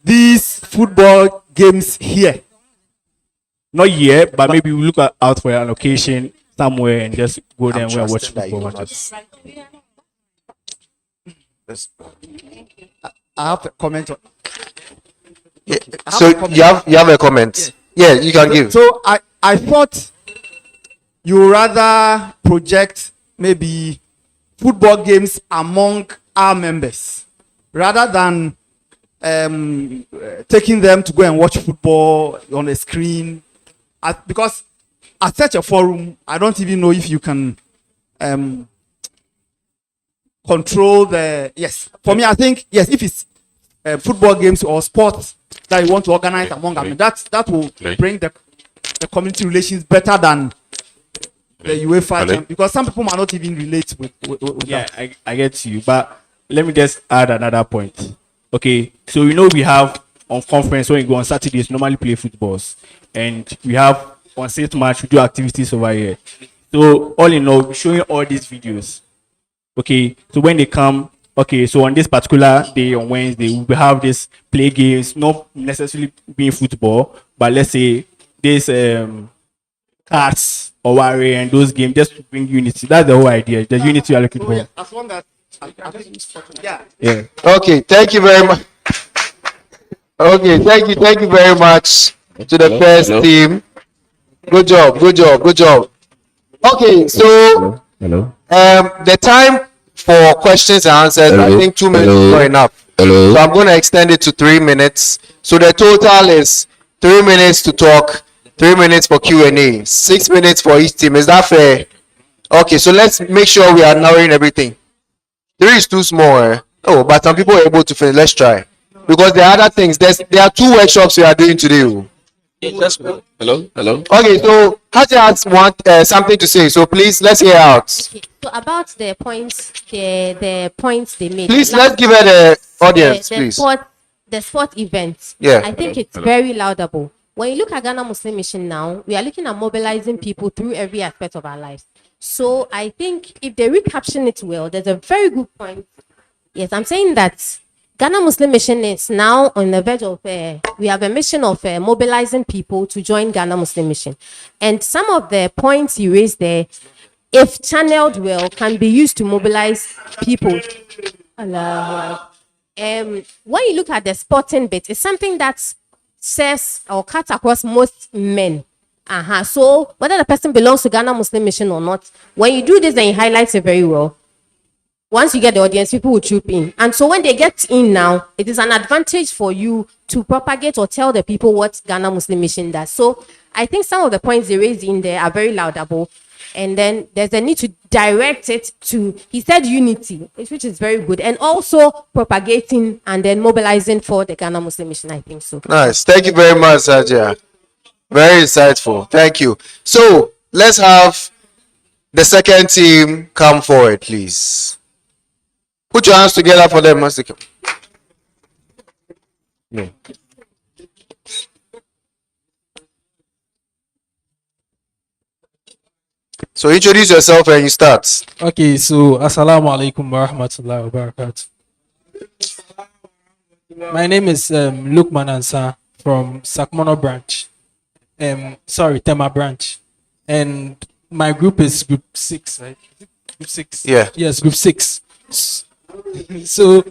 these football games here. Not yet, but maybe we look out for an occasion somewhere and just go there and we'll watch football matches. I have a comment on. So you have a comment. Yeah, you can give. So I thought you rather project maybe football games among our members rather than taking them to go and watch football on a screen. Because at such a forum, I don't even know if you can control the. Yes, for me, I think yes, if it's football games or sports that you want to organize among them, that will bring the community relations better than the UEFA because some people might not even relate with Yeah, that. I get you, but let me just add another point. Okay, so you know we have on conference when you go on Saturdays normally play footballs, and we have on 6th March we do activities over here. So all in all, we're showing all these videos. Okay, so when they come, okay, so on this particular day on Wednesday, we will have this play games, not necessarily being football, but let's say this cards or warrior and those games just to bring unity. That's the whole idea. The unity you are looking for. As long as yeah. Yeah. Okay, thank you very much. Okay, thank you very much to the first team. Good job. Okay, so the time for questions and answers, I think 2 minutes is not enough. So I'm going to extend it to 3 minutes. So the total is 3 minutes to talk, 3 minutes for Q&A, 6 minutes for each team. Is that fair? Okay, so let's make sure we are narrowing everything. 3 is too small. Oh, but some people are able to finish. Let's try. Because there are other things. There are 2 workshops we are doing today. Hello. Okay, so Hajia has something to say. So please, let's hear out. Okay. So about the points, the points they made. Please, let's give her the audience, please. The sport event. Yeah. I think it's very laudable. When you look at Ghana Muslim Mission now, we are looking at mobilizing people through every aspect of our lives. So I think if they recaption it well, there's a very good point. Yes, I'm saying that Ghana Muslim Mission is now on the verge of, we have a mission of mobilizing people to join Ghana Muslim Mission. And some of the points you raised there, if channeled well, can be used to mobilize people. When you look at the sporting bit, it's something that serves or cuts across most men. So whether the person belongs to Ghana Muslim Mission or not, when you do this and you highlight it very well, once you get the audience, people will troop in. And so when they get in now, it is an advantage for you to propagate or tell the people what Ghana Muslim Mission does. So I think some of the points they raised in there are very laudable. And then there's a need to direct it to, he said unity, which is very good. And also propagating and then mobilizing for the Ghana Muslim Mission, I think so. Nice. Thank you very much, Sajia. Very insightful. Thank you. So let's have the second team come forward, please. Put your hands together for them, Master. No. So introduce yourself and you start. Okay, so Assalamu alaikum wa rahmatullahi wa barakatuh. My name is Lukman Ansar from Sakmono branch. Tema branch. And my group is group 6, right? Group 6. Yeah. Yes, group 6. So,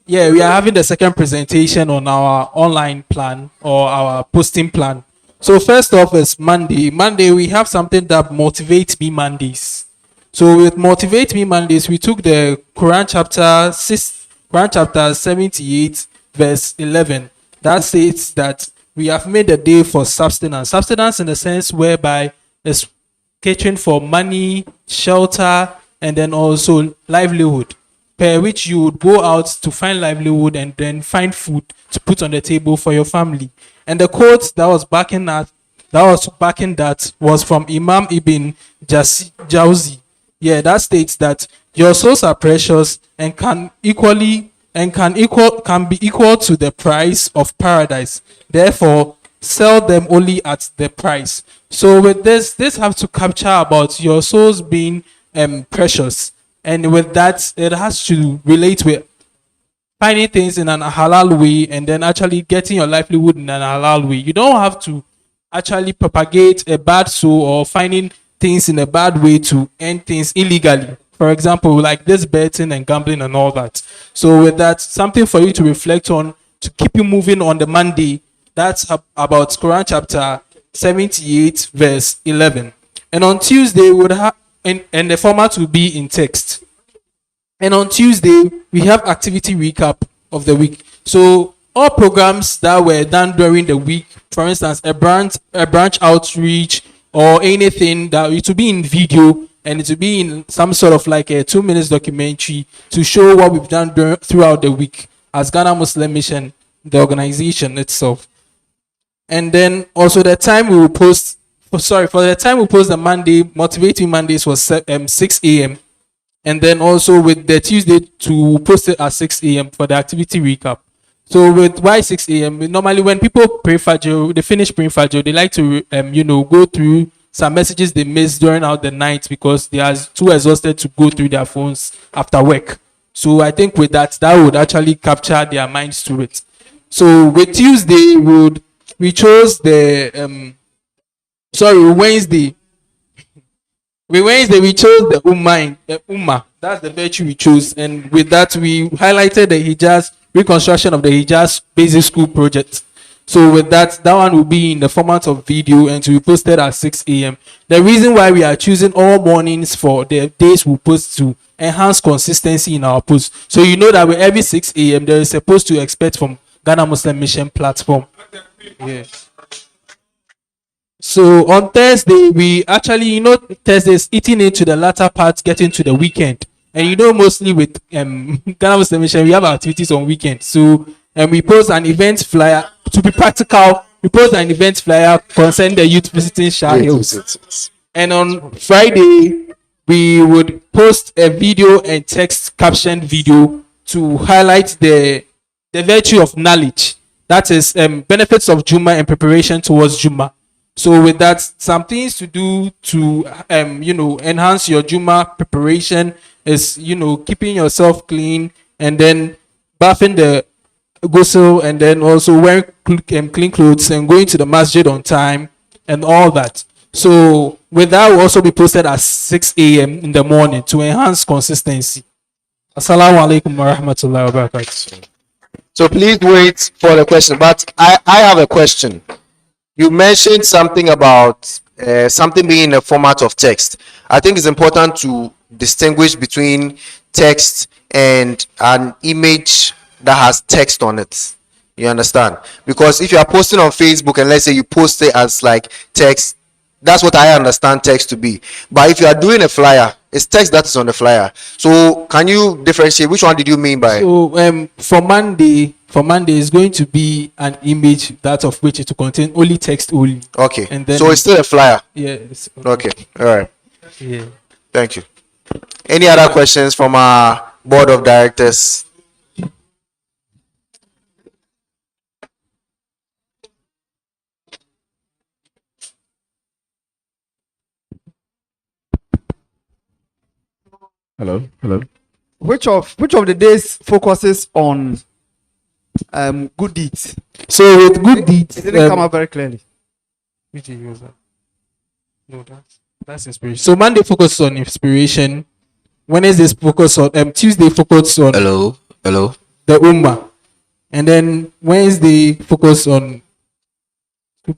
yeah, we are having the second presentation on our online plan or our posting plan. So first off is Monday. Monday, we have something that motivates me Mondays. So with Motivate Me Mondays, we took the Quran chapter 78, verse 11. That states that we have made a day for substance. Substance in the sense whereby it's catering for money, shelter, and then also livelihood, per which you would go out to find livelihood and then find food to put on the table for your family. And the quote that was backing that was from Imam Ibn Jawzi. Yeah, that states that your souls are precious and can be equal to the price of paradise. Therefore, sell them only at the price. So with this has to capture about your souls being precious. And with that, it has to relate with finding things in an halal way and then actually getting your livelihood in an halal way. You don't have to actually propagate a bad soul or finding things in a bad way to end things illegally. For example, like this betting and gambling and all that. So with that, something for you to reflect on to keep you moving on the Monday. That's about Quran chapter 78, verse 11. And on Tuesday, we would have, and the format will be in text. And on Tuesday, we have activity recap of the week. So all programs that were done during the week, for instance, a branch outreach or anything, that it will be in video and it will be in some sort of like a 2-minute documentary to show what we've done throughout the week as Ghana Muslim Mission, the organization itself. And then also the time we will post, for the time we post the Monday, Motivating Mondays was 6 a.m. And then also with the Tuesday to post it at 6 a.m. for the activity recap. So with why 6 a.m. normally when people pray Fajr, they finish praying Fajr, they like to go through some messages they missed during out the night because they are too exhausted to go through their phones after work. So I think with that would actually capture their minds to it. So with Tuesday we chose the Wednesday. With Wednesday, we chose the Ummah. That's the virtue we chose. And with that, we highlighted the Hijaz, reconstruction of the Hijaz basic school project. So with that one will be in the format of video and to be posted at 6 a.m. The reason why we are choosing all mornings for the days we post to enhance consistency in our posts. So you know that with every 6 a.m. there is supposed to expect from Ghana Muslim Mission platform. Yeah. So on Thursday, we actually, Thursday is eating into the latter part, getting to the weekend. And mostly with Ghana Muslim Mission, we have activities on weekends. So we post an event flyer, to be practical, we post an event flyer concerning the youth visiting Shah Hills. And on Friday, we would post a video and text caption video to highlight the virtue of knowledge. That is benefits of Juma and preparation towards Juma. So with that, some things to do to enhance your Juma preparation is keeping yourself clean and then bathing the ghusl and then also wearing clean clothes and going to the masjid on time and all that. So with that, will also be posted at 6 a.m. in the morning to enhance consistency. Assalamu alaikum wa rahmatullahi wa barakatuh. So please wait for the question. But I have a question. You mentioned something about something being in a format of text. I think it's important to distinguish between text and an image that has text on it. You understand? Because if you are posting on Facebook and let's say you post it as like text, that's what I understand text to be. But if you are doing a flyer, it's text that is on the flyer. So can you differentiate? Which one did you mean by? So for Monday is going to be an image that of which it will contain only text only. Okay. And then So it's still a flyer. Yes. Okay. All right. Yeah. Thank you. Any other questions from our board of directors? Hello. Hello. Which of the days focuses on good deeds? So with good deeds, It didn't come out very clearly. which day was that? No, that's inspiration. So Monday focus on inspiration. Wednesday focus on Tuesday focus on Hello. the Ummah, and then Wednesday focus on. I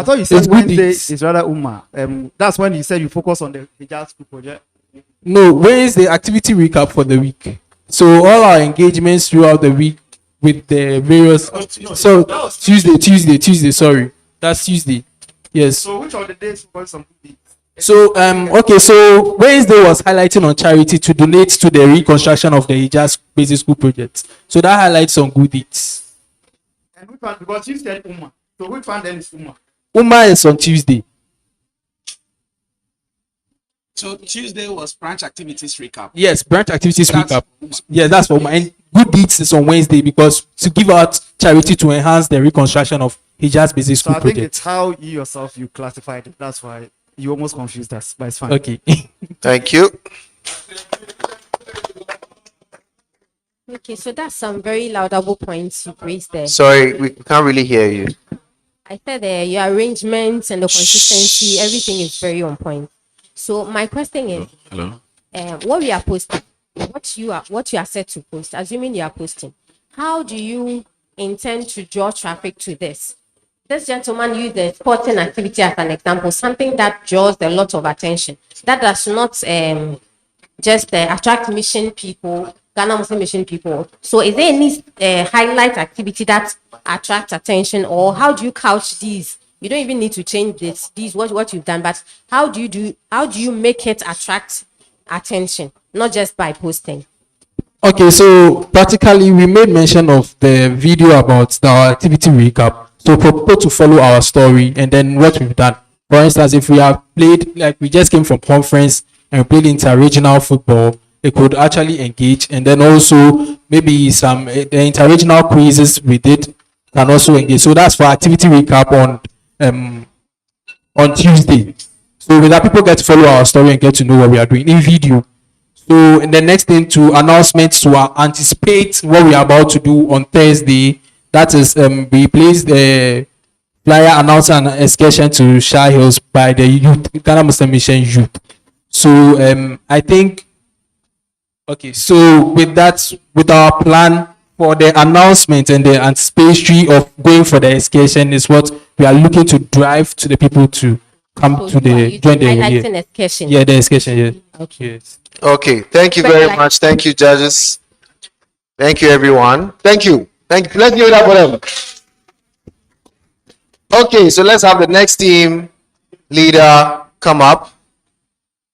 thought you It's said good Wednesday deeds. is rather Umma. That's when you said you focus on the Hijaz school project. No, Wednesday activity recap for the week. So all our engagements throughout the week with the various. So Tuesday. Sorry, that's Tuesday. Yes. So which of the days focus on good deeds? So okay, so Wednesday was highlighting on charity to donate to the reconstruction of the Hijaz Basic School project. So that highlights on good deeds. And which one? Because you said Umma. So which one then is Umma? Ummah is on Tuesday. So Tuesday was branch activities recap. Yes, branch activities That's recap. Yeah, that's for Ummah. And good deeds is on Wednesday because to give out charity to enhance the reconstruction of Hijaz Basic So School I think project. it's how you yourself you classified it. That's why you almost confused us, but it's fine. Okay. Thank you. Okay, so that's some very laudable points you raised there. Sorry, we can't really hear you. I said your arrangements and the consistency, everything is very on point. So my question is, Hello. what we are posting, what you are set to post, assuming you are posting, how do you intend to draw traffic to this? This gentleman used the sporting activity as an example, something that draws a lot of attention. That does not just attract mission people, Ghana Muslim mission people. So is there any highlight activity that attracts attention, or how do you couch these? You don't even need to change these what you've done, but how do you make it attract attention, not just by posting? Okay, so practically we made mention of the video about the activity recap. So for people to follow our story and then what we've done. For instance, if we have played, like we just came from conference and we played inter-regional football, they could actually engage, and then also maybe some the inter-regional quizzes we did can also engage. So that's for activity recap on Tuesday. So with that, people get to follow our story and get to know what we are doing in video. So and the next thing to announcements to anticipate what we are about to do on Thursday. That is we placed the flyer announcing an excursion to Shah Hills by the youth, Ghana Muslim Mission youth. So I think okay, so with that, with our plan for the announcement and the anticipatory of going for the excursion is what we are looking to drive to the people to come to the join the highlighting excursion. Yeah, the excursion. Yeah. Okay. Yes. Okay, thank you very much. Thank you, judges. Thank you, everyone. Thank you. Thank you. Let's give it up for them. Okay, so let's have the next team leader come up.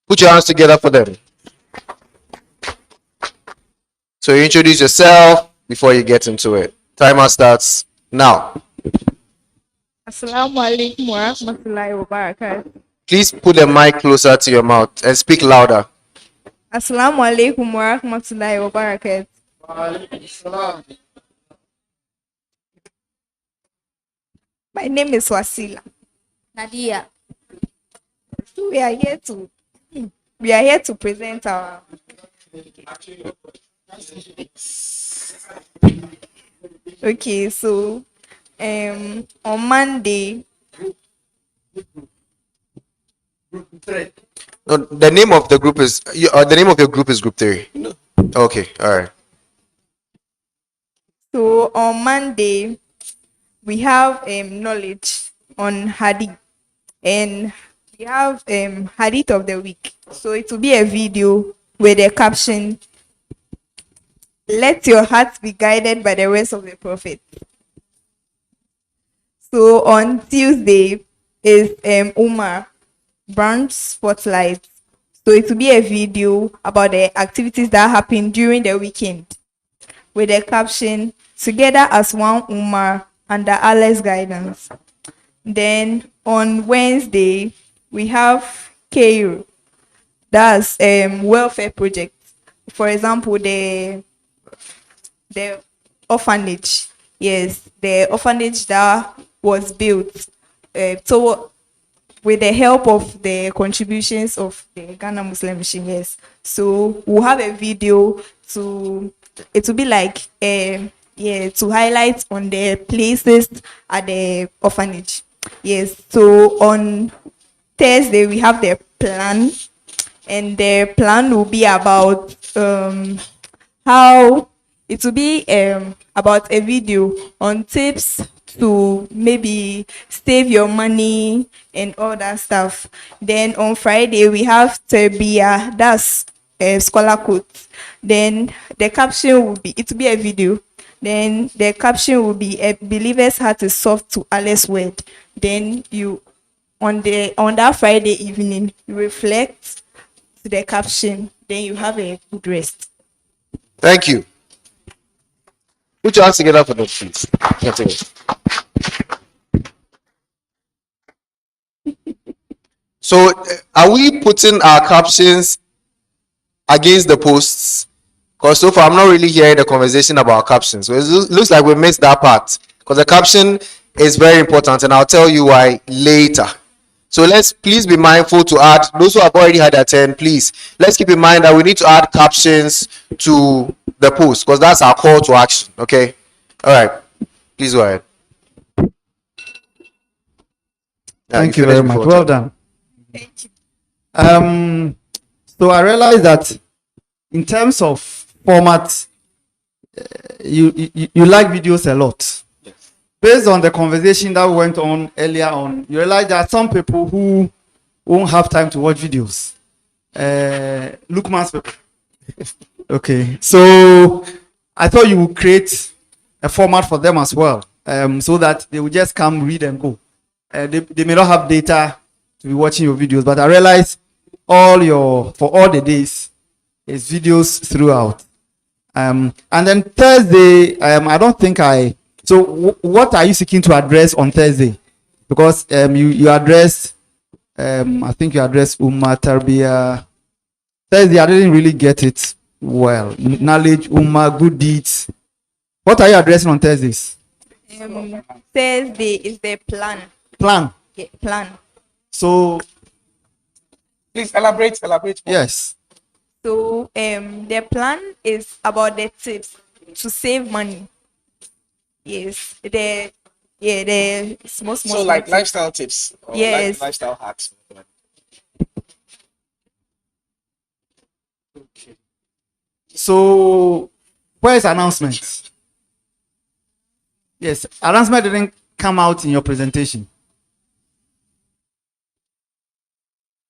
Put your hands together for them. So you introduce yourself before you get into it. Timer starts now. Assalamu alaikum wa rahmatullahi wa barakatuh. Please put the mic closer to your mouth and speak louder. Assalamu alaikum wa rahmatullahi wa barakatuh. My name is Wasila. Nadia. We are here to present our okay, so on Monday. No, the name of the group is the name of your group is Group 3. Okay, all right. So on Monday, we have knowledge on Hadith, and we have Hadith of the week. So it will be a video with a caption let your heart be guided by the words of the prophet. So on Tuesday is Umar brand spotlight. So it will be a video about the activities that happen during the weekend with the caption "Together as one Umar under Allah's guidance." Then on Wednesday we have KU, that's welfare project. For example, the orphanage. Yes, the orphanage that was built so with the help of the contributions of the Ghana Muslim Mission. Yes, so we'll have a video it will be like to highlight on the places at the orphanage. Yes, so on Thursday we have the plan, and the plan will be about how it will be about a video on tips to maybe save your money and all that stuff. Then on Friday we have Terbia, that's scholar quote. Then the caption will be, it will be a video. Then the caption will be a believer's heart is soft to Allah's word. Then you on that Friday evening you reflect to the caption. Then you have a good rest. Thank you. Put your hands together for that, please. That's it. So, are we putting our captions against the posts? Because so far I'm not really hearing the conversation about captions. So it looks like we missed that part. Because the caption is very important, and I'll tell you why later. So let's please be mindful to add, those who have already had their turn, please, let's keep in mind that we need to add captions to the post, because that's our call to action. Okay? All right. Please go ahead. Thank you very much. Well done. So I realized that in terms of format, you like videos a lot. Based on the conversation that went on earlier on, you realize there are some people who won't have time to watch videos. Lukman's people. Okay, so I thought you would create a format for them as well, so that they will just come, read, and go. They may not have data to be watching your videos, but I realized for all the days is videos throughout. And then Thursday, I don't think so what are you seeking to address on Thursday? Because you addressed, I think you addressed Ummah, Tarbiyah. Thursday, I didn't really get it well. Knowledge, Ummah, good deeds. What are you addressing on Thursdays? Thursday is the plan. Plan? Yeah, plan. So, please elaborate more. Yes. So the plan is about the tips to save money. Yes, the small. So like tips. lifestyle tips. Or Yes. Lifestyle hacks. So, where's announcements? Yes, announcement didn't come out in your presentation.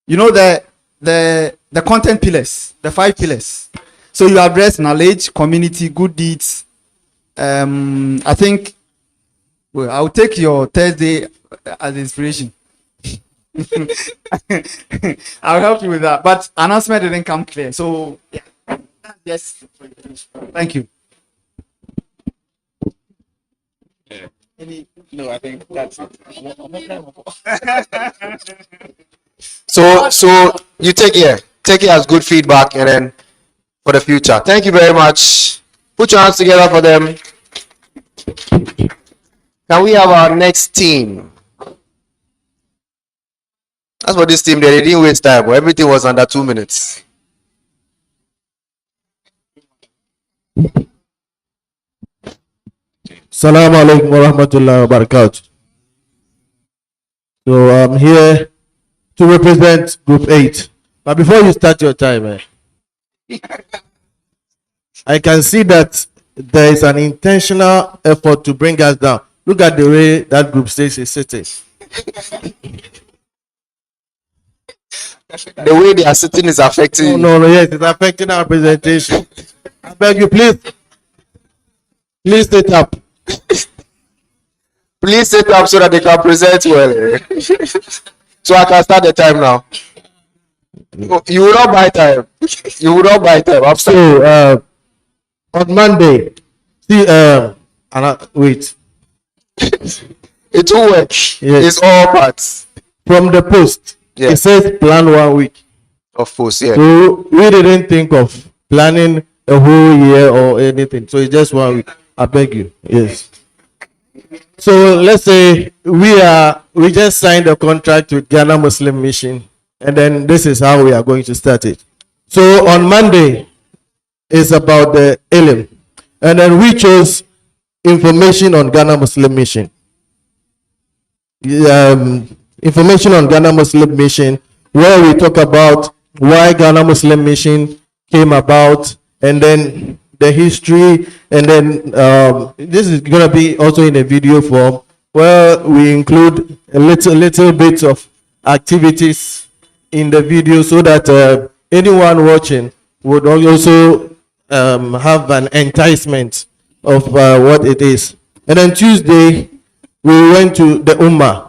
You know the content pillars, the 5 pillars. So you address knowledge, community, good deeds. I think I'll take your Thursday as inspiration. I'll help you with that. But announcement didn't come clear. So yeah. Yes. Thank you. No, I think that's it. So you take it as good feedback, and then for the future. Thank you very much. Put your hands together for them. Can we have our next team? That's for this team. They didn't waste time. Everything was under 2 minutes. Assalamu alaikum wa rahmatullahi wa barakatuh. So I'm here to represent Group 8. But before you start your time, I can see that there is an intentional effort to bring us down. Look at the way that Group 6 is sitting. The way they are sitting is affecting. No, yes, it's affecting our presentation. I beg you, please. Please sit up. Please sit up so that they can present well. So I can start the time now. Oh, you will not buy time. You will not buy time. I'm sorry. So on Monday, see wait. It will work. Yes. It's all parts. From the post, Yeah. it says plan 1 week. Of course, yeah. So we didn't think of planning a whole year or anything. So it's just 1 week. I beg you. Yes. So let's say we just signed a contract with Ghana Muslim Mission, and then this is how we are going to start it. So on Monday is about the Elim, and then we chose information on Ghana Muslim Mission. Information on Ghana Muslim Mission, where we talk about why Ghana Muslim Mission came about, and then the history, and then this is gonna be also in a video form where we include a little bit of activities in the video so that anyone watching would also have an enticement of what it is. And then Tuesday we went to the Ummah.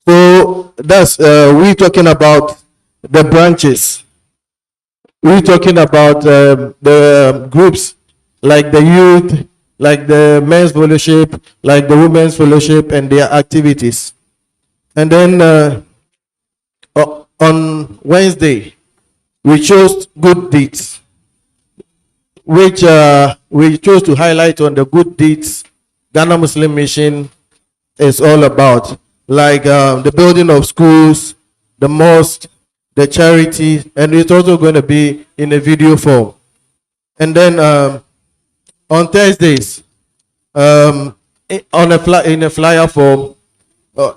So that's we talking about the branches. We're talking about the groups like the youth, like the men's fellowship, like the women's fellowship, and their activities. And then on Wednesday, we chose good deeds, which we chose to highlight on the good deeds Ghana Muslim Mission is all about, like the building of schools, the mosque, the charity, and it's also going to be in a video form. And then on Thursdays, in a flyer form,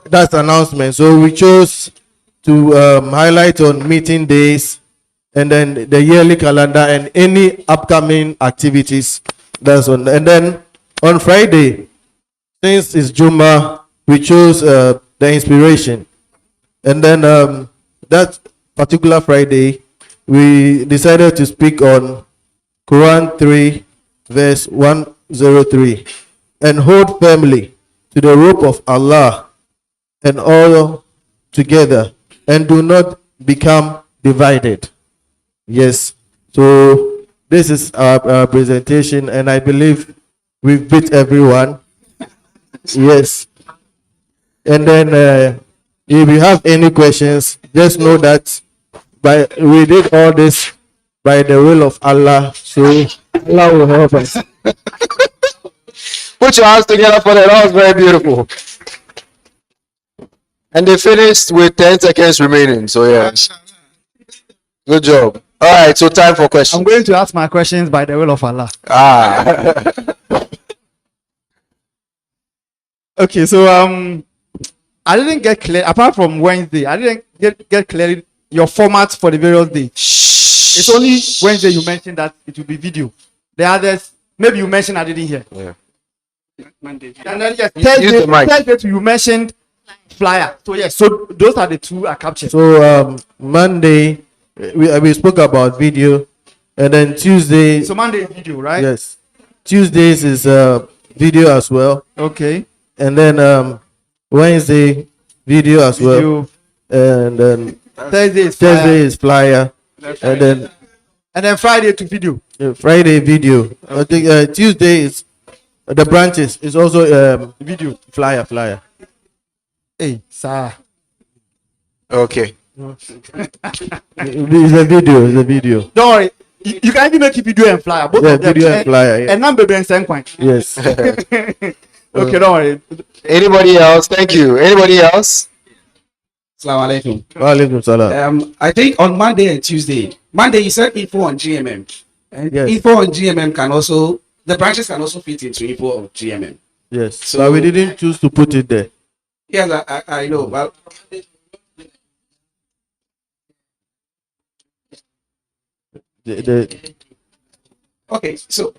that's announcement. So we chose to highlight on meeting days, and then the yearly calendar and any upcoming activities. That's on. And then on Friday, since it's Juma, we chose the inspiration. And then that particular Friday, we decided to speak on Quran 3, verse 103, and hold firmly to the rope of Allah and all together, and do not become divided. Yes. So this is our presentation, and I believe we've beat everyone. Yes. And then if you have any questions, just know that we did all this by the will of Allah, so Allah will help us. Put your hands together for that. That was very beautiful. And they finished with 10 seconds remaining. So yeah, good job. All right, so time for questions. I'm going to ask my questions by the will of Allah. Okay, so I didn't get clear, apart from Wednesday, I didn't get clear your format for the various days. It's only Wednesday you mentioned that it will be video. The others, maybe you mentioned, I didn't hear. Yeah. Monday. And then yes, Thursday you mentioned flyer. So yes, so those are the two I captured. So Monday we spoke about video, and then Tuesday. So Monday is video, right? Yes. Tuesdays is video as well. Okay. And then Wednesday video as well. And then Thursday is flyer. And then Friday to video. Friday video. I think Tuesday is the branches is also video flyer. Hey, sir. Okay. It's a video. Don't worry. You can even make a video and flyer. Both of them. Video and flyer. Yeah. And number and send point. Yes. Okay, don't worry. Anybody else? Thank you. Anybody else? Assalamu alaikum. Wa alaikum salam. I think on Monday and Tuesday, Monday you said info on GMM. And Yes. info on GMM can also, the branches can also fit into info of GMM. Yes. So we didn't choose to put it there. Yes, I know. But okay, so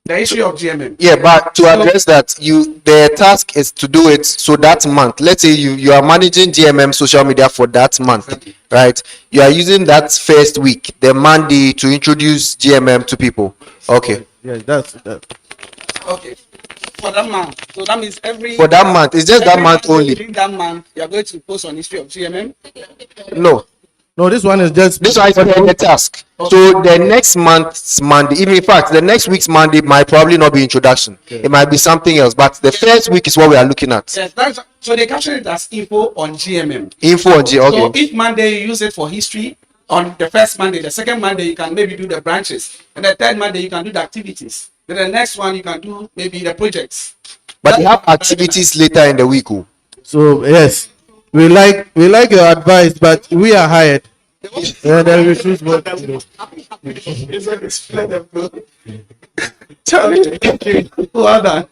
the issue of GMM. Yeah, but to address that, the task is to do it so that month. Let's say you are managing GMM social media for that month, right? You are using that first week, the Monday, to introduce GMM to people. Okay. Yes, that's that. Okay. For that month. So that means For that month, it's just that every month only. During that month, you are going to post on history of GMM. No, No, this one is just this one is for the task. So the next month's Monday, even in fact, the next week's Monday might probably not be introduction. It might be something else. But the first week is what we are looking at. Yes, that's so they capture it as info on GMM. Info on G. So Okay. each Monday you use it for history. On the first Monday, the second Monday you can maybe do the branches, and the third Monday you can do the activities. Then the next one you can do maybe the projects. But they have activities later in the week. Oh. so yes. We like your advice, but we are hired. And then we choose what to do. Charlie, well done.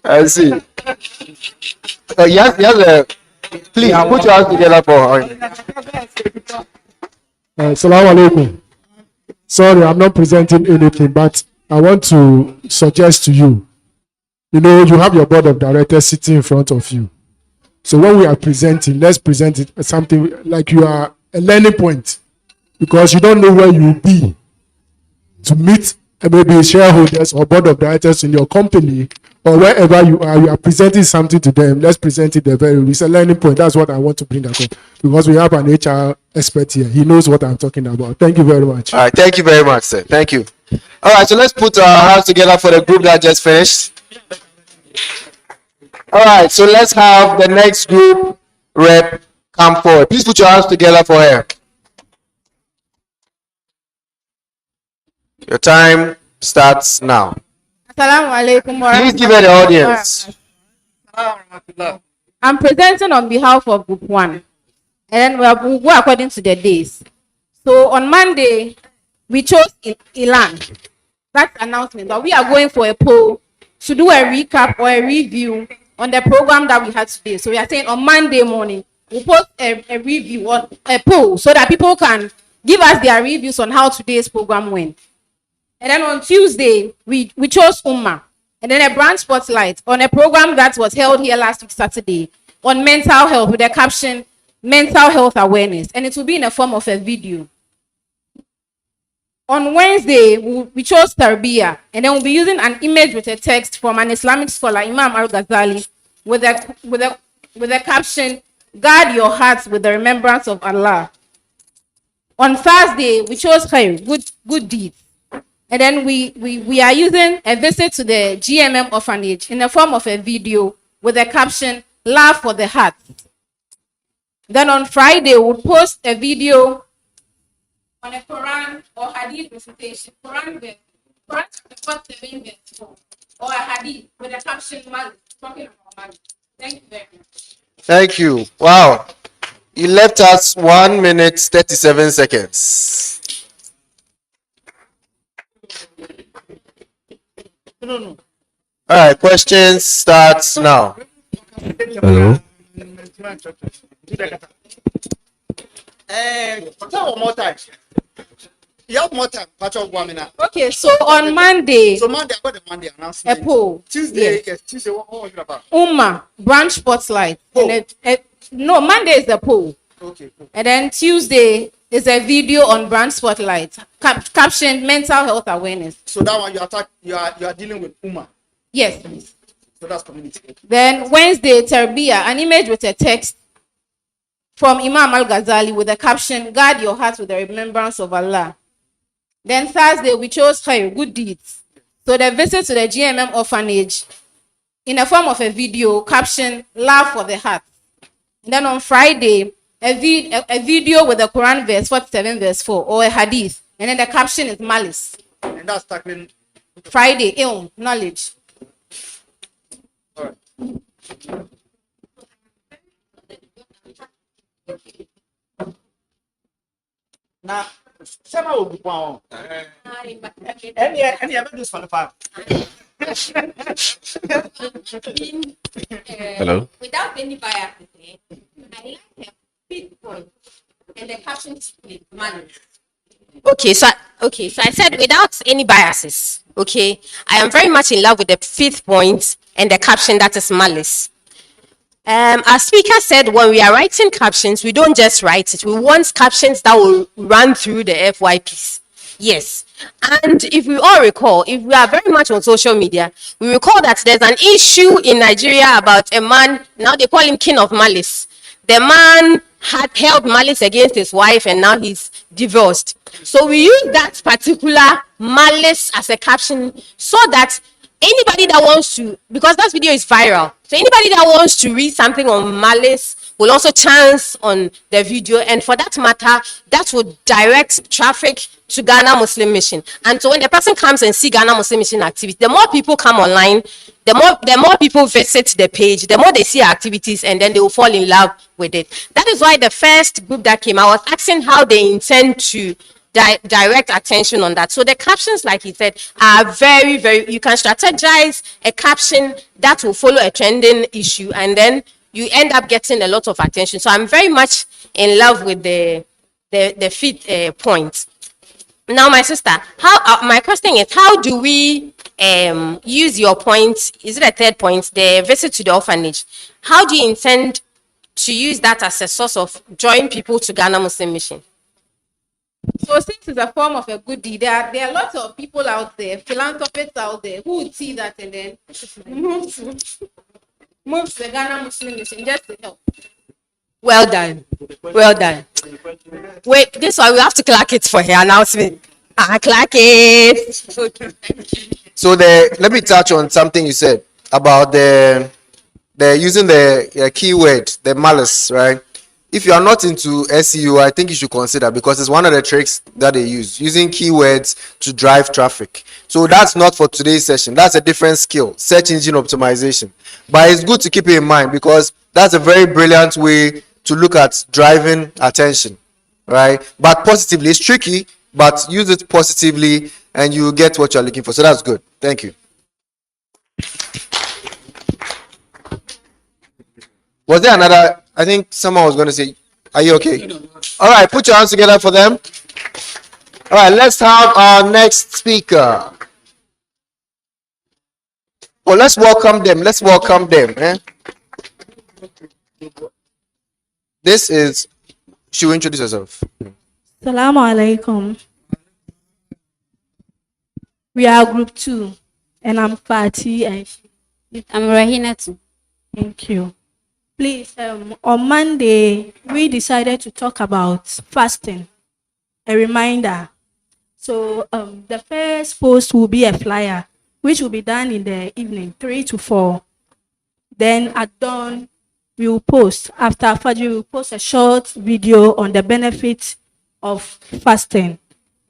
I see. Yes, please put your hands together for her. Assalamu alaikum. Sorry, I'm not presenting anything, but I want to suggest to you, you know, you have your board of directors sitting in front of you. So when we are presenting, let's present it as something like you are a learning point, because you don't know where you will be to meet maybe shareholders or board of directors in your company or wherever you are presenting something to them. Let's present it the very it's a learning point. That's what I want to bring across, because we have an HR expert here. He knows what I'm talking about. Thank you very much. All right, thank you very much, sir. Thank you. All right, so let's put our hands together for the group that just finished. All right, so let's have the next group rep come forward. Please put your hands together for her. Your time starts now. Assalamu alaikum. Please give her the audience. I'm presenting on behalf of Group 1. And then we'll go according to the days. So on Monday, we chose Elan. That's announcement. But we are going for a poll to do a recap or a review on the program that we had today. So we are saying on Monday morning, we'll post a review or a poll so that people can give us their reviews on how today's program went. And then on Tuesday, we chose Umma. And then a brand spotlight on a program that was held here last week, Saturday, on mental health with the caption, Mental Health Awareness. And it will be in the form of a video. On Wednesday, we chose Tarbiyah. And then we'll be using an image with a text from an Islamic scholar, Imam Al-Ghazali, with a caption, Guard your hearts with the remembrance of Allah. On Thursday, we chose Khair, good deeds. And then we are using a visit to the GMM orphanage in the form of a video with a caption, Love for the Heart. Then on Friday, we'll post a video on a Quran or Hadith recitation, Quran chapter 47 verse 4, or a Hadith with a caption, talking about money. Thank you very much. Thank you. Wow. You left us 1 minute 37 seconds. No. All right, questions starts now. Hello. Tell one more time. You have more time. Okay, so on Monday, So Monday, I got the Monday announcement. a poll. Tuesday, Yes. Tuesday, what was it about? Umma, branch spotlight. No, Monday is the poll. Okay, cool. And then Tuesday is a video on brand spotlight, captioned mental health awareness. So that one you are dealing with Uma. Yes, please. So that's community. Then Wednesday, Tarbiyah, an image with a text from Imam Al-Ghazali with the caption, Guard your heart with the remembrance of Allah. Then Thursday, we chose Khair, good deeds. So the visit to the GMM orphanage in the form of a video captioned, Love for the Heart. And then on Friday, a video with the Quran verse 47 verse 4 or a hadith. And then the caption is malice. And that's tackling Friday, ilm, knowledge. now. Sema will be one. Any ever do for the farm. Hello. Without any bias, I like the big point and the caption display man. Okay, so I said without any biases. Okay, I am very much in love with the 5th point and the caption that is malice. Our speaker said when we are writing captions, we don't just write it. We want captions that will run through the FYPs. Yes. And if we all recall, if we are very much on social media, we recall that there's an issue in Nigeria about a man, now they call him King of Malice. The man had held malice against his wife and now he's divorced. So we use that particular malice as a caption so that anybody that wants to, because that video is viral, so anybody that wants to read something on malice will also chance on the video, and for that matter, that would direct traffic to Ghana Muslim Mission. And so when the person comes and see Ghana Muslim Mission activity, the more people come online, the more people visit the page, the more they see our activities, and then they will fall in love with it. That is why the first group that came, I was asking how they intend to direct attention on that. So the captions, like he said, are very, very, you can strategize a caption that will follow a trending issue, and then you end up getting a lot of attention. So I'm very much in love with the fifth point. Now, my sister, how my question is, how do we use your point? Is it a third point, the visit to the orphanage? How do you intend to use that as a source of drawing people to Ghana Muslim Mission? So since it's a form of a good deed, there are lots of people out there, philanthropists out there, who would see that and then move to the Ghana Muslim Mission just to help. Well done. Well done. Wait, this one we have to clack it for her announcement. Clack it. So let me touch on something you said about the using the keyword, the malice, right? If you are not into SEO, I think you should consider, because it's one of the tricks that they use, using keywords to drive traffic. So that's not for today's session. That's a different skill, search engine optimization. But it's good to keep it in mind, because that's a very brilliant way to look at driving attention, right? But positively, it's tricky, but use it positively and you get what you're looking for. So that's good. Thank you. Was there another? I think someone was going to say, are you okay? All right, put your hands together for them. All right, let's have our next speaker. Oh, let's welcome them. Let's welcome them. This is, she will introduce herself. Assalamu alaikum. We are group 2, and I'm Fatih and I'm Rahina too. Thank you. Please, on Monday, we decided to talk about fasting, a reminder. So the first post will be a flyer, which will be done in the evening, 3 to 4. Then at dawn, we will post, after Fajr, we will post a short video on the benefits of fasting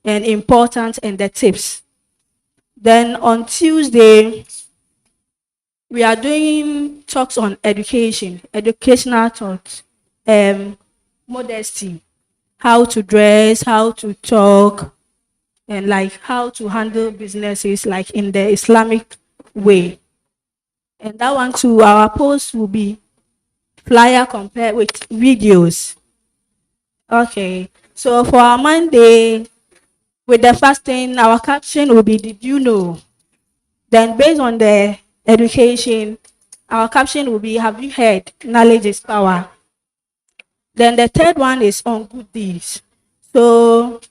and importance and the tips. Then on Tuesday, we are doing talks on education, educational talks, modesty, how to dress, how to talk, and like how to handle businesses like in the Islamic way. And that one too, our post will be flyer compared with videos. Okay, so for our Monday, with the fasting, our caption will be, did you know? Then based on the education, our caption will be, have you heard? Knowledge is power. Then the third one is on good deeds. So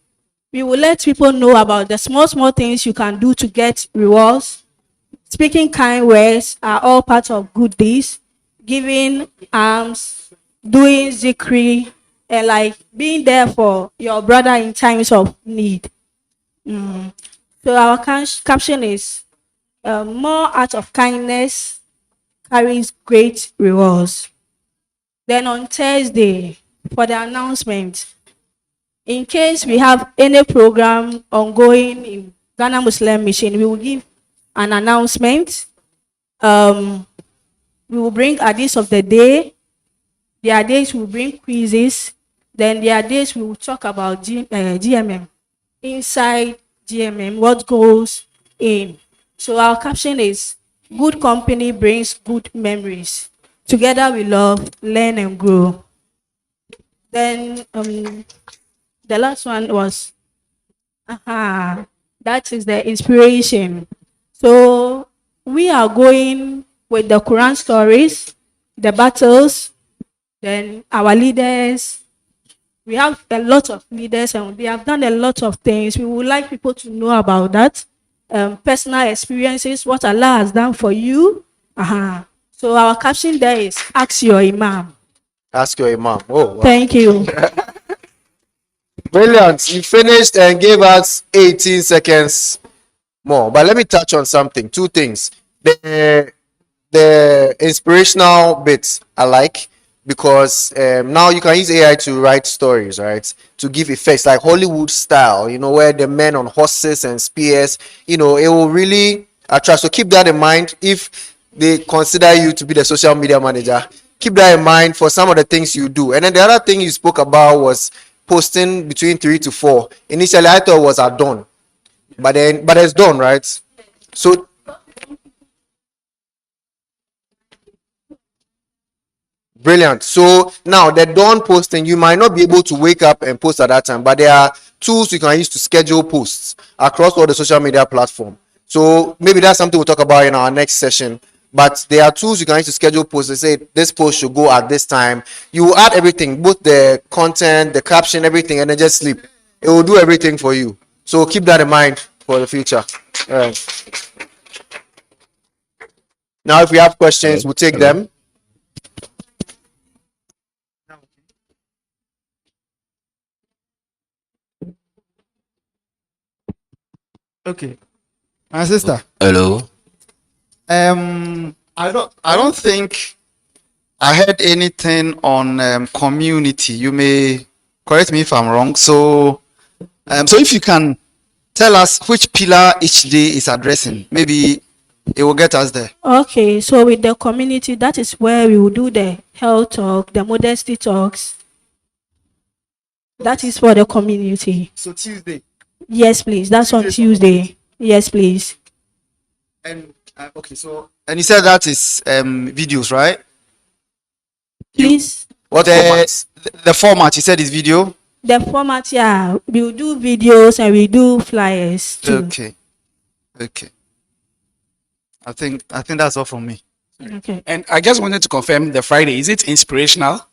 we will let people know about the small things you can do to get rewards. Speaking kind words are all part of good deeds. Giving alms, doing zikri, and like being there for your brother in times of need. So our caption is, more acts of kindness carries great rewards. Then on Thursday, for the announcement, in case we have any program ongoing in Ghana Muslim Mission, we will give an announcement. We will bring ideas of the day. There are days we will bring quizzes. Then there are days we will talk about GMM. Inside GMM, what goes in. So our caption is, good company brings good memories. Together we love, learn and grow. Then the last one was, that is the inspiration. So we are going with the Quran stories, the battles, then our leaders, We have a lot of leaders and they have done a lot of things. We would like people to know about that. Personal experiences, what Allah has done for you. So our caption there is ask your imam. Ask your imam. Oh, wow. Thank you. Brilliant. You finished and gave us 18 seconds more. But let me touch on something. Two things. The inspirational bits I like, because now you can use AI to write stories, right? To give effects like Hollywood style, where the men on horses and spears, it will really attract. So keep that in mind if they consider you to be the social media manager. Keep that in mind for some of the things you do. And then the other thing you spoke about was posting between 3 to 4. Initially, I thought it was at dawn, but it's done, right? So brilliant. So now the dawn posting, you might not be able to wake up and post at that time, but there are tools you can use to schedule posts across all the social media platforms. So maybe that's something we'll talk about in our next session. But there are tools you can use to schedule posts. They say this post should go at this time. You add everything, both the content, the caption, everything, and then just sleep. It will do everything for you. So keep that in mind for the future. All right. Now, if we have questions, we'll take them. Okay, my sister. Hello. I don't think I heard anything on community. You may correct me if I'm wrong. So if you can tell us which pillar each day is addressing, maybe it will get us there. Okay, so with the community, that is where we will do the health talk, the modesty talks. That is for the community. So Tuesday. Yes, please. That's on Tuesday. Yes, please. And okay, so and you said that is videos, right? Please. What the format? You said is video. The format, yeah, we'll do videos and we do flyers too. Okay. I think that's all from me. Okay. And I just wanted to confirm the Friday. Is it inspirational?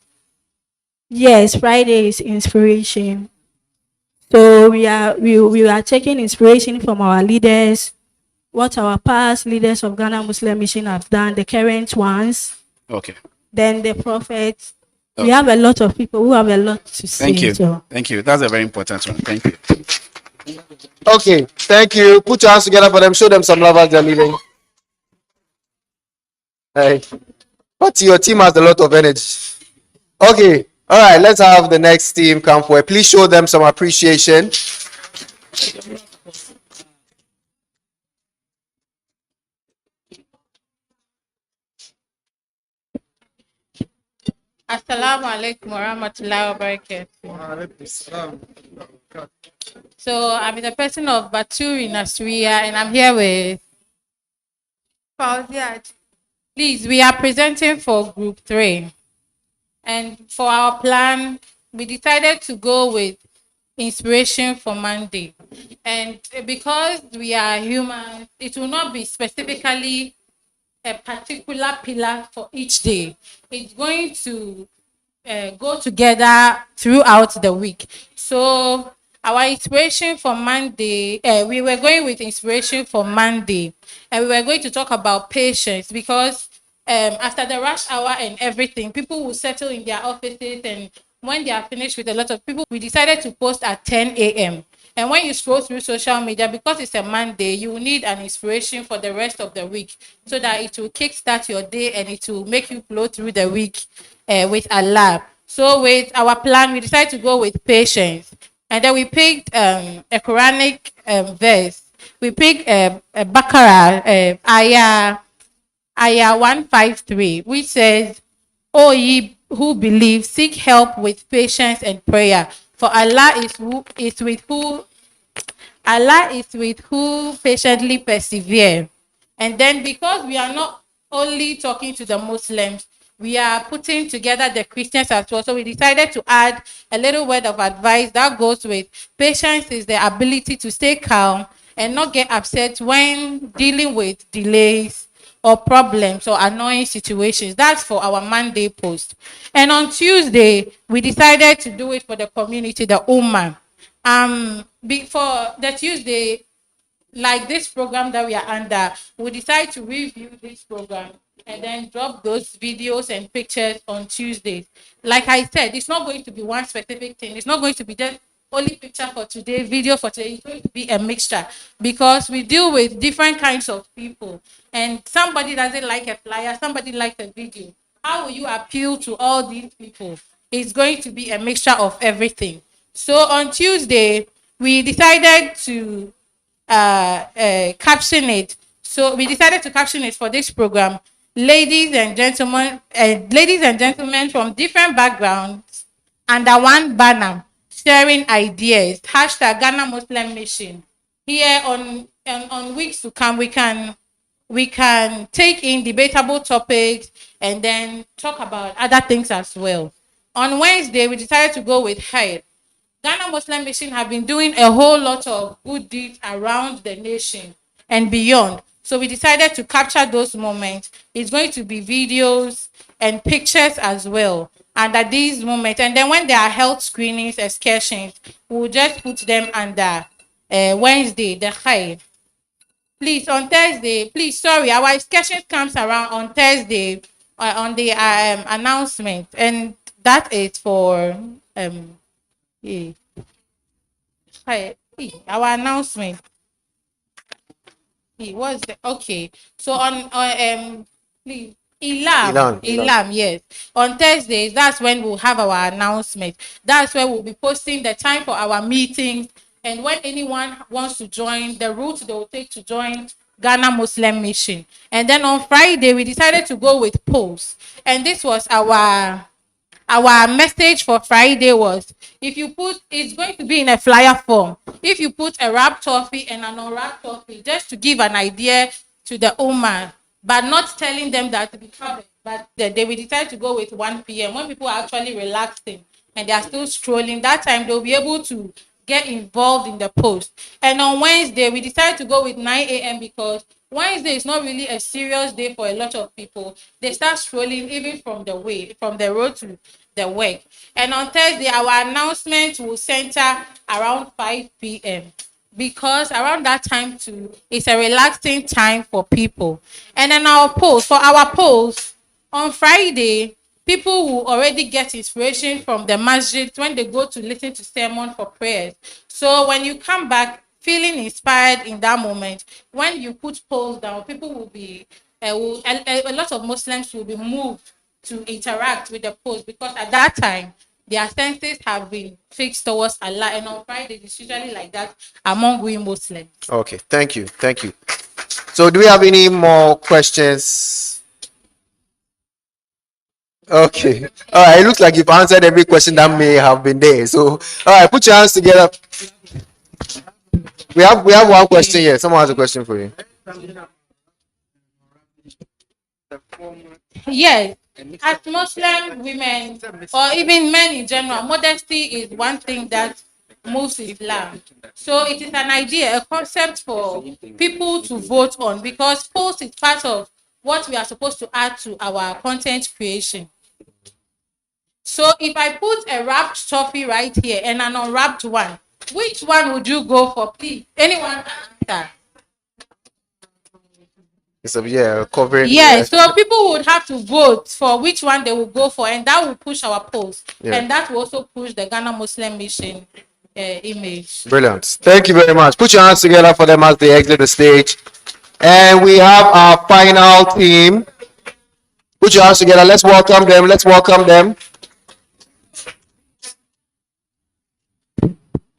Yes, Friday is inspiration. So we are taking inspiration from our leaders, what our past leaders of Ghana Muslim Mission have done, the current ones. Okay. Then the prophets. Okay. We have a lot of people who have a lot to say. Thank you. So. Thank you. That's a very important one. Thank you. Okay, thank you. Put your hands together for them. Show them some love as they're leaving. Hey, but your team has a lot of energy. Okay, all right. Let's have the next team come forward. Please show them some appreciation. Assalamu alaikum warahmatullahi wabarakatuh. So I'm the person of Baturi Nasriya and I'm here with Fauziat. Please, we are presenting for group 3. And for our plan, we decided to go with inspiration for Monday. And because we are human, it will not be specifically a particular pillar for each day. It's going to go together throughout the week. So our inspiration for Monday, we were going with inspiration for Monday, and we were going to talk about patience because after the rush hour and everything, people will settle in their offices, and when they are finished with a lot of people, we decided to post at 10 a.m. And when you scroll through social media, because it's a Monday, you will need an inspiration for the rest of the week so that it will kickstart your day and it will make you flow through the week with Allah. So with our plan, we decided to go with patience. And then we picked a Quranic verse. We picked Baqarah, ayah 153, which says, "O ye who believe, seek help with patience and prayer. For Allah is with who patiently persevere." And then because we are not only talking to the Muslims, we are putting together the Christians as well. So we decided to add a little word of advice that goes with patience is the ability to stay calm and not get upset when dealing with delays or problems or annoying situations. That's for our Monday post. And on Tuesday, we decided to do it for the community, the Ummah. Before the Tuesday, like this program that we are under, we decide to review this program and then drop those videos and pictures on Tuesdays. Like I said, it's not going to be one specific thing. It's not going to be just only picture for today, video for today. It's going to be a mixture because we deal with different kinds of people. And somebody doesn't like a flyer, somebody likes a video. How will you appeal to all these people? It's going to be a mixture of everything. So on Tuesday, we decided to caption it. So we decided to caption it for this program. Ladies and gentlemen from different backgrounds under one banner, sharing ideas. Hashtag Ghana Muslim Mission. Here on weeks to come, we can take in debatable topics and then talk about other things as well. On Wednesday, we decided to go with Khair. Ghana Muslim Mission have been doing a whole lot of good deeds around the nation and beyond. So we decided to capture those moments. It's going to be videos and pictures as well. And at these moments, and then when there are health screenings, excursions, we'll just put them under Wednesday, the Khair. Please, on Thursday, our excursion comes around on Thursday on the announcement. And that is for our announcement. What's the okay? So on please, Ilam, yes. On Thursdays, that's when we'll have our announcement. That's where we'll be posting the time for our meetings and when anyone wants to join, the route they will take to join Ghana Muslim Mission. And then on Friday, we decided to go with polls. And this was our message for Friday was, if you put, it's going to be in a flyer form. If you put a wrapped toffee and an unwrapped toffee, just to give an idea to the Ummah, but not telling them that to be covered. But they will decide to go with 1 p.m. when people are actually relaxing and they are still strolling. That time they'll be able to get involved in the post. And on Wednesday, we decided to go with 9 a.m. because Wednesday is not really a serious day for a lot of people. They start strolling even from the road to the work. And on Thursday, our announcement will center around 5 p.m. because around that time too, it's a relaxing time for people. And then for our polls, on Friday, people will already get inspiration from the masjid when they go to listen to sermon for prayers. So when you come back feeling inspired in that moment, when you put polls down, people will be, a lot of Muslims will be moved to interact with the post because at that time, their senses have been fixed towards Allah. And on Friday, it's usually like that among we Muslims. Okay, thank you. So do we have any more questions? Okay. All right. It looks like you've answered every question that may have been there. So, all right, put your hands together. We have one question here. Someone has a question for you. Yes. As Muslim women or even men in general, modesty is one thing that moves Islam. So it is an idea, a concept for people to vote on because post is part of what we are supposed to add to our content creation. So if I put a wrapped toffee right here and an unwrapped one, which one would you go for, please? Anyone answer? So covering. Yeah, so people would have to vote for which one they will go for, and that will push our post. Yeah. And that will also push the Ghana Muslim Mission image. Brilliant. Thank you very much. Put your hands together for them as they exit the stage. And we have our final team. Put your hands together. Let's welcome them.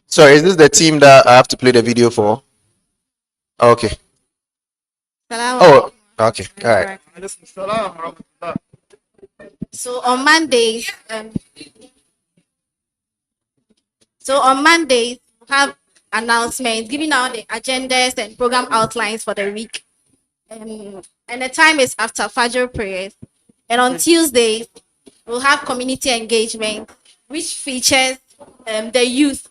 Sorry, is this the team that I have to play the video for? Okay. Oh, okay. All right. So on Mondays, we have announcements giving out the agendas and program outlines for the week. And the time is after Fajr prayers. And on Tuesdays, we'll have community engagement, which features the youth,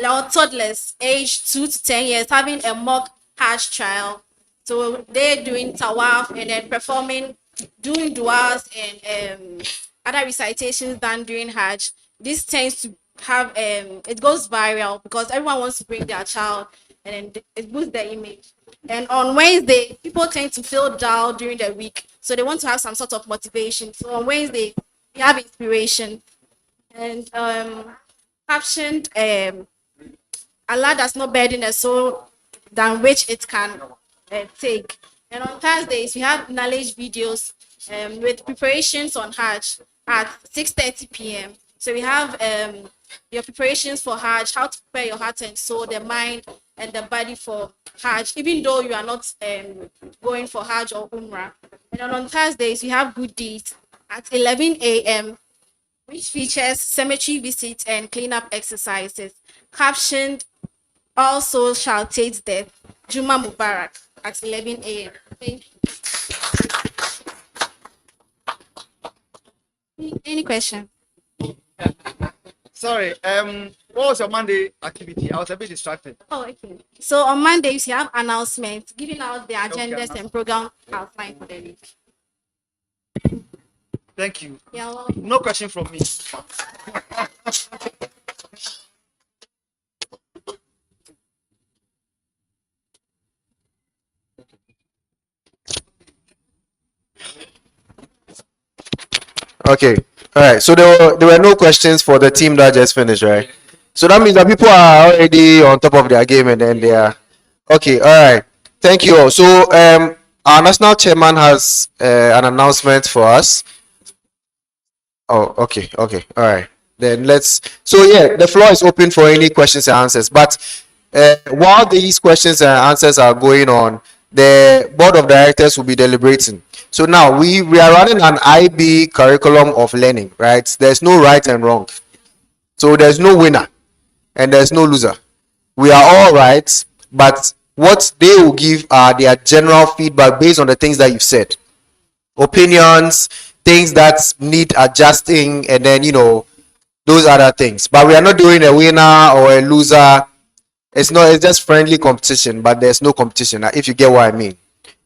our toddlers aged 2 to 10 years, having a mock hash trial So they're doing tawaf and then performing, doing duas and other recitations done during Hajj. This tends to have it goes viral because everyone wants to bring their child and then it boosts their image. And on Wednesday, people tend to feel down during the week, so they want to have some sort of motivation. So on Wednesday, we have inspiration and captioned Allah does not burden a soul than which it can take. And on Thursdays, we have knowledge videos with preparations on Hajj at 6:30 p.m. So we have your preparations for Hajj, how to prepare your heart and soul, the mind and the body for Hajj, even though you are not going for Hajj or Umrah. And then on Thursdays, we have good deeds at 11 a.m., which features cemetery visits and cleanup exercises, captioned "All souls shall taste death, Juma Mubarak" at 11 a.m. Thank you. Any question? Sorry, what was your Monday activity? I was a bit distracted. Oh, okay. So on Mondays, you have announcements giving out the agendas and program outline for the week. Thank you. You're welcome. No question from me. Okay. All right. So there were no questions for the team that just finished, right? So that means that people are already on top of their game and then they are okay. All right. Thank you all. So our national chairman has an announcement for us. Oh, okay. Okay. All right. Then let's. So yeah, the floor is open for any questions and answers. But while these questions and answers are going on, the board of directors will be deliberating. So now we are running an IB curriculum of learning, right? There's no right and wrong. So there's no winner and there's no loser. We are all right, but what they will give are their general feedback based on the things that you've said. Opinions, things that need adjusting, and then those other things. But we are not doing a winner or a loser. It's just friendly competition, but there's no competition, if you get what I mean.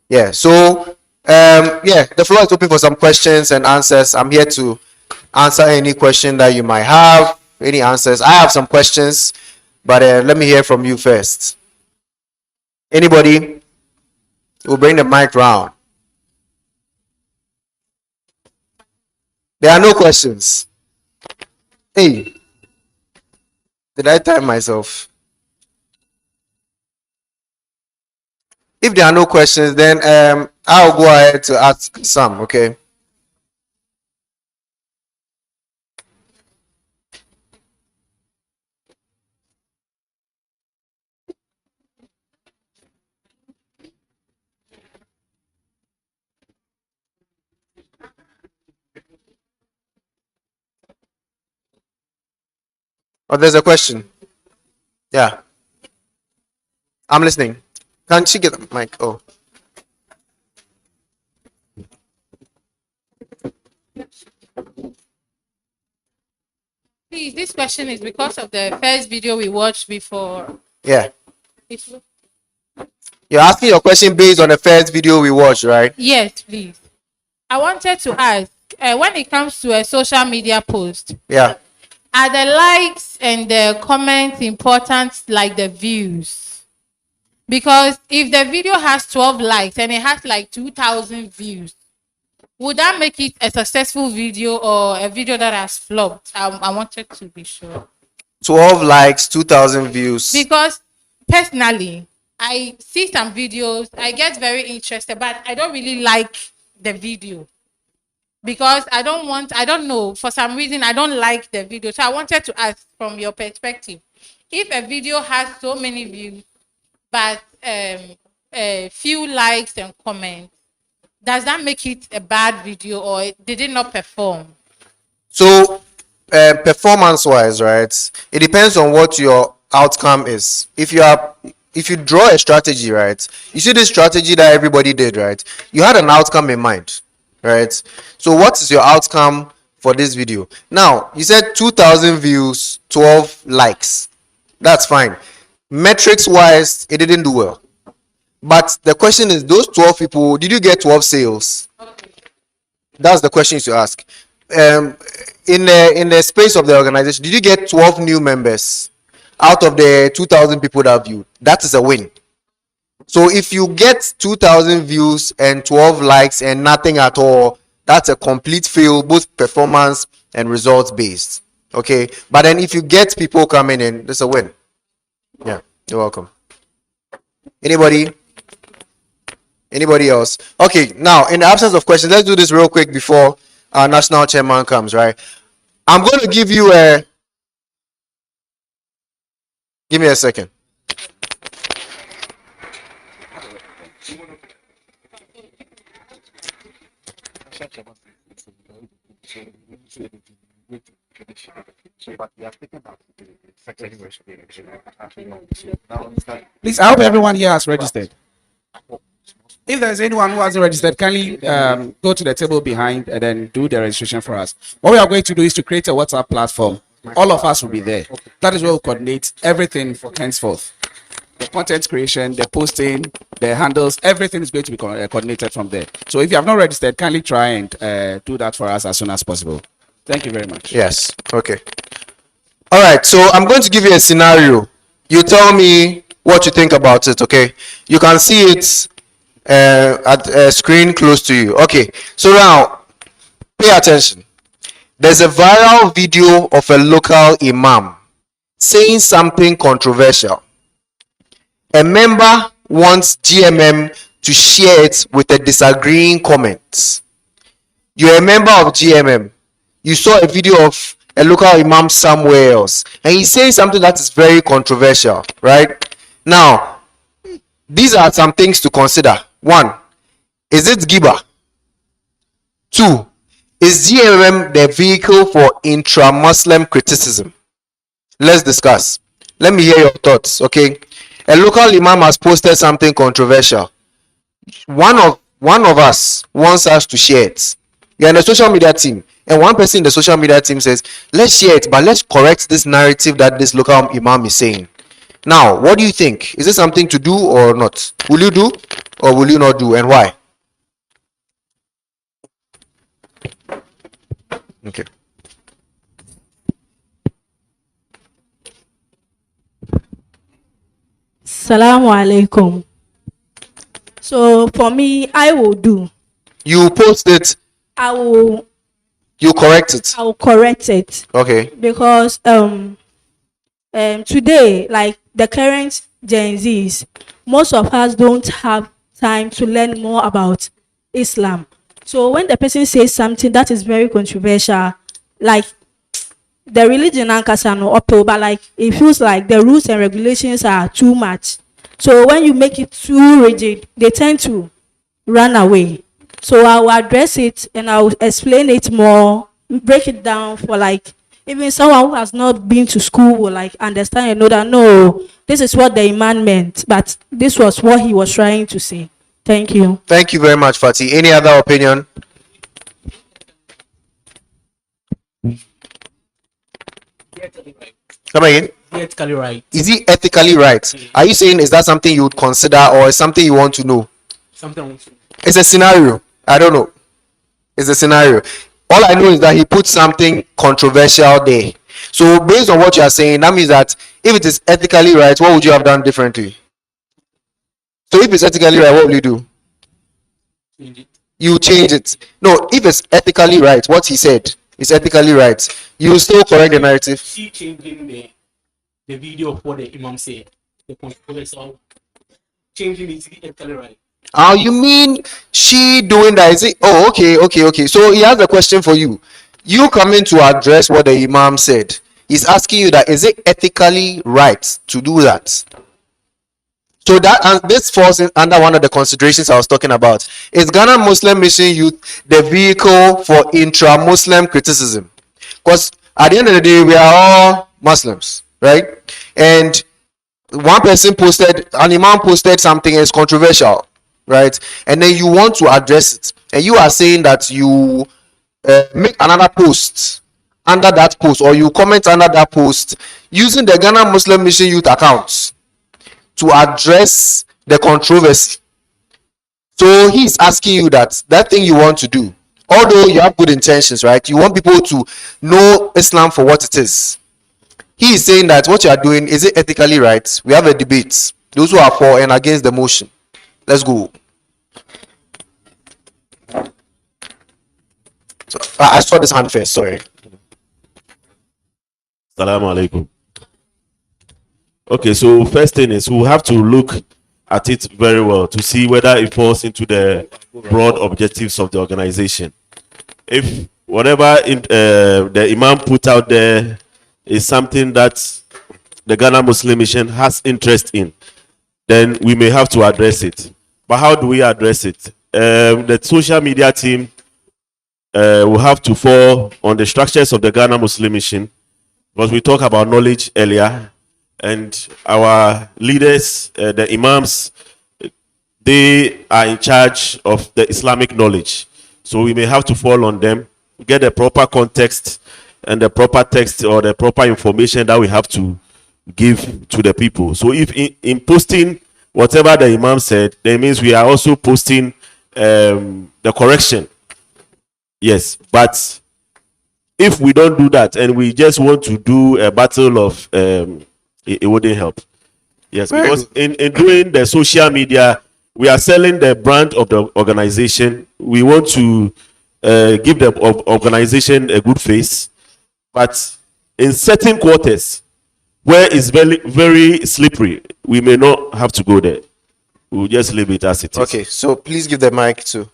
Yeah. So the floor is open for some questions and answers. I'm here to answer any question that you might have, any answers. I have some questions, but let me hear from you first. Anybody? We'll bring the mic round. There are no questions. Hey, did I time myself? If there are no questions, then I'll go ahead to ask some, okay? Oh, there's a question. Yeah. I'm listening. Can't she get the mic? Oh. Please, this question is because of the first video we watched before. Yeah. It's- You're asking your question based on the first video we watched, right? Yes, please. I wanted to ask, when it comes to a social media post, Yeah. are the likes and the comments important like the views? Because if the video has 12 likes and it has like 2,000 views, would that make it a successful video or a video that has flopped? I wanted to be sure. 12 likes, 2,000 views. Because personally, I see some videos, I get very interested, but I don't really like the video. Because I don't know, for some reason, I don't like the video. So I wanted to ask from your perspective, if a video has so many views, but a few likes and comments, does that make it a bad video or did it not perform? So, performance wise, right? It depends on what your outcome is. If you draw a strategy, right? You see this strategy that everybody did, right? You had an outcome in mind, right? So what is your outcome for this video? Now, you said 2,000 views, 12 likes. That's fine. Metrics wise, it didn't do well. But the question is, those 12 people, did you get 12 sales? That's the question you should ask. In the space of the organization, did you get 12 new members out of the 2,000 people that viewed? That is a win. So if you get 2,000 views and 12 likes and nothing at all, that's a complete fail, both performance and results based. Okay, but then if you get people coming in, that's a win. Yeah, you're welcome. Anybody else? Okay, now in the absence of questions, let's do this real quick before our national chairman comes, right? I'm going to give you a, give me a second. Please, I hope everyone here has registered. If there's anyone who hasn't registered, kindly go to the table behind and then do the registration for us. What we are going to do is to create a WhatsApp platform. All of us will be there. That is where we'll coordinate everything for henceforth. The content creation, the posting, the handles, everything is going to be coordinated from there. So if you have not registered, kindly try and do that for us as soon as possible. Thank you very much. Yes. Okay. All right. So I'm going to give you a scenario. You tell me what you think about it. Okay. You can see it at a screen close to you. Okay. So now, pay attention. There's a viral video of a local imam saying something controversial. A member wants GMM to share it with a disagreeing comment. You're a member of GMM. You saw a video of a local imam somewhere else, and he's saying something that is very controversial, right? Now, these are some things to consider. One, is it Giba? Two, is GMM the vehicle for intra-Muslim criticism? Let's discuss. Let me hear your thoughts, okay? A local imam has posted something controversial. One of us wants us to share it. You're in the social media team, and one person in the social media team says, let's share it, but let's correct this narrative that this local imam is saying. Now, what do you think? Is this something to do or not? Will you do or will you not do, and why? Okay. Salamu alaikum. So for me, I will do. You post it. I will. You correct it. I will correct it. Okay. Because today, like the current Gen Zs, most of us don't have time to learn more about Islam. So when the person says something that is very controversial, like the religion and kasano uphill, but like it feels like the rules and regulations are too much. So when you make it too rigid, they tend to run away. So I will address it and I will explain it more, break it down for like even someone who has not been to school will like understand and know that no, this is what the imam meant, but this was what he was trying to say. Thank you. Thank you very much, Fatih. Any other opinion? Come again? Ethically right. Is he ethically right? Are you saying is that something you would consider or is something you want to know? Something. It's a scenario. I don't know. It's a scenario. All I know is that he put something controversial there. So based on what you are saying, that means that if it is ethically right, what would you have done differently? So if it's ethically right, what will you do? You change it. No, if it's ethically right, what he said is ethically right, you will still correct the narrative. She changing the video of what the imam said. The controversial changing it ethically right. Oh, you mean she doing that? Is it? Oh, okay. So he has a question for you. You coming to address what the imam said. He's asking you that is it ethically right to do that? So that and this falls in under one of the considerations I was talking about. Is Ghana Muslim Mission Youth the vehicle for intra-Muslim criticism? Because at the end of the day, we are all Muslims, right? And one person posted, an imam posted something is controversial, right? And then you want to address it, and you are saying that you make another post under that post, or you comment under that post using the Ghana Muslim Mission Youth accounts to address the controversy. So he's asking you that thing you want to do, although you have good intentions, right? You want people to know Islam for what it is. He is saying that what you are doing, is it ethically right? We have a debate. Those who are for and against the motion. Let's go. So, I saw this hand first, sorry. Assalamu alaikum. Okay, so first thing is we'll have to look at it very well to see whether it falls into the broad objectives of the organization. If whatever the Imam put out there is something that the Ghana Muslim Mission has interest in, then we may have to address it. But how do we address it? The social media team will have to fall on the structures of the Ghana Muslim Mission, because we talked about knowledge earlier, and our leaders, the imams, they are in charge of the Islamic knowledge. So we may have to fall on them, get the proper context and the proper text or the proper information that we have to give to the people. So if in posting whatever the imam said, that means we are also posting the correction. Yes, but if we don't do that and we just want to do a battle of it wouldn't help. Yes, because in doing the social media, we are selling the brand of the organization. We want to give the organization a good face, but in certain quarters where it's very, very slippery, we may not have to go there. We'll just leave it as it is. Okay, so please give the mic to.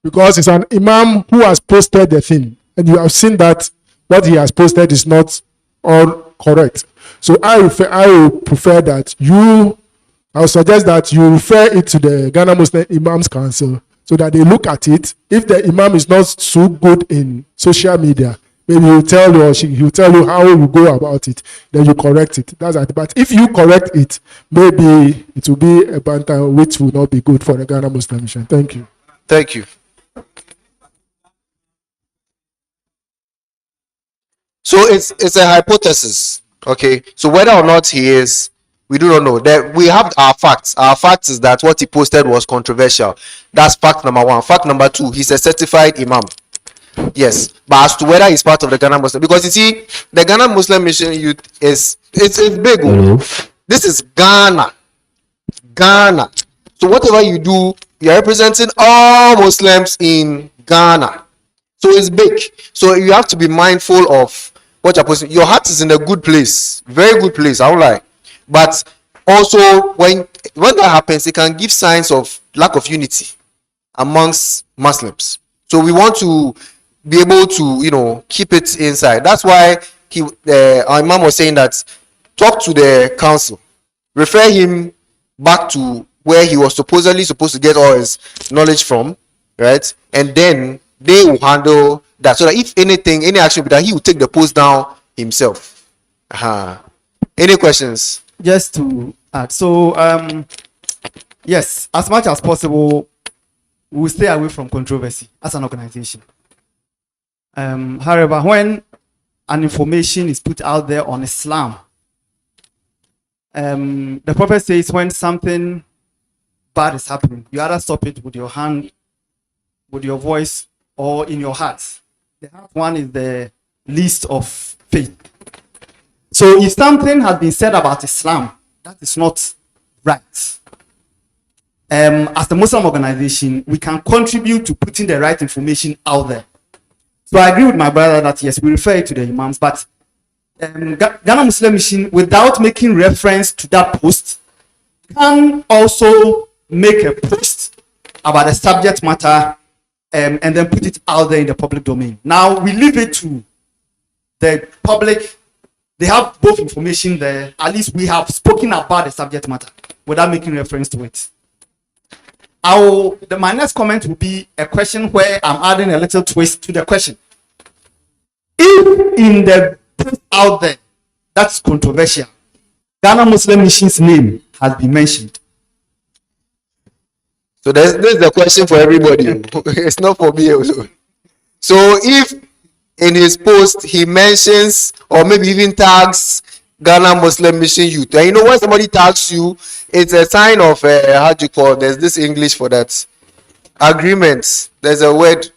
Because it's an imam who has posted the thing, and you have seen that what he has posted is not all correct. So I will prefer that I would suggest that you refer it to the Ghana Muslim Imams Council so that they look at it. If the imam is not so good in social media, maybe he'll tell you or he'll tell you how you go about it, then you correct it. That's it. But if you correct it, maybe it will be a banter which will not be good for the Ghana Muslim Mission. Thank you. Thank you. So it's a hypothesis, okay? So whether or not he is, we do not know. That we have our facts. Our facts is that what he posted was controversial. That's fact number one. Fact number two, he's a certified imam. Yes, but as to whether he's part of the Ghana Muslim, because you see, the Ghana Muslim Mission Youth it's big. This is Ghana. So whatever you do, you're representing all Muslims in Ghana. So it's big. So you have to be mindful of what you're posting. Your heart is in a good place, very good place. I won't lie. But also, when that happens, it can give signs of lack of unity amongst Muslims. So we want to be able to, keep it inside. That's why our Imam was saying that talk to the council, refer him back to where he was supposed to get all his knowledge from, right? And then they will handle that, so that if anything, any action be done, he will take the post down himself. Any questions? Just to add, so yes, as much as possible, we will stay away from controversy as an organization. However, when an information is put out there on Islam, the Prophet says when something bad is happening, you either stop it with your hand, with your voice, or in your heart. The heart one is the least of faith. So if something has been said about Islam, that is not right. As the Muslim organization, we can contribute to putting the right information out there. So I agree with my brother that yes, we refer it to the imams, but Ghana Muslim Mission, without making reference to that post, can also make a post about the subject matter and then put it out there in the public domain. Now we leave it to the public. They have both information there. At least we have spoken about the subject matter without making reference to it. My next comment will be a question where I'm adding a little twist to the question. If in the post out there that's controversial, Ghana Muslim Mission's name has been mentioned, So this is the question for everybody. It's not for me also. So if in his post he mentions or maybe even tags Ghana Muslim Mission Youth, and you know when somebody tags you, it's a sign of how do you call it? There's this English for that, agreements. There's a word.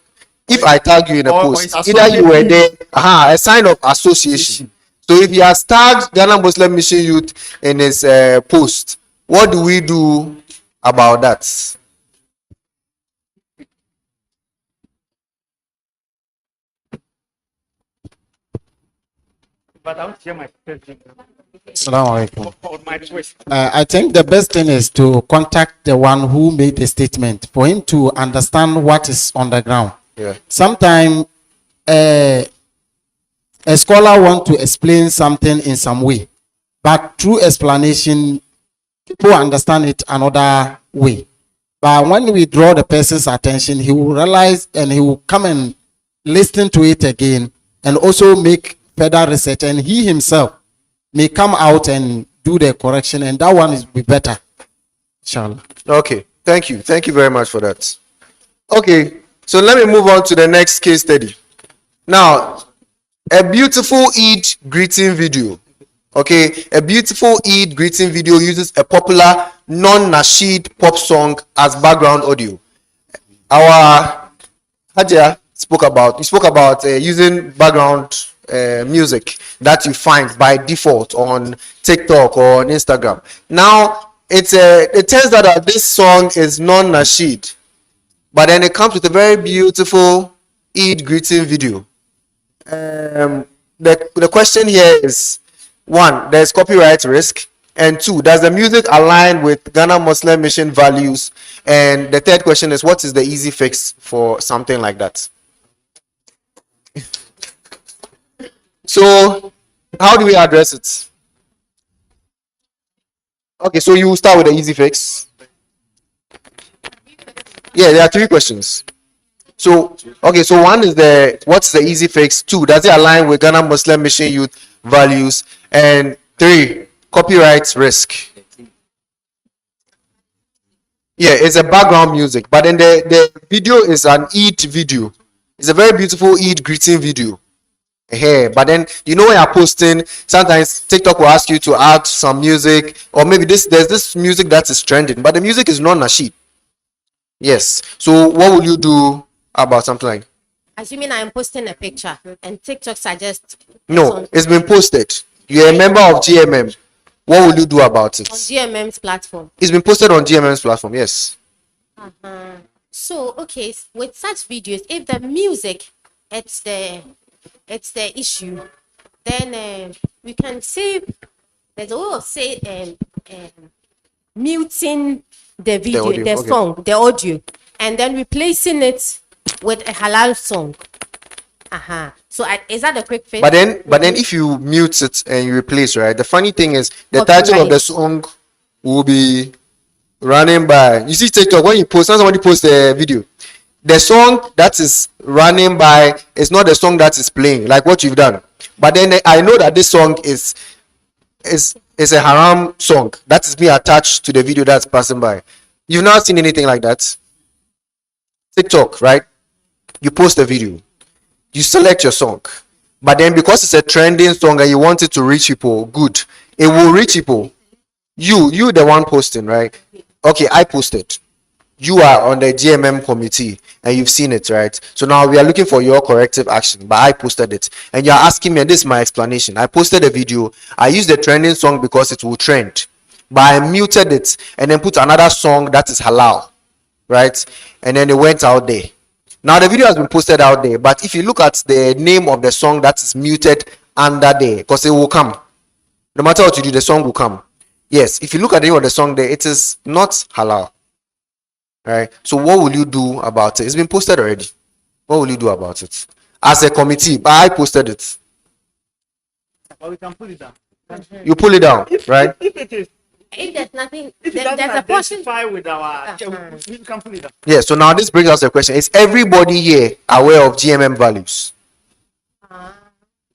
If I tag you in a post, either you were there, a sign of association. So if he has tagged Ghana Muslim Mission Youth in his post, what do we do about that? But I want to share my question. Assalamu alaikum. I think the best thing is to contact the one who made the statement for him to understand what is on the ground. Yeah. Sometimes a scholar want to explain something in some way, but through explanation, people understand it another way. But when we draw the person's attention, he will realize and he will come and listen to it again and also make further research, and he himself may come out and do the correction, and that one is be better. Inshallah. Okay, thank you very much for that. Okay, so let me move on to the next case study. Now, a beautiful Eid greeting video. Okay, a beautiful Eid greeting video uses a popular non-nasheed pop song as background audio. Our Hajia spoke about using background music that you find by default on TikTok or on Instagram. Now, it turns out that this song is non-nasheed, but then it comes with a very beautiful Eid greeting video. The question here is, one, there's copyright risk, and two, does the music align with Ghana Muslim Mission values? And the third question is, what is the easy fix for something like that? So, how do we address it? Okay, so you start with the easy fix. Yeah, there are three questions. So, okay, so one is what's the easy fix? Two, does it align with Ghana Muslim Mission Youth values? And three, copyright risk. Yeah, it's a background music, but then the video is an Eid video. It's a very beautiful Eid greeting video. Hey, but then you know when you're posting, sometimes TikTok will ask you to add some music, or maybe there's this music that is trending, but the music is not nasheed. Yes. So what will you do about something like? Assuming I'm posting a picture and TikTok suggests. No, it's been posted. You're a member of GMM. What will you do about it? On GMM's platform. It's been posted on GMM's platform. Yes. So okay, with such videos, if the music it's the issue, then we can say there's a way of say muting the video, audio, the okay. song, the audio, and then replacing it with a halal song. So is that a quick fix? But then if you mute it and you replace, right? The funny thing is the title of the song will be running by. You see TikTok, when somebody posts a video, the song that is running by is not the song that is playing, like what you've done. But then I know that this song is a haram song that is being attached to the video that's passing by. You've not seen anything like that. TikTok, right? You post a video, you select your song, but then because it's a trending song and you want it to reach people, good. It will reach people. You the one posting, right? Okay, I posted. You are on the GMM committee and you've seen it, right? So now we are looking for your corrective action, but I posted it and you're asking me, and this is my explanation. I posted a video. I used the trending song because it will trend, but I muted it and then put another song that is halal, right? And then it went out there. Now the video has been posted out there, but if you look at the name of the song that is muted under there, because it will come. No matter what you do, the song will come. Yes, if you look at the name of the song there, it is not halal. Right? So what will you do about it? It's been posted already. What will you do about it? As a committee, but I posted it. But we can pull it down. You pull it down, right? If there's nothing, If it there's doesn't a portion. identify with our, we can pull it down. Yeah, so now this brings us to the question. Is everybody here aware of GMM values?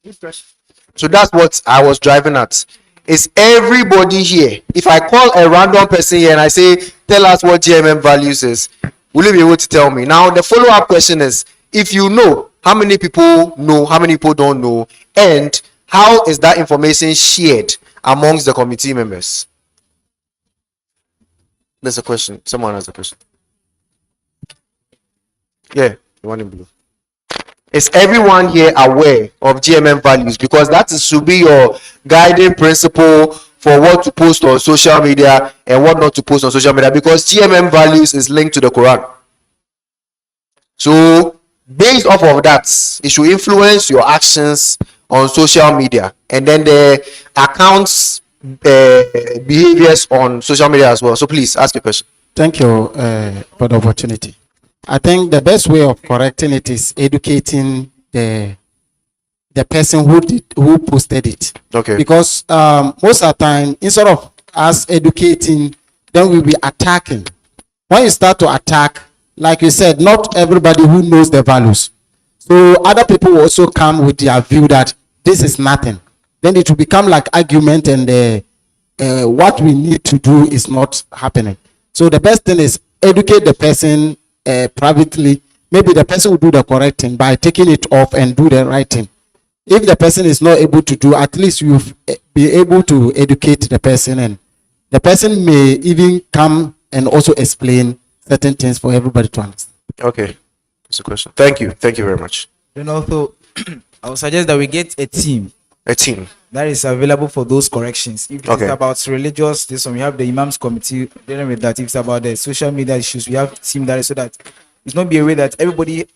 Good question. So that's what I was driving at. Is everybody here? If I call a random person here and I say, tell us what GMM values is? Will you be able to tell me? Now, the follow-up question is, if you know, how many people know, how many people don't know, and how is that information shared amongst the committee members? There's a question. Someone has a question. Yeah, the one in blue. Is everyone here aware of GMM values? Because that should be your guiding principle for what to post on social media and what not to post on social media, because GMM values is linked to the Quran. So based off of that, it should influence your actions on social media, and then the accounts behaviors on social media as well. So please ask your question. Thank you for the opportunity. I think the best way of correcting it is educating the person who posted it. Okay. Because most of the time, instead of us educating, then we'll be attacking. When you start to attack, like you said, not everybody who knows the values. So other people will also come with their view that this is nothing. Then it will become like argument, and what we need to do is not happening. So the best thing is educate the person privately. Maybe the person will do the correct thing by taking it off and do the right thing. If the person is not able to do, at least you be able to educate the person, and the person may even come and also explain certain things for everybody to understand. Okay, that's a question. Thank you very much. Then also, I would suggest that we get a team that is available for those corrections. If it's about religious, this one we have the Imams Committee dealing with that. If it's about the social media issues, we have a team that is, so that it's not be a way that everybody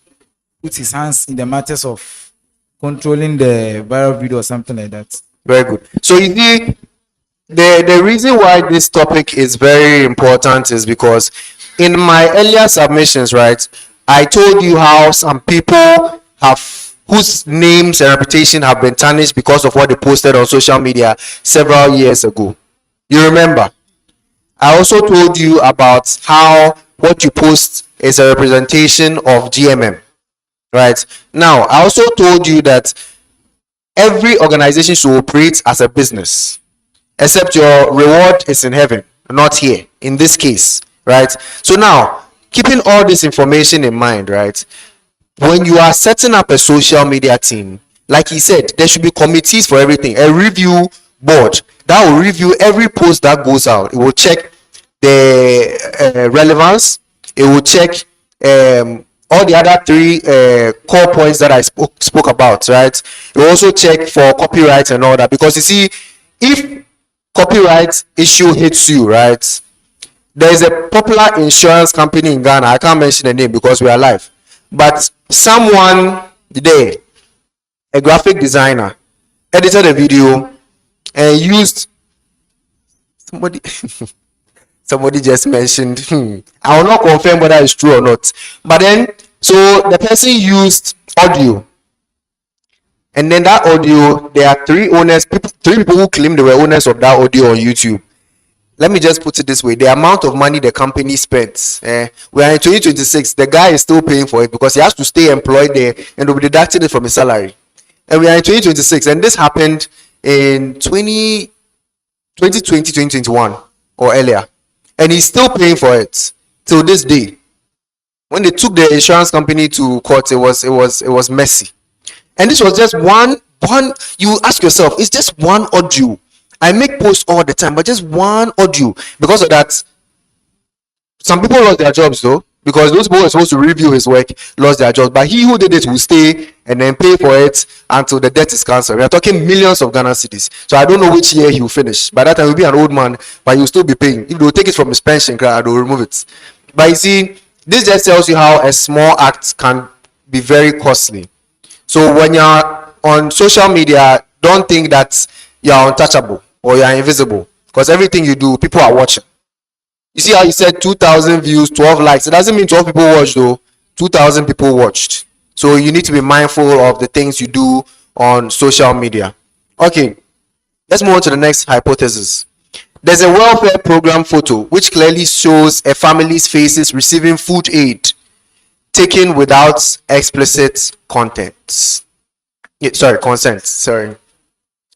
puts his hands in the matters of controlling the viral video or something like that. Very good. So you see, the reason why this topic is very important is because in my earlier submissions, right, I told you how some people whose names and reputation have been tarnished because of what they posted on social media several years ago. You remember? I also told you about how what you post is a representation of GMM. Right? Now, I also told you that every organization should operate as a business, except your reward is in heaven, not here, in this case. Right? So now, keeping all this information in mind, right? When you are setting up a social media team, like he said, there should be committees for everything. A review board that will review every post that goes out. It will check the relevance. It will check all the other three core points that I spoke about, right? It will also check for copyright and all that. Because you see, if copyright issue hits you, right? There is a popular insurance company in Ghana. I can't mention the name because we are live. But someone there, a graphic designer, edited a video and used somebody just mentioned, I will not confirm whether it's true or not. But then, so the person used audio. And then that audio, there are three people who claim they were owners of that audio on YouTube. Let me just put it this way. The amount of money the company spends, we are in 2026, the guy is still paying for it because he has to stay employed there and will be deducting it from his salary. And we are in 2026, and this happened in 2020, 2021 or earlier. And he's still paying for it till this day. When they took the insurance company to court, it was messy. And this was just one, you ask yourself, it's just one audio. I make posts all the time, but just one audio. Because of that, some people lost their jobs though, because those people were supposed to review his work, lost their jobs. But he who did it will stay and then pay for it until the debt is cancelled. We are talking millions of Ghana cedis. So I don't know which year he will finish. By that time, he will be an old man, but he will still be paying. If they will take it from his pension, they will remove it. But you see, this just tells you how a small act can be very costly. So when you're on social media, don't think that you're untouchable or you're invisible, because everything you do, people are watching. You see how you said 2,000 views, 12 likes. It doesn't mean 12 people watched though. 2,000 people watched. So you need to be mindful of the things you do on social media. Okay, let's move on to the next hypothesis. There's a welfare program photo which clearly shows a family's faces receiving food aid taken without explicit consent.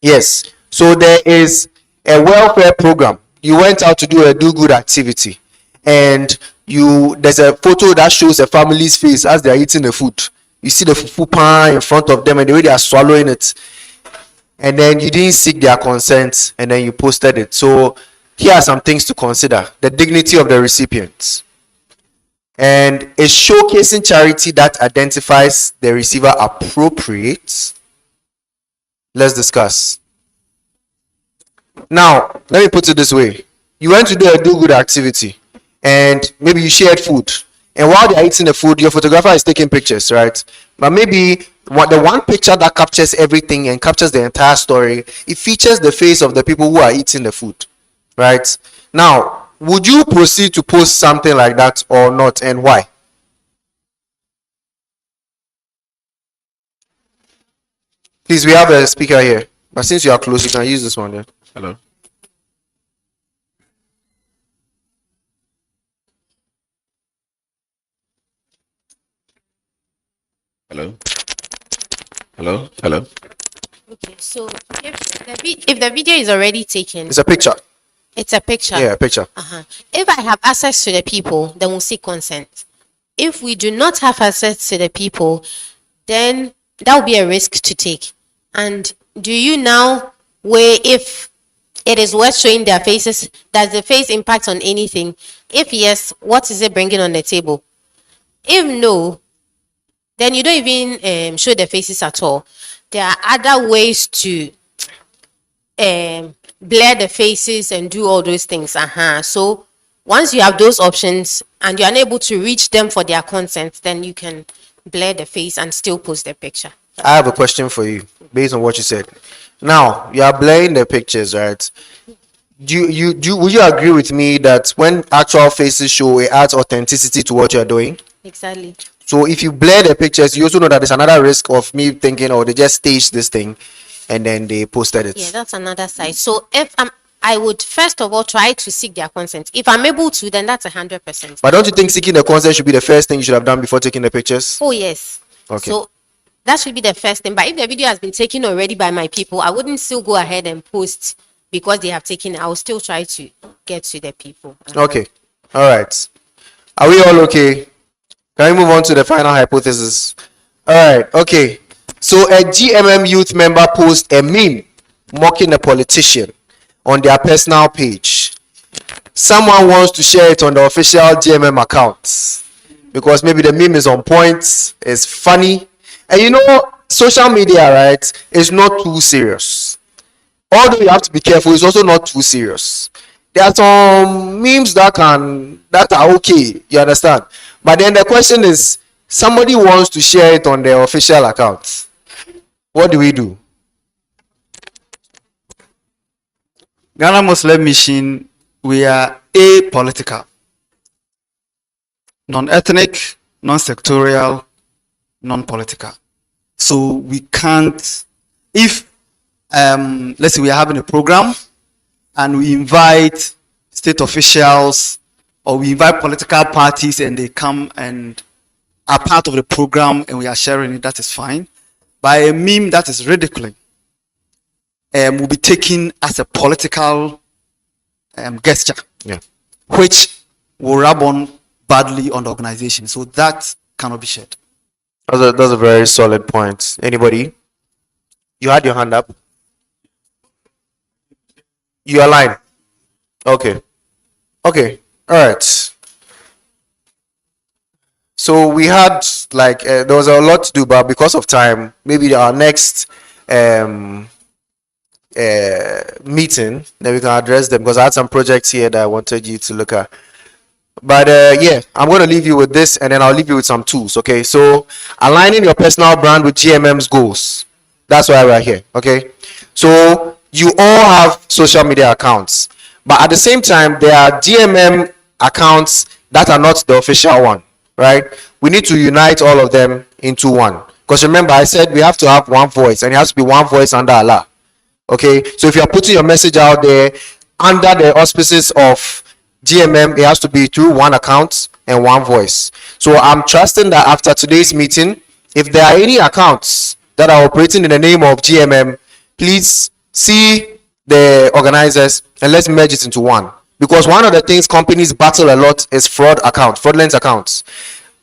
Yes. So there is a welfare program. You went out to do a do-good activity, and there's a photo that shows a family's face as they're eating the food. You see the fufu pan in front of them and the way they are swallowing it, and then you didn't seek their consent and then you posted it. So here are some things to consider: the dignity of the recipients, and a showcasing charity that identifies the receiver appropriate. Let's discuss. Now, let me put it this way: you went to do a do-good activity, and maybe you shared food, and while they are eating the food, your photographer is taking pictures, right? But maybe the one picture that captures everything and captures the entire story, it features the face of the people who are eating the food, right? Now, would you proceed to post something like that or not, and why? Please, we have a speaker here, but since you are close, you can use this one. Yeah. Hello. Hello. Hello. Hello. Okay, so if the video is already taken, It's a picture. it's a picture. Yeah, a picture. If I have access to the people, then we'll seek consent. If we do not have access to the people, then that will be a risk to take. And do you now weigh if it is worth showing their faces? Does the face impact on anything? If yes, what is it bringing on the table? If no, then you don't even show the faces at all. There are other ways to blur the faces and do all those things. So once you have those options and you're unable to reach them for their consent, then you can blur the face and still post the picture. I have a question for you based on what you said. Now, you are blurring the pictures, right? Would you agree with me that when actual faces show, it adds authenticity to what you're doing? Exactly. So if you blur the pictures, you also know that there's another risk of me thinking, oh, they just staged this thing and then they posted it. Yeah, that's another side. So if I would first of all try to seek their consent. If I'm able to, then that's 100%. But don't you think seeking the consent should be the first thing you should have done before taking the pictures? Oh yes. Okay. So that should be the first thing. But if the video has been taken already by my people, I wouldn't still go ahead and post because they have taken it. I will still try to get to the people. Okay. All right. Are we all okay? Can we move on to the final hypothesis? All right. Okay. So a GMM youth member posts a meme mocking a politician on their personal page. Someone wants to share it on the official GMM account because maybe the meme is on point, it's funny. And you know, social media, right, is not too serious. Although you have to be careful, it's also not too serious. There are some memes that are okay, you understand? But then the question is, somebody wants to share it on their official account. What do we do? Ghana Muslim Mission, we are apolitical, non-ethnic, non-sectorial, non-political. So we can't, if let's say we are having a program and we invite state officials or we invite political parties and they come and are part of the program and we are sharing it, that is fine. But a meme that is ridiculing will be taken as a political gesture, which will rub on badly on the organization. So that cannot be shared. That's a very solid point. Anybody? You had your hand up. You are lying. Okay. Okay. All right. So we had there was a lot to do, but because of time, maybe our next meeting, then we can address them because I had some projects here that I wanted you to look at. But yeah, I'm going to leave you with this and then I'll leave you with some tools. Okay. So aligning your personal brand with GMM's goals. That's why we're here. Okay. So you all have social media accounts, but at the same time, there are GMM accounts that are not the official one, right? We need to unite all of them into one. Because remember, I said we have to have one voice and it has to be one voice under Allah. Okay. So if you're putting your message out there under the auspices of GMM, it has to be through one account and one voice. So I'm trusting that after today's meeting, if there are any accounts that are operating in the name of GMM, please see the organizers and let's merge it into one. because one of the things companies battle a lot is fraudulent accounts.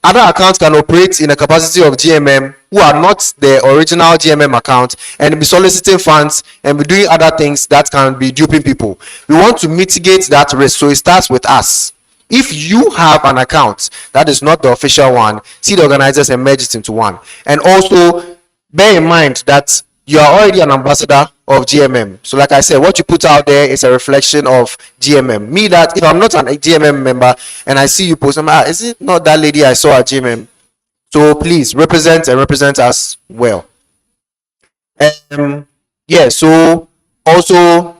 Other accounts can operate in the capacity of GMM who are not the original GMM account and be soliciting funds and be doing other things that can be duping people. We want to mitigate that risk, so it starts with us. If you have an account that is not the official one, see the organizers and merge it into one. And also bear in mind that you are already an ambassador of GMM. So like I said, what you put out there is a reflection of GMM. Me, that if I'm not a GMM member and I see you post, is it not that lady I saw at GMM? So please represent and represent us well. Yeah, so also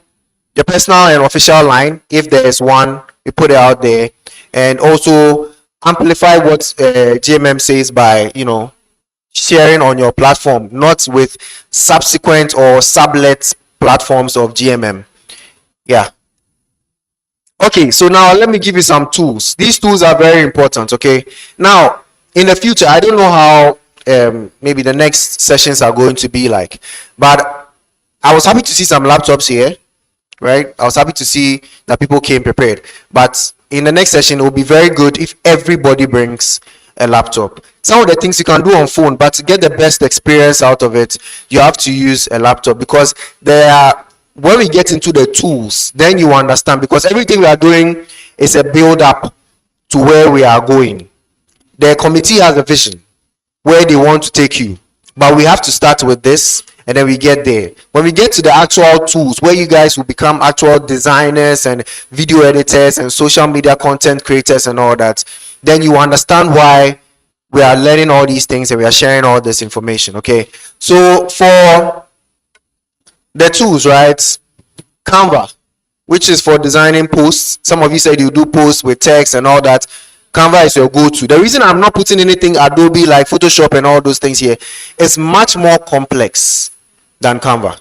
your personal and official line, if there is one, you put it out there. And also amplify what GMM says by, sharing on your platform, not with subsequent or sublet platforms of GMM. Yeah. Okay, so now let me give you some tools. These tools are very important. Okay, now in the future, I don't know how maybe the next sessions are going to be like, but I was happy to see some laptops here, right? I was happy to see that people came prepared, but in the next session, it will be very good if everybody brings a laptop. Some of the things you can do on phone, but to get the best experience out of it, you have to use a laptop, because when we get into the tools, then you understand, because everything we are doing is a build up to where we are going. The committee has a vision where they want to take you, but we have to start with this and then we get there. When we get to the actual tools where you guys will become actual designers and video editors and social media content creators and all that, then you understand why we are learning all these things and we are sharing all this information. Okay, so for the tools, right, Canva, which is for designing posts. Some of you said you do posts with text and all that. Canva is your go-to. The reason I'm not putting anything Adobe like Photoshop and all those things here is much more complex than Canva.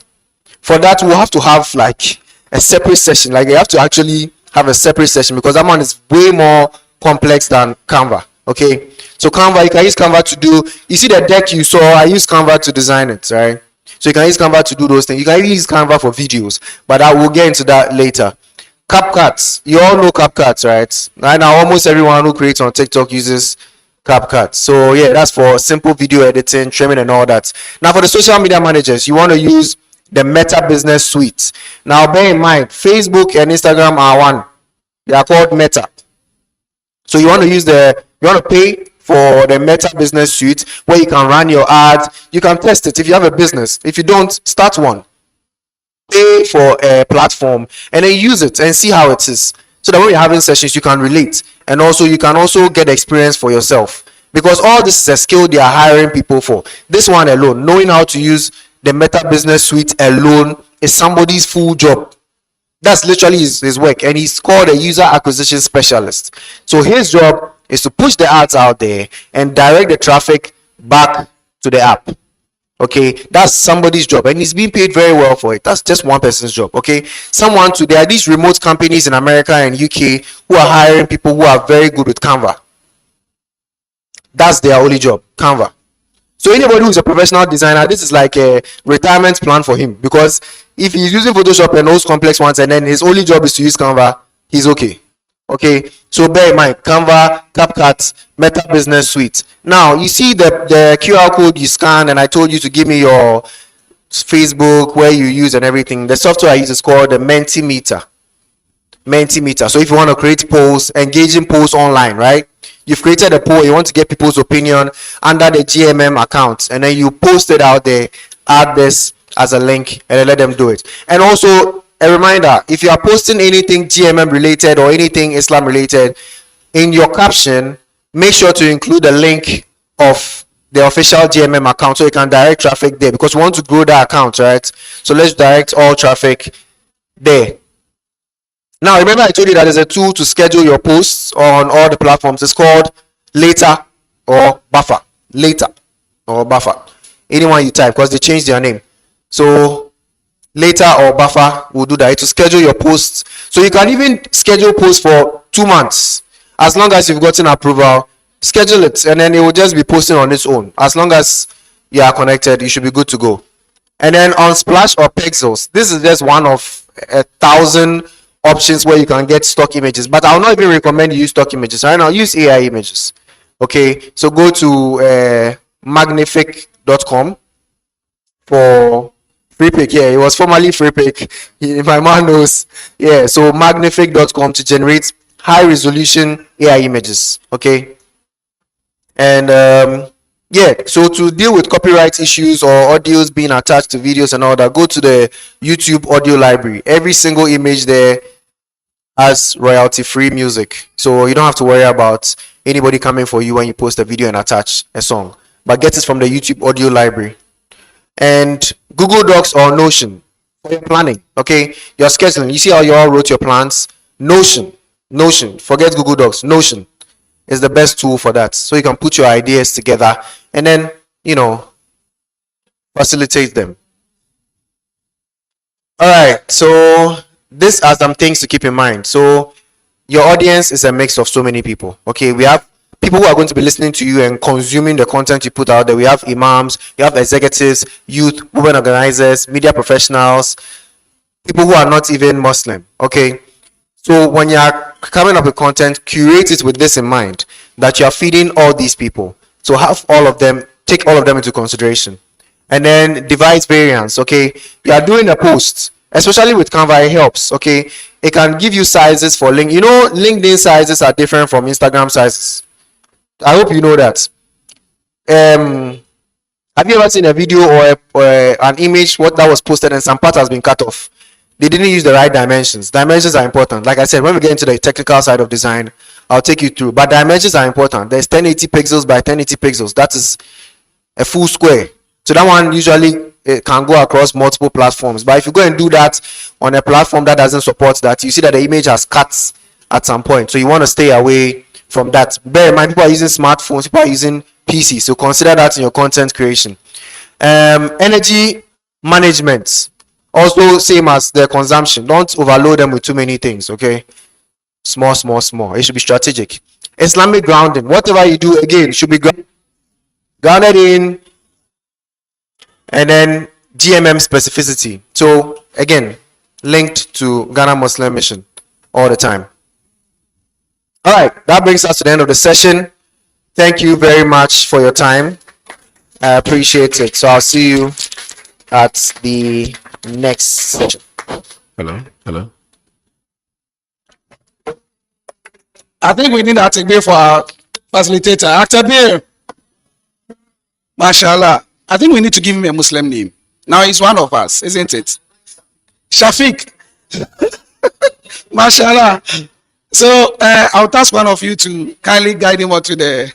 For that, we'll have to have like a separate session. Like you have to actually have a separate session, because that one is way more complex than Canva. Okay, so Canva, you can use Canva to do, you see the deck you saw, I use Canva to design it, right? So you can use Canva to do those things. You can even use Canva for videos, but I will get into that later. CapCut, you all know CapCut, right? Right now, almost everyone who creates on TikTok uses CapCut. So yeah, that's for simple video editing, trimming and all that. Now for the social media managers, you want to use the Meta Business Suite. Now bear in mind, Facebook and Instagram are one. They are called Meta. So you want to pay for the Meta Business Suite, where you can run your ads. You can test it if you have a business. If you don't, start one. Pay for a platform and then use it and see how it is, so that when you're having sessions you can relate, and also you can also get experience for yourself, because all this is a skill they are hiring people for. This one alone, knowing how to use the Meta Business Suite alone, is somebody's full job. That's literally his work, and he's called a user acquisition specialist. So his job is to push the ads out there and direct the traffic back to the app. Okay, that's somebody's job, and he's being paid very well for it. That's just one person's job. Okay, there are these remote companies in America and UK who are hiring people who are very good with Canva. That's their only job, Canva. So anybody who's a professional designer, this is like a retirement plan for him, because if he's using Photoshop and those complex ones and then his only job is to use Canva, he's okay. Okay, so bear in mind, Canva, CapCut, Meta Business Suite. Now you see the QR code you scan, and I told you to give me your Facebook, where you use and everything. The software I use is called the Mentimeter. Mentimeter. So if you want to create polls, engaging polls online, right? You've created a poll, you want to get people's opinion under the GMM account, and then you post it out there, add this as a link, and then let them do it. And also a reminder, if you are posting anything GMM related or anything Islam related, in your caption, make sure to include the link of the official GMM account, so you can direct traffic there, because we want to grow that account, right? So let's direct all traffic there. Now remember, I told you that there's a tool to schedule your posts on all the platforms. It's called Later or Buffer. Later or Buffer. Anyone you type, because they changed their name. So Later or Buffer will do that to schedule your posts. So you can even schedule posts for 2 months. As long as you've gotten approval, schedule it, and then it will just be posting on its own. As long as you are connected, you should be good to go. And then on Splash or Pexels, this is just one of 1,000 options where you can get stock images, but I'll not even recommend you use stock images. Right now, use AI images. Okay, so go to magnific.com for free pick. Yeah, it was formerly free pick. My man knows. Yeah, so magnific.com to generate high resolution AI images. Okay, and yeah, so to deal with copyright issues or audios being attached to videos and all that, go to the YouTube audio library. Every single image there has royalty free music, so you don't have to worry about anybody coming for you when you post a video and attach a song, but get it from the YouTube audio library. And Google Docs or Notion for your planning. Okay, your scheduling. You see how you all wrote your plans? Notion, forget Google Docs. Notion is the best tool for that, so you can put your ideas together and then, you know, facilitate them. All right, so these are some things to keep in mind. So your audience is a mix of so many people. Okay, we have people who are going to be listening to you and consuming the content you put out there. We have imams, you have executives, youth, women organizers, media professionals, people who are not even Muslim. Okay, so when you are coming up with content, curate it with this in mind, that you are feeding all these people. So have all of them, take all of them into consideration. And then device variance. Okay, you are doing a post, especially with Canva, it helps. Okay, it can give you sizes for link. You know, LinkedIn sizes are different from Instagram sizes. I hope you know that. Have you ever seen a video or an image that was posted and some part has been cut off? They didn't use the right dimensions. Dimensions are important. Like I said, when we get into the technical side of design, I'll take you through. But dimensions are important. There's 1080 pixels by 1080 pixels. That is a full square. So that one usually it can go across multiple platforms. But if you go and do that on a platform that doesn't support that, you see that the image has cuts at some point. So you want to stay away from that. Bear in mind, people are using smartphones, people are using PCs. So consider that in your content creation. Energy management. Also same as the consumption. Don't overload them with too many things, okay? Small. It should be strategic. Islamic grounding. Whatever you do, again, should be grounded in. And then GMM specificity. So again, linked to Ghana Muslim Mission all the time. All right, that brings us to the end of the session. Thank you very much for your time. I appreciate it. So I'll see you at the next session. Hello. I think we need a takbir for our facilitator. Takbir. Mashallah. I think we need to give him a Muslim name. Now he's one of us, isn't it? Shafiq. Mashallah. So I'll task one of you to kindly guide him onto the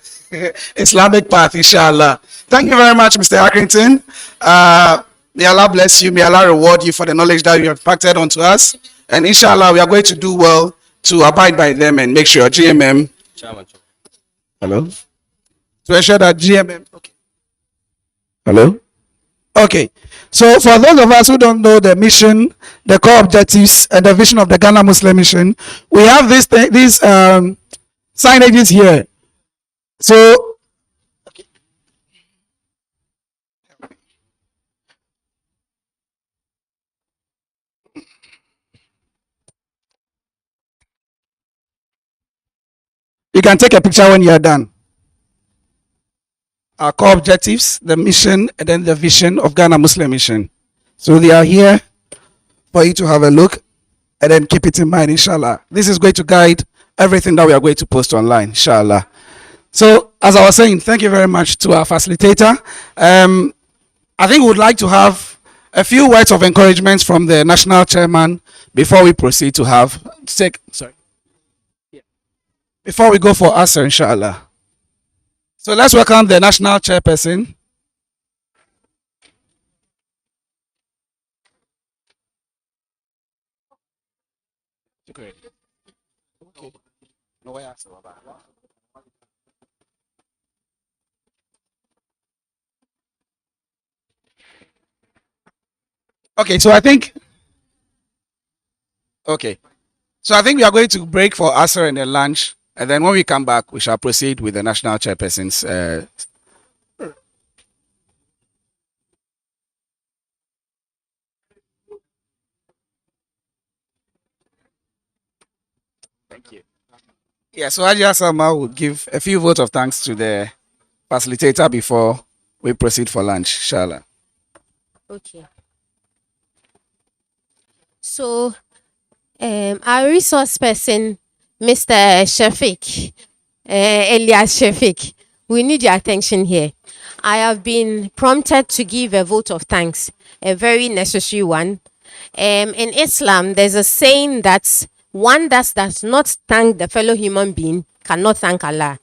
Islamic path, inshallah. Thank you very much, Mr. Accrington. May Allah bless you. May Allah reward you for the knowledge that you have imparted onto us. And inshallah, we are going to do well to abide by them and make sure GMM. Hello? To ensure that GMM. Okay. Hello? Okay. So for those of us who don't know the mission, the core objectives, and the vision of the Ghana Muslim Mission, we have these signages here. So you can take a picture when you are done. Our core objectives, the mission, and then the vision of Ghana Muslim Mission. So they are here for you to have a look and then keep it in mind, inshallah. This is going to guide everything that we are going to post online, inshallah. So as I was saying, thank you very much to our facilitator. I think we would like to have a few words of encouragement from the national chairman before we proceed to before we go for Asr, inshallah. So let's welcome the national chairperson. Okay, so I think we are going to break for Asr and then lunch. And then when we come back, we shall proceed with the national chairperson's. Thank you. Yeah, so Haji Sama would give a few votes of thanks to the facilitator before we proceed for lunch, inshallah. Okay. So, our resource person, Mr. Shafiq, Elias Shafiq, we need your attention here. I have been prompted to give a vote of thanks, a very necessary one. In Islam, there's a saying that one that does not thank the fellow human being cannot thank Allah.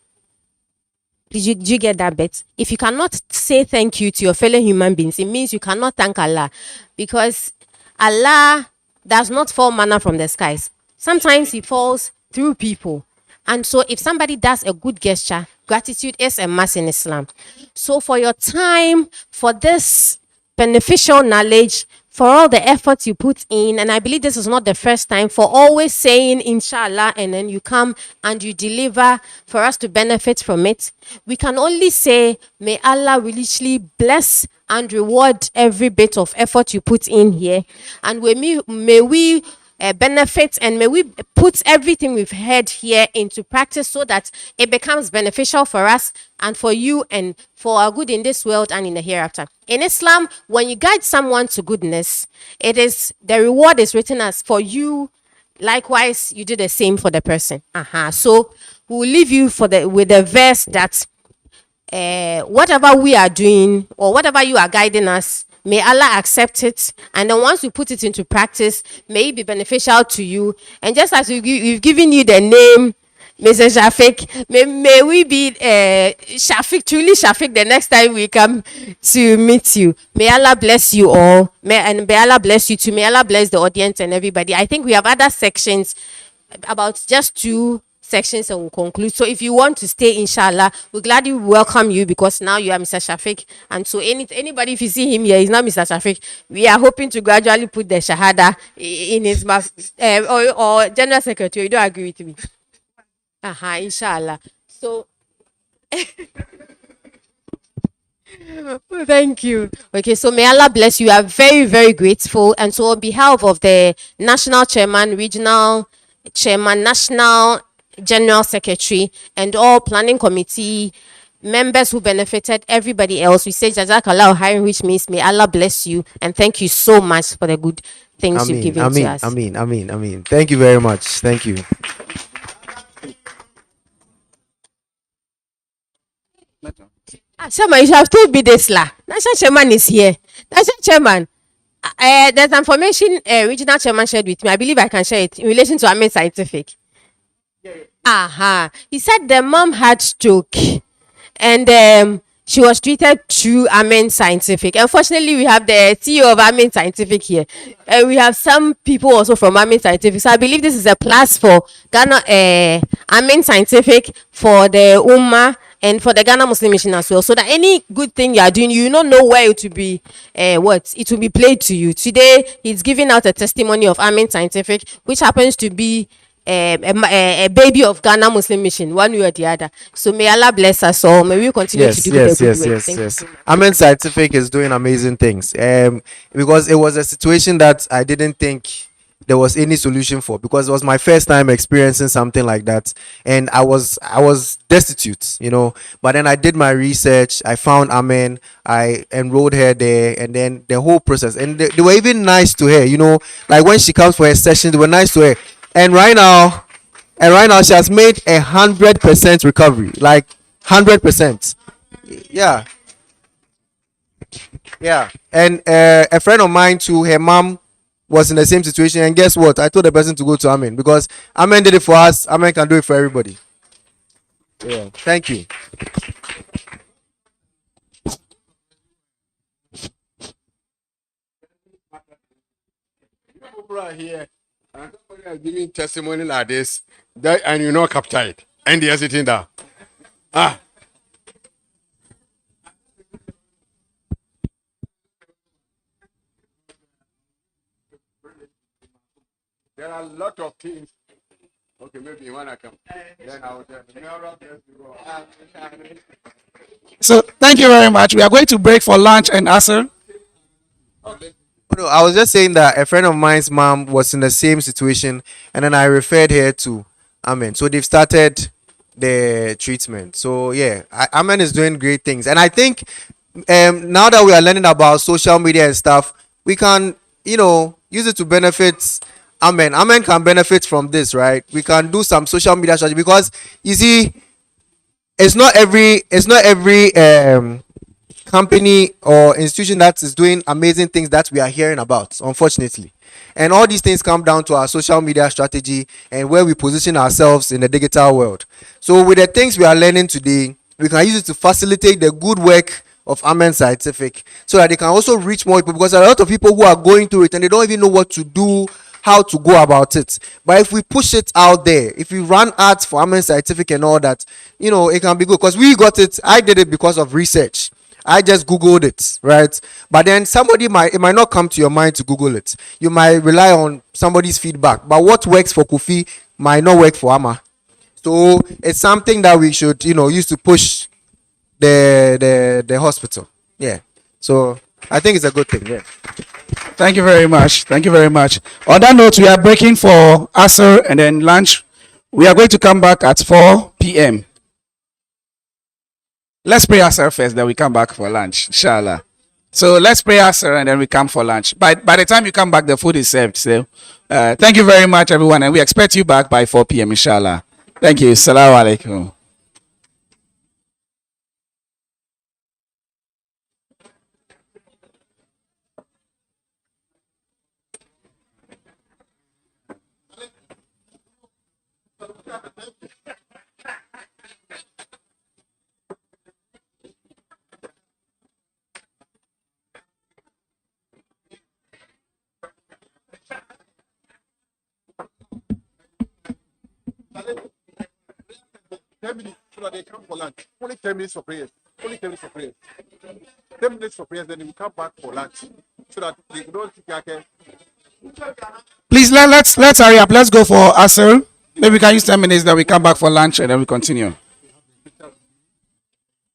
Did you get that bit? If you cannot say thank you to your fellow human beings, it means you cannot thank Allah, because Allah does not fall manna from the skies. Sometimes he falls through people. And so if somebody does a good gesture, gratitude is a must in Islam. So for your time, for this beneficial knowledge, for all the efforts you put in, and I believe this is not the first time, for always saying inshallah, and then you come and you deliver for us to benefit from it, we can only say, may Allah richly bless and reward every bit of effort you put in here. And may we benefit, and may we put everything we've heard here into practice so that it becomes beneficial for us and for you and for our good in this world and in the hereafter. In Islam, when you guide someone to goodness, the reward is written as for you. Likewise, you do the same for the person. So we'll leave you with the verse that whatever we are doing or whatever you are guiding us, may Allah accept it, and then once we put it into practice, may it be beneficial to you. And just as we've given you the name, Mr. Shafiq, may we be Shafiq, truly Shafiq, the next time we come to meet you. May Allah bless you all, and may Allah bless you too. May Allah bless the audience and everybody. I think we have other sections, about just 2 sections, and we'll conclude. So if you want to stay, inshallah, we'll gladly welcome you, because now you are Mr. Shafiq. And so anybody, if you see him here, he's not Mr. Shafiq. We are hoping to gradually put the shahada in his mouth, or general secretary. You don't agree with me? Inshallah. So thank you. Okay, so may Allah bless you. We are very, very grateful. And so on behalf of the national chairman, regional chairman, national general secretary, and all planning committee members who benefited, everybody else, we say Jazakallah khairan, which means may Allah bless you, and thank you so much for the good things you've given to us. Ameen. Thank you very much. Thank you. Chairman, you should have told me this. National chairman is here. National chairman, there's information regional chairman shared with me. I believe I can share it in relation to Amen Scientific. He said the mom had stroke, and she was treated through Amen Scientific. Unfortunately, we have the CEO of Amen Scientific here, and we have some people also from Amen Scientific. So I believe this is a plus for Ghana, Amen Scientific, for the Ummah, and for the Ghana Muslim Mission as well, so that any good thing you are doing, you don't know where it will be, it will be played to you. Today, he's giving out a testimony of Amen Scientific, which happens to be a baby of Ghana Muslim Mission, one way or the other. So may Allah bless us all. May we continue to do the good work. Thank you. Amen Scientific is doing amazing things. Because it was a situation that I didn't think there was any solution for, because it was my first time experiencing something like that, and I was destitute, but then I did my research, I found Amen, I enrolled her there, and then the whole process, and they were even nice to her, like when she comes for her session, they were nice to her. And right now she has made 100% recovery, like 100%. Yeah. And a friend of mine too, her mom was in the same situation, and guess what? I told the person to go to Amen, because Amen did it for us. Amen can do it for everybody. Yeah. Thank you. People are here, and somebody is giving testimony like this, and you know, capture it, and they are sitting there. There are a lot of things. Okay, maybe when I come, then I will tell you. So thank you very much. We are going to break for lunch and answer. No, I was just saying that a friend of mine's mom was in the same situation, and then I referred her to Amen. So they've started the treatment. So yeah, Amen is doing great things, and I think now that we are learning about social media and stuff, we can use it to benefit. Amen. Amen can benefit from this, right? We can do some social media strategy because you see, it's not every company or institution that is doing amazing things that we are hearing about, unfortunately. And all these things come down to our social media strategy and where we position ourselves in the digital world. So with the things we are learning today, we can use it to facilitate the good work of Amen Scientific so that they can also reach more people, because there are a lot of people who are going through it and they don't even know what to do, how to go about it. But if we push it out there, if we run ads for Amen Scientific and all that, it can be good. Because we got it, I did it because of research. I just googled it, right? But then it might not come to your mind to Google it. You might rely on somebody's feedback. But what works for Kofi might not work for Ama. So it's something that we should, use to push the hospital. Yeah. So I think it's a good thing. Yeah. Thank you very much. Thank you very much. On that note, we are breaking for Asr and then lunch. We are going to come back at 4 p.m. Let's pray Asr first, then we come back for lunch, inshallah. So let's pray Asr and then we come for lunch. By the time you come back, the food is served. So thank you very much, everyone, and we expect you back by 4 p.m. inshallah. Thank you. Assalamu alaikum. So that they come for lunch. Only 10 minutes for prayers. Only 10 minutes for prayers. 10 minutes for prayers, then we come back for lunch. So that they don't think I can. Please let's hurry up. Let's go for Asr. Maybe we can use 10 minutes, then we come back for lunch and then we continue.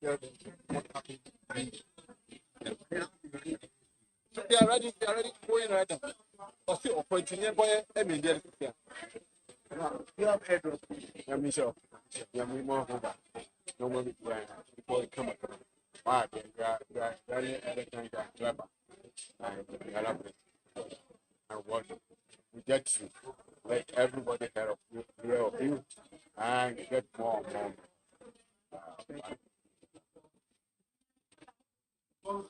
So they are ready going right now. Or still appointing them boy, I mean, they're here. You have airdrop. I'm sure. You have more over. No more before you come up. Why? And what we get you, let everybody hear of you and get more and more.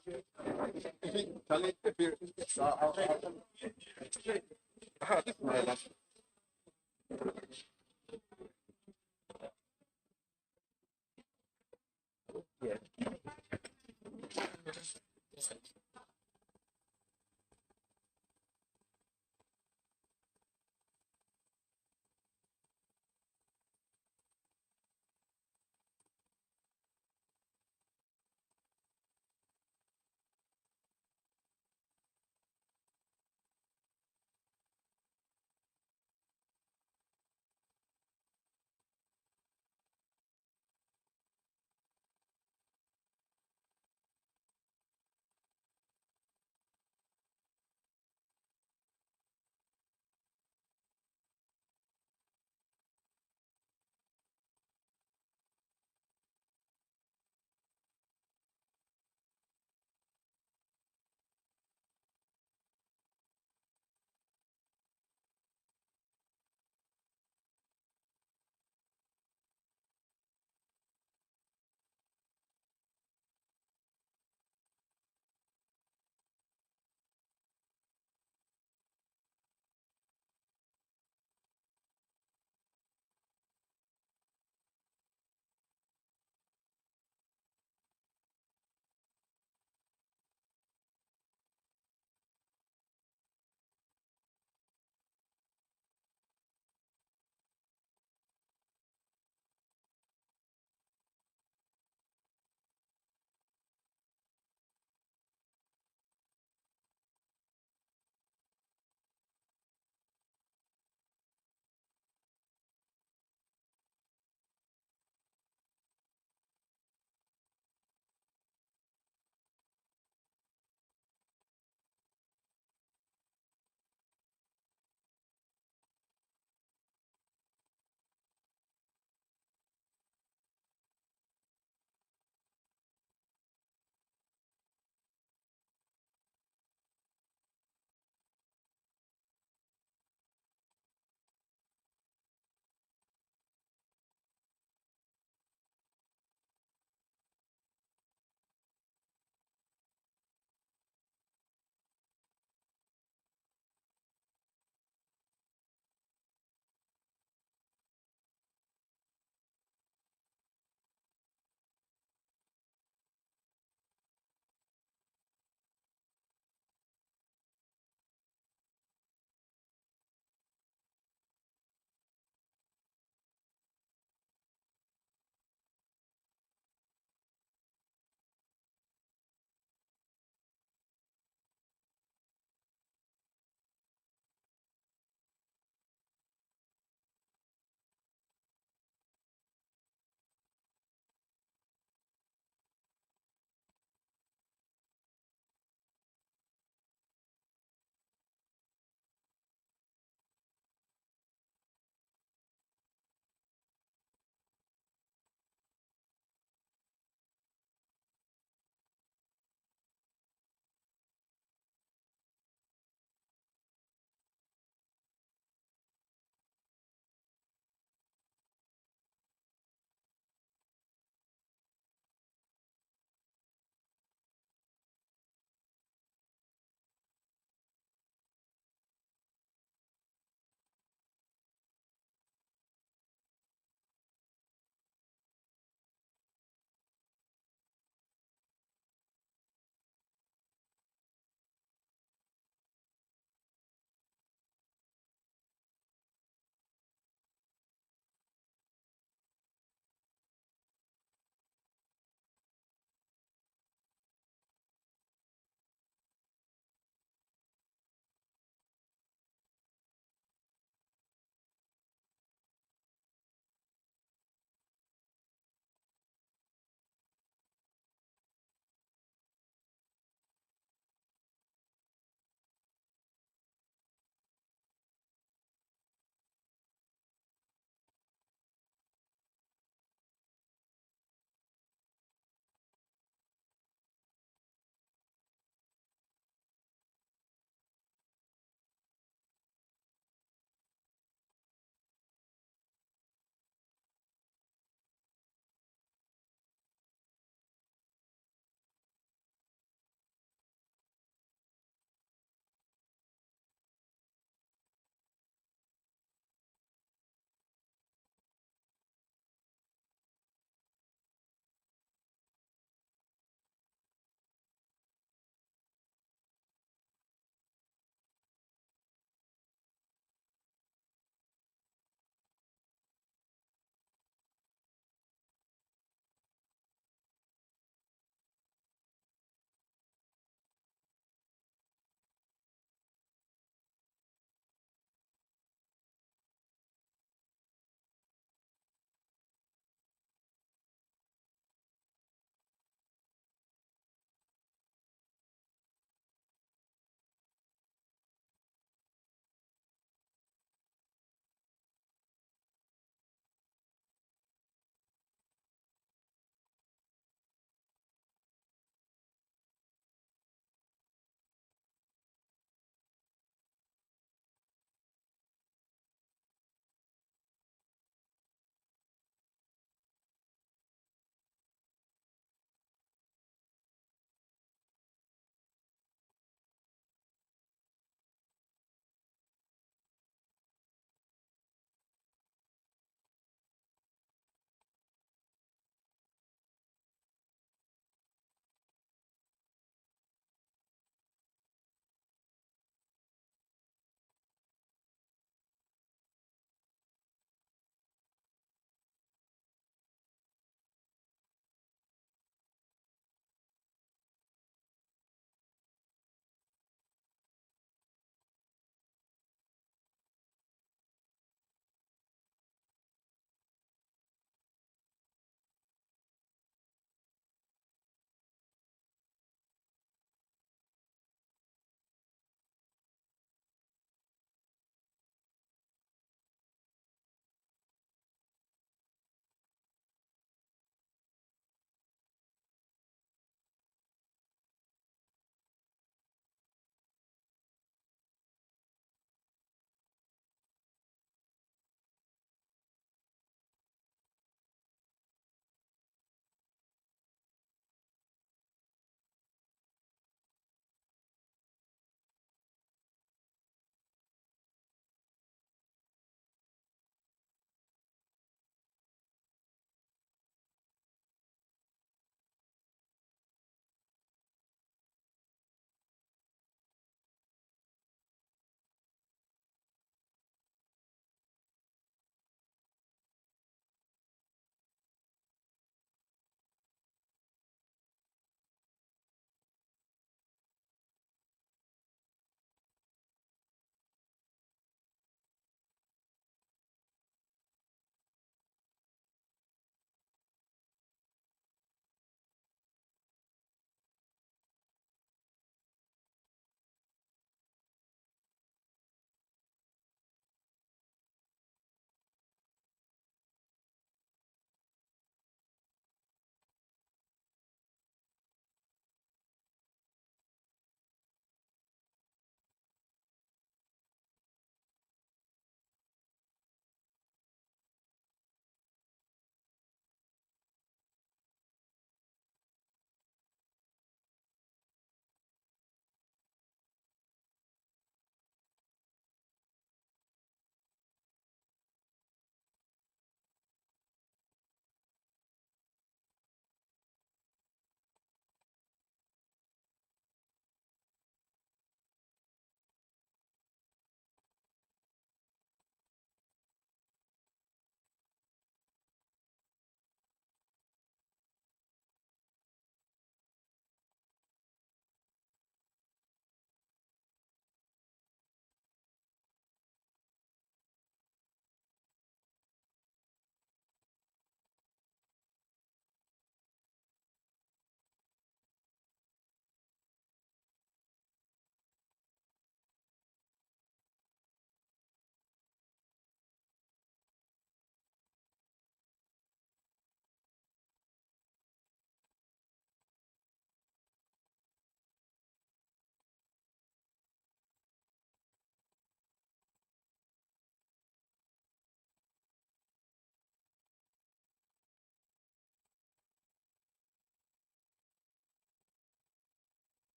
This is my last. Yeah.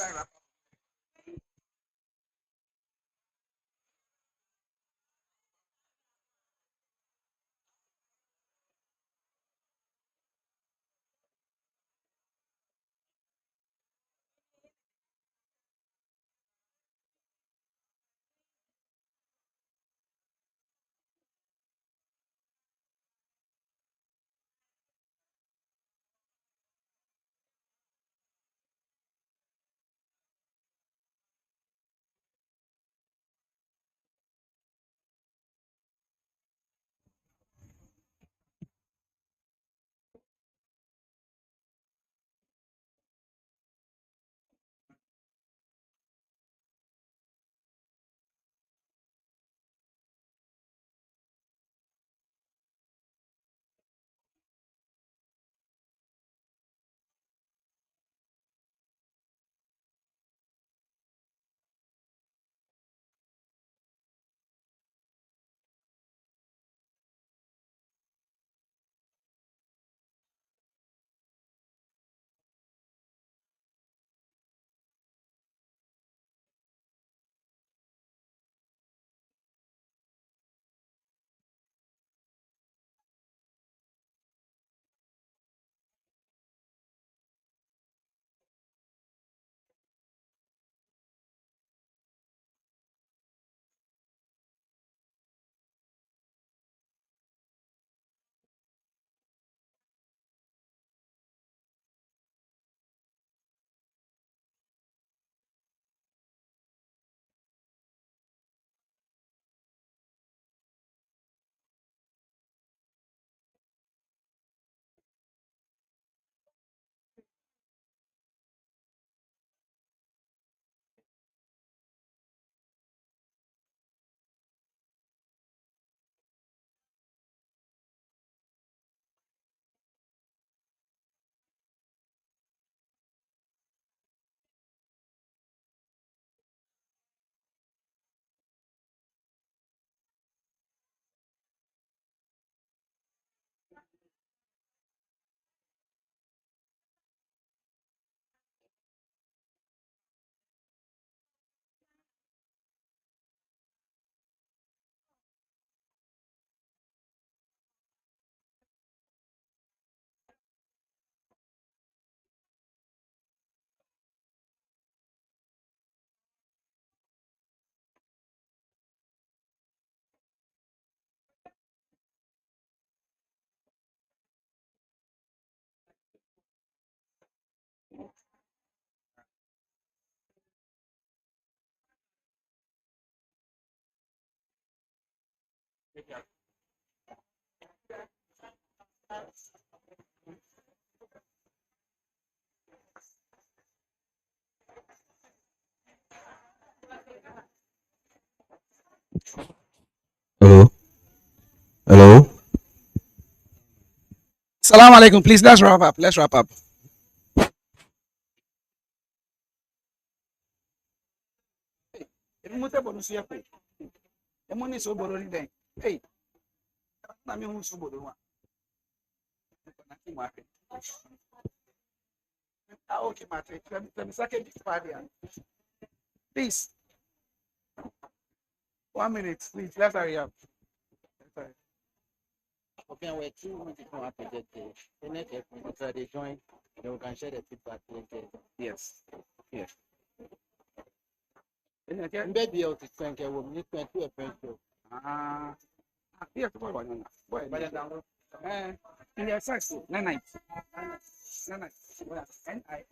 Hello. Hello. Salam alaikum. Please, let's wrap up. Let's wrap up. Hey, please, 1 minute, please. Let's hurry up. Okay, we're 2 minutes from our project. The next so they join, then we can share the feedback later. Yes. Yes. Maybe I'll just thank you. We'll need to do a friend show. Yes, boy, boy, boy. Yes, yes. Nine nights. Nine nights. And I.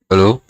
Hello.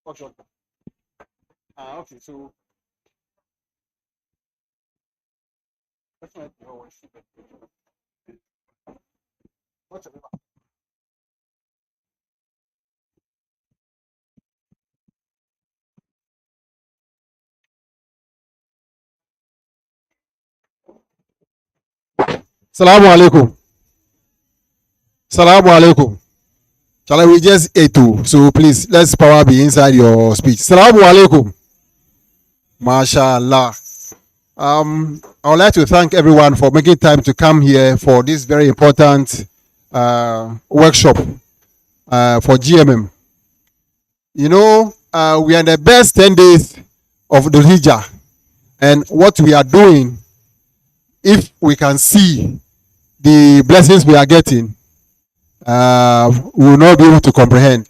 Okay. Okay. So that's not what's it? Salamu alaikum. Salamu alaikum. Shall we just A2? So please, let's power be inside your speech. Salamu alaikum. MashaAllah. I would like to thank everyone for making time to come here for this very important workshop for GMM. You know, we are in the best 10 days of the Hijjah, and what we are doing, if we can see the blessings we are getting, we will not be able to comprehend.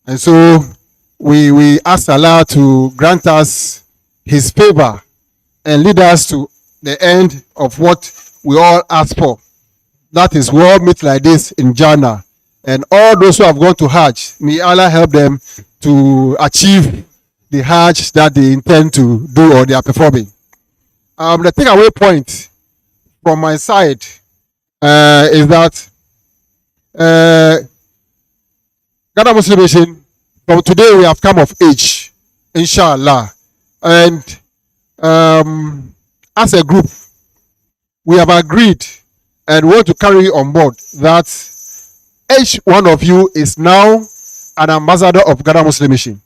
And so we ask Allah to grant us His favor and lead us to the end of what we all ask for. That is, we all meet like this in Jannah. And all those who have gone to Hajj, may Allah help them to achieve the Hajj that they intend to do or they are performing. The takeaway point from my side is that Ghana Muslim Mission, from today we have come of age, inshallah. And as a group, we have agreed and want to carry on board that each one of you is now an ambassador of Ghana Muslim Mission.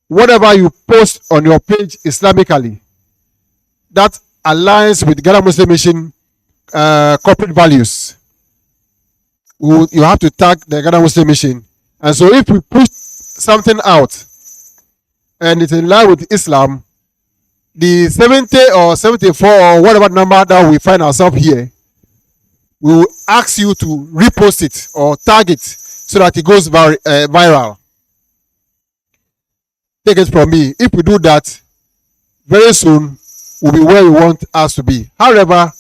Whatever you post on your page Islamically, that aligns with Ghana Muslim Mission corporate values, you have to tag the Ghana Muslim Mission. And so if we push something out and it's in line with Islam, the 70 or 74 or whatever number that we find ourselves here, we will ask you to repost it or tag it so that it goes viral. Take it from me. If we do that, very soon we'll be where we want us to be. However,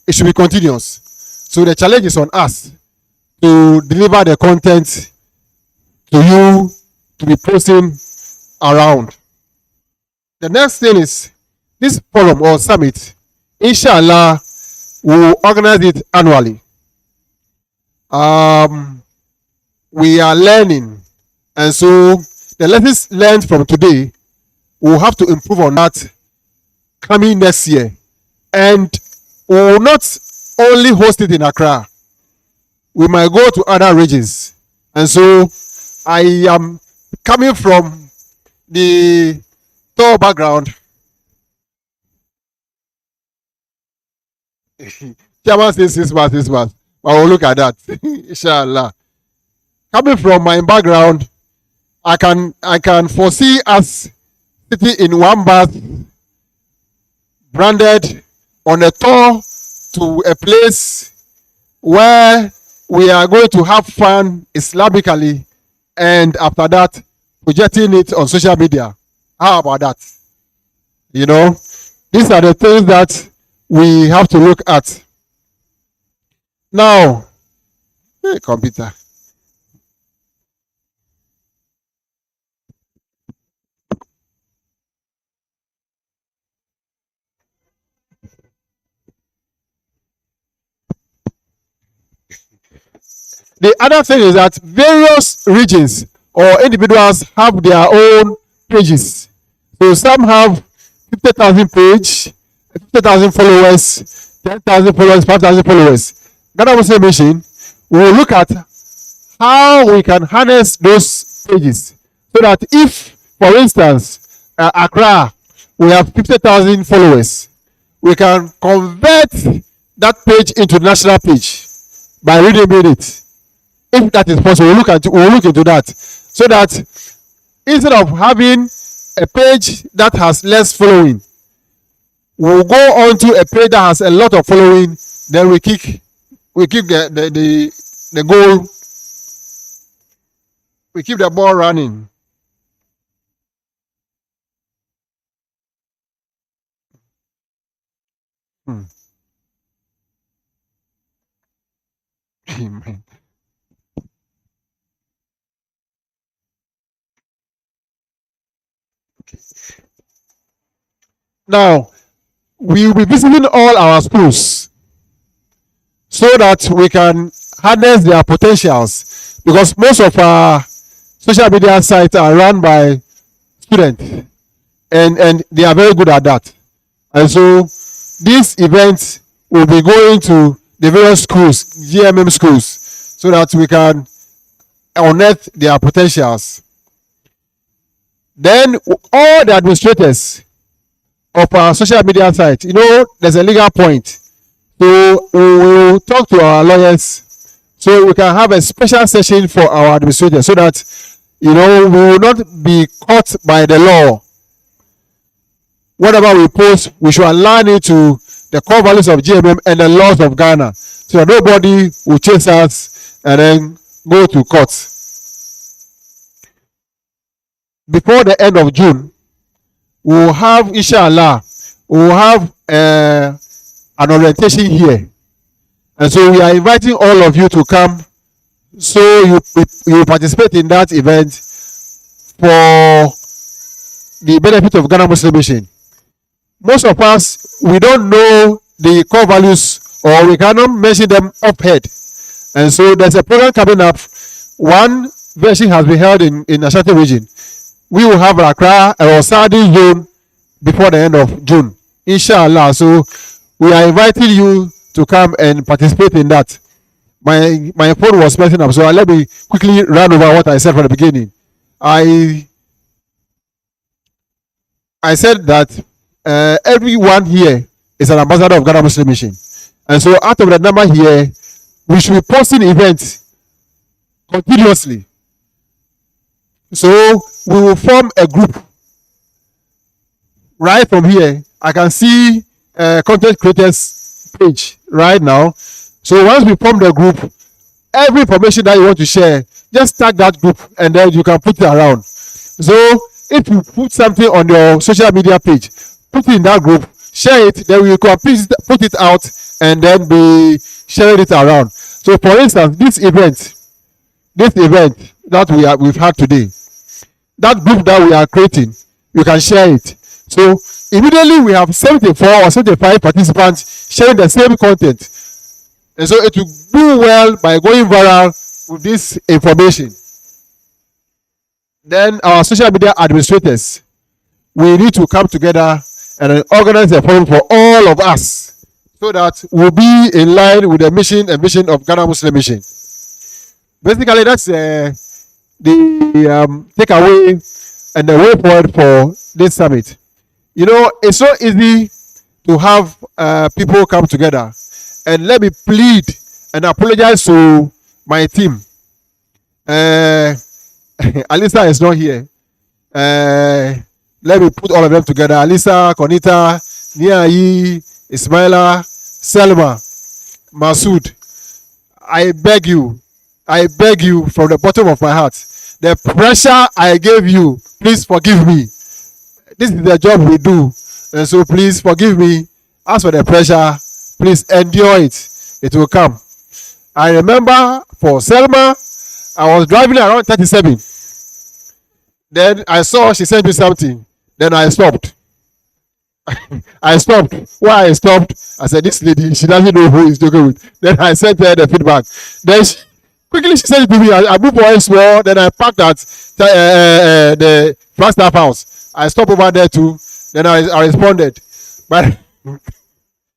it should be continuous. So the challenge is on us to deliver the content to you to be posting around. The next thing is this forum or summit, inshallah, we will organize it annually. We are learning, and so the lessons learned from today, we will have to improve on that coming next year. And we will not only host it in Accra, we might go to other regions. And so I am coming from the Thor background. Chairman says 6 months. I will look at that. Inshallah. Coming from my background, I can foresee us sitting in one bath, branded on a tour to a place where we are going to have fun Islamically, and after that, projecting it on social media. How about that? You know, these are the things that we have to look at. Now, hey, computer. The other thing is that various regions or individuals have their own pages. So some have 50,000 page, 50,000 followers, 10,000 followers, 5,000 followers. Ghana Muslim Mission will look at how we can harness those pages so that if, for instance, Accra, we have 50,000 followers, we can convert that page into national page by renaming it. If that is possible, we'll look into that. So that instead of having a page that has less following, we'll go on to a page that has a lot of following, then we keep the goal, we keep the ball running. Amen. Now, we will be visiting all our schools so that we can harness their potentials, because most of our social media sites are run by students, and they are very good at that. And so this event will be going to the various schools, GMM schools, so that we can unearth their potentials. Then all the administrators of our social media site, there's a legal point. So we will talk to our lawyers so we can have a special session for our administrators so that, we will not be caught by the law. Whatever we post, we should align it to the core values of GMM and the laws of Ghana so that nobody will chase us and then go to court. Before the end of June, we will have, inshallah, we will have an orientation here. And so we are inviting all of you to come so you participate in that event for the benefit of Ghana Muslim Mission. Most of us, we don't know the core values or we cannot mention them up head. And so there's a program coming up. One version has been held in Ashanti region. We will have Accra or Saudi zone before the end of June, inshallah. So we are inviting you to come and participate in that. My phone was messing up, so let me quickly run over what I said from the beginning. I said that everyone here is an ambassador of Ghana Muslim Mission, and so out of the number here, we should be posting events continuously. So we will form a group. Right from here, I can see content creators page right now. So once we form the group, every information that you want to share, just tag that group and then you can put it around. So if you put something on your social media page, put it in that group, share it, then we can put it out and then be sharing it around. So for instance, this event that we've had today, that group that we are creating, you can share it. So immediately we have 74 or 75 participants sharing the same content. And so it will do well by going viral with this information. Then our social media administrators, we need to come together and organize a forum for all of us so that we'll be in line with the mission and vision of Ghana Muslim Mission. Basically, that's the takeaway and the way forward for this summit. It's so easy to have people come together. And let me plead and apologize to my team. Alisa is not here. Let me put all of them together. Alisa, Konita, Niayi, Ismaila, Selma, Masood. I beg you from the bottom of my heart. The pressure I gave you, please forgive me. This is the job we do. And so please forgive me. As for the pressure, please endure it. It will come. I remember for Selma, I was driving around 37. Then I saw she sent me something. Then I stopped. I stopped. Why I stopped? I said, this lady, she doesn't know who is joking with. Then I sent her the feedback. Then quickly she sent it to me. I moved once more. Then I parked at the Flagstaff house. I stopped over there too. Then I responded. But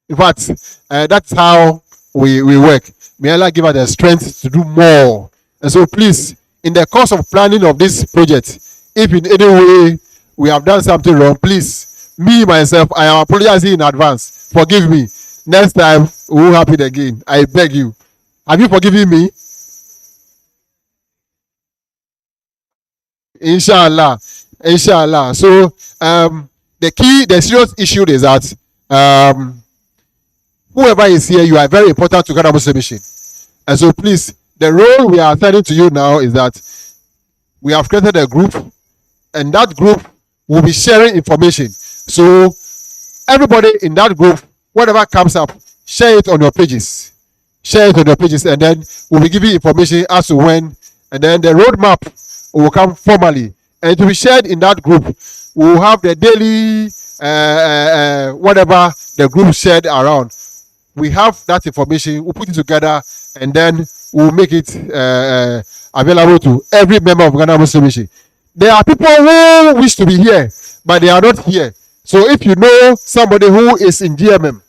in fact, that's how we work. May Allah give us the strength to do more. And so please, in the course of planning of this project, if in any way we have done something wrong, please, me, myself, I am apologizing in advance. Forgive me. Next time, we will happen again. I beg you. Have you forgiven me? Inshallah. Inshallah. So, the serious issue is that whoever is here, you are very important to Ghana Muslim Mission. And so please, the role we are assigning to you now is that we have created a group, and that group will be sharing information. So everybody in that group, whatever comes up, share it on your pages. Share it on your pages, and then we'll be giving information as to when, and then the roadmap will come formally, and it will be shared in that group. We will have the daily whatever the group shared around. We have that information, we'll put it together, and then we'll make it available to every member of Ghana Muslim Mission. There are people who wish to be here, but they are not here. So if you know somebody who is in GMM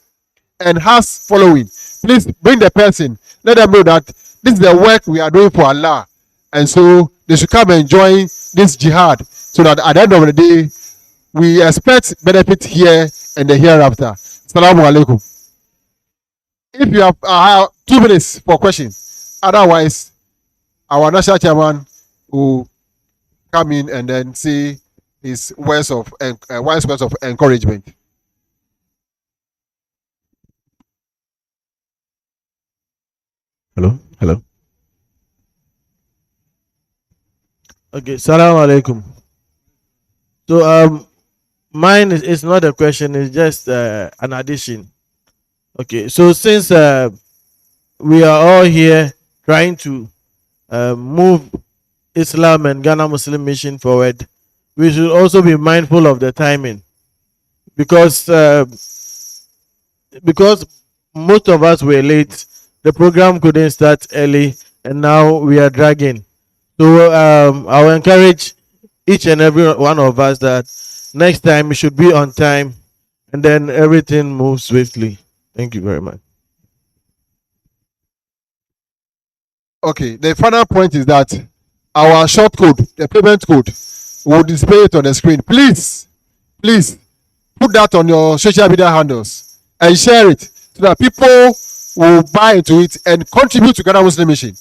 and has following, please bring the person. Let them know that this is the work we are doing for Allah. And so they should come and join this jihad so that at the end of the day, we expect benefit here and the hereafter. Assalamu alaikum. If you have 2 minutes for questions, otherwise, our national chairman will come in and then say his words of wise words of encouragement. Hello. Okay, salam alaikum. So mine is not a question, it's just an addition. Okay, so since we are all here trying to move Islam and Ghana Muslim Mission forward, we should also be mindful of the timing, because most of us were late. The program couldn't start early, and now we are dragging. So I will encourage each and every one of us that next time we should be on time, and then everything moves swiftly. Thank you very much. Okay, the final point is that our short code, the payment code, will display it on the screen. Please put that on your social media handles and share it so that people will buy into it and contribute to Ghana Muslim Mission.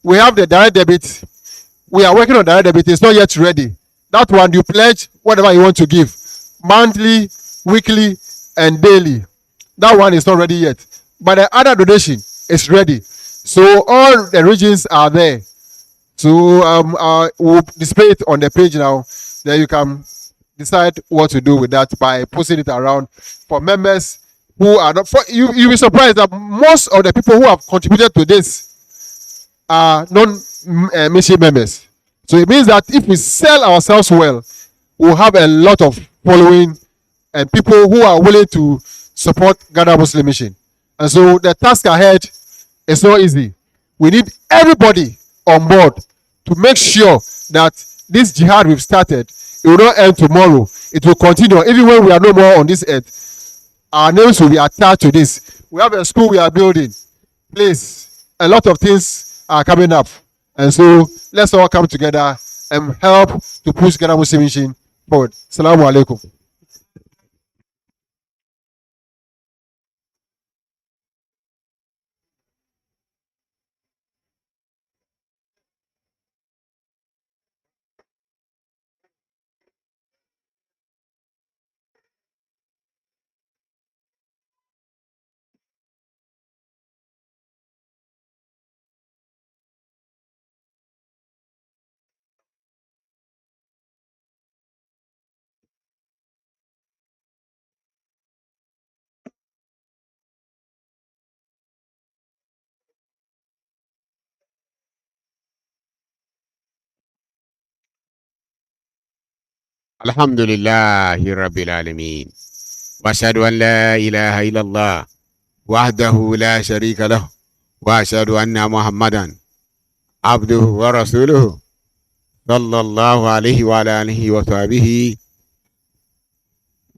We have the direct debit. We are working on direct debit. It's not yet ready. That one, you pledge whatever you want to give, monthly, weekly, and daily. That one is not ready yet. But the other donation is ready. So all the regions are there. So we'll display it on the page now. Then you can decide what to do with that by posting it around. For members who are not, you'll be surprised that most of the people who have contributed to this are non-mission members. So it means that if we sell ourselves well, we'll have a lot of following and people who are willing to support Ghana Muslim Mission. And so the task ahead is not easy. We need everybody on board to make sure that this jihad we've started, it will not end tomorrow. It will continue. Even when we are no more on this earth, our names will be attached to this. We have a school we are building. Please, a lot of things are coming up. And so let's all come together and help to push Ghana Muslim Mission forward. Assalamu alaikum. الحمد لله رب العالمين وأشهد أن لا إله إلا الله وحده لا شريك له وأشهد أن محمدا عبده ورسوله صلى الله عليه وعلى آله وصحبه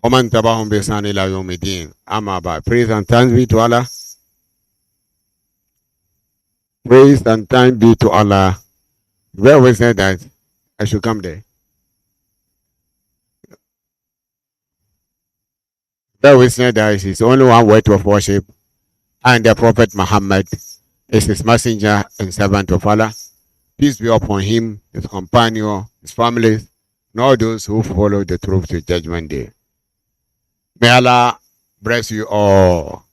ومن تبعهم بإحسان إلى يوم الدين. أما بعد, praise and thanks be to Allah. Praise and thanks be to Allah. We always said that I should come there. The witness that is his only one word of worship, and the Prophet Muhammad is his messenger and servant of Allah. Peace be upon him, his companion, his family, and all those who follow the truth to Judgment Day. May Allah bless you all.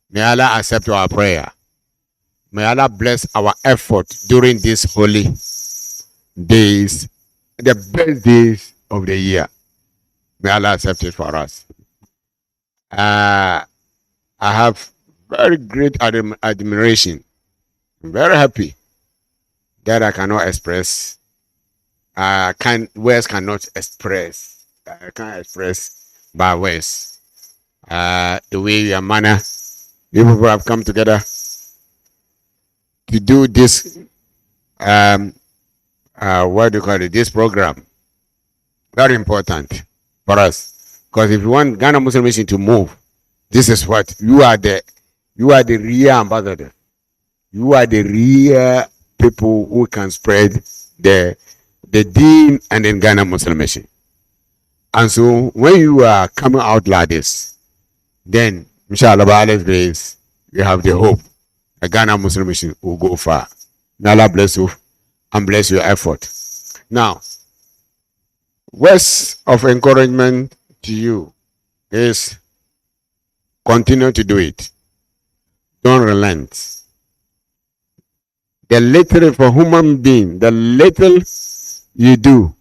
May Allah accept our prayer. May Allah bless our effort during these holy days, the best days of the year. May Allah accept it for us. I have very great admiration. I'm very happy that I cannot express. Words cannot express. I can't express by words. The way your manner, you people have come together to do this. What do you call it? This program. Very important for us. Because if you want Ghana Muslim Mission to move, This is what you are the real ambassador. You are the real people who can spread the deen and then Ghana Muslim Mission. And so when you are coming out like this, then inshallah by Allah's grace, you have the hope the Ghana Muslim Mission will go far. May Allah bless you and bless your effort. Now, words of encouragement to you is continue to do it. Don't relent. The little for human being, the little you do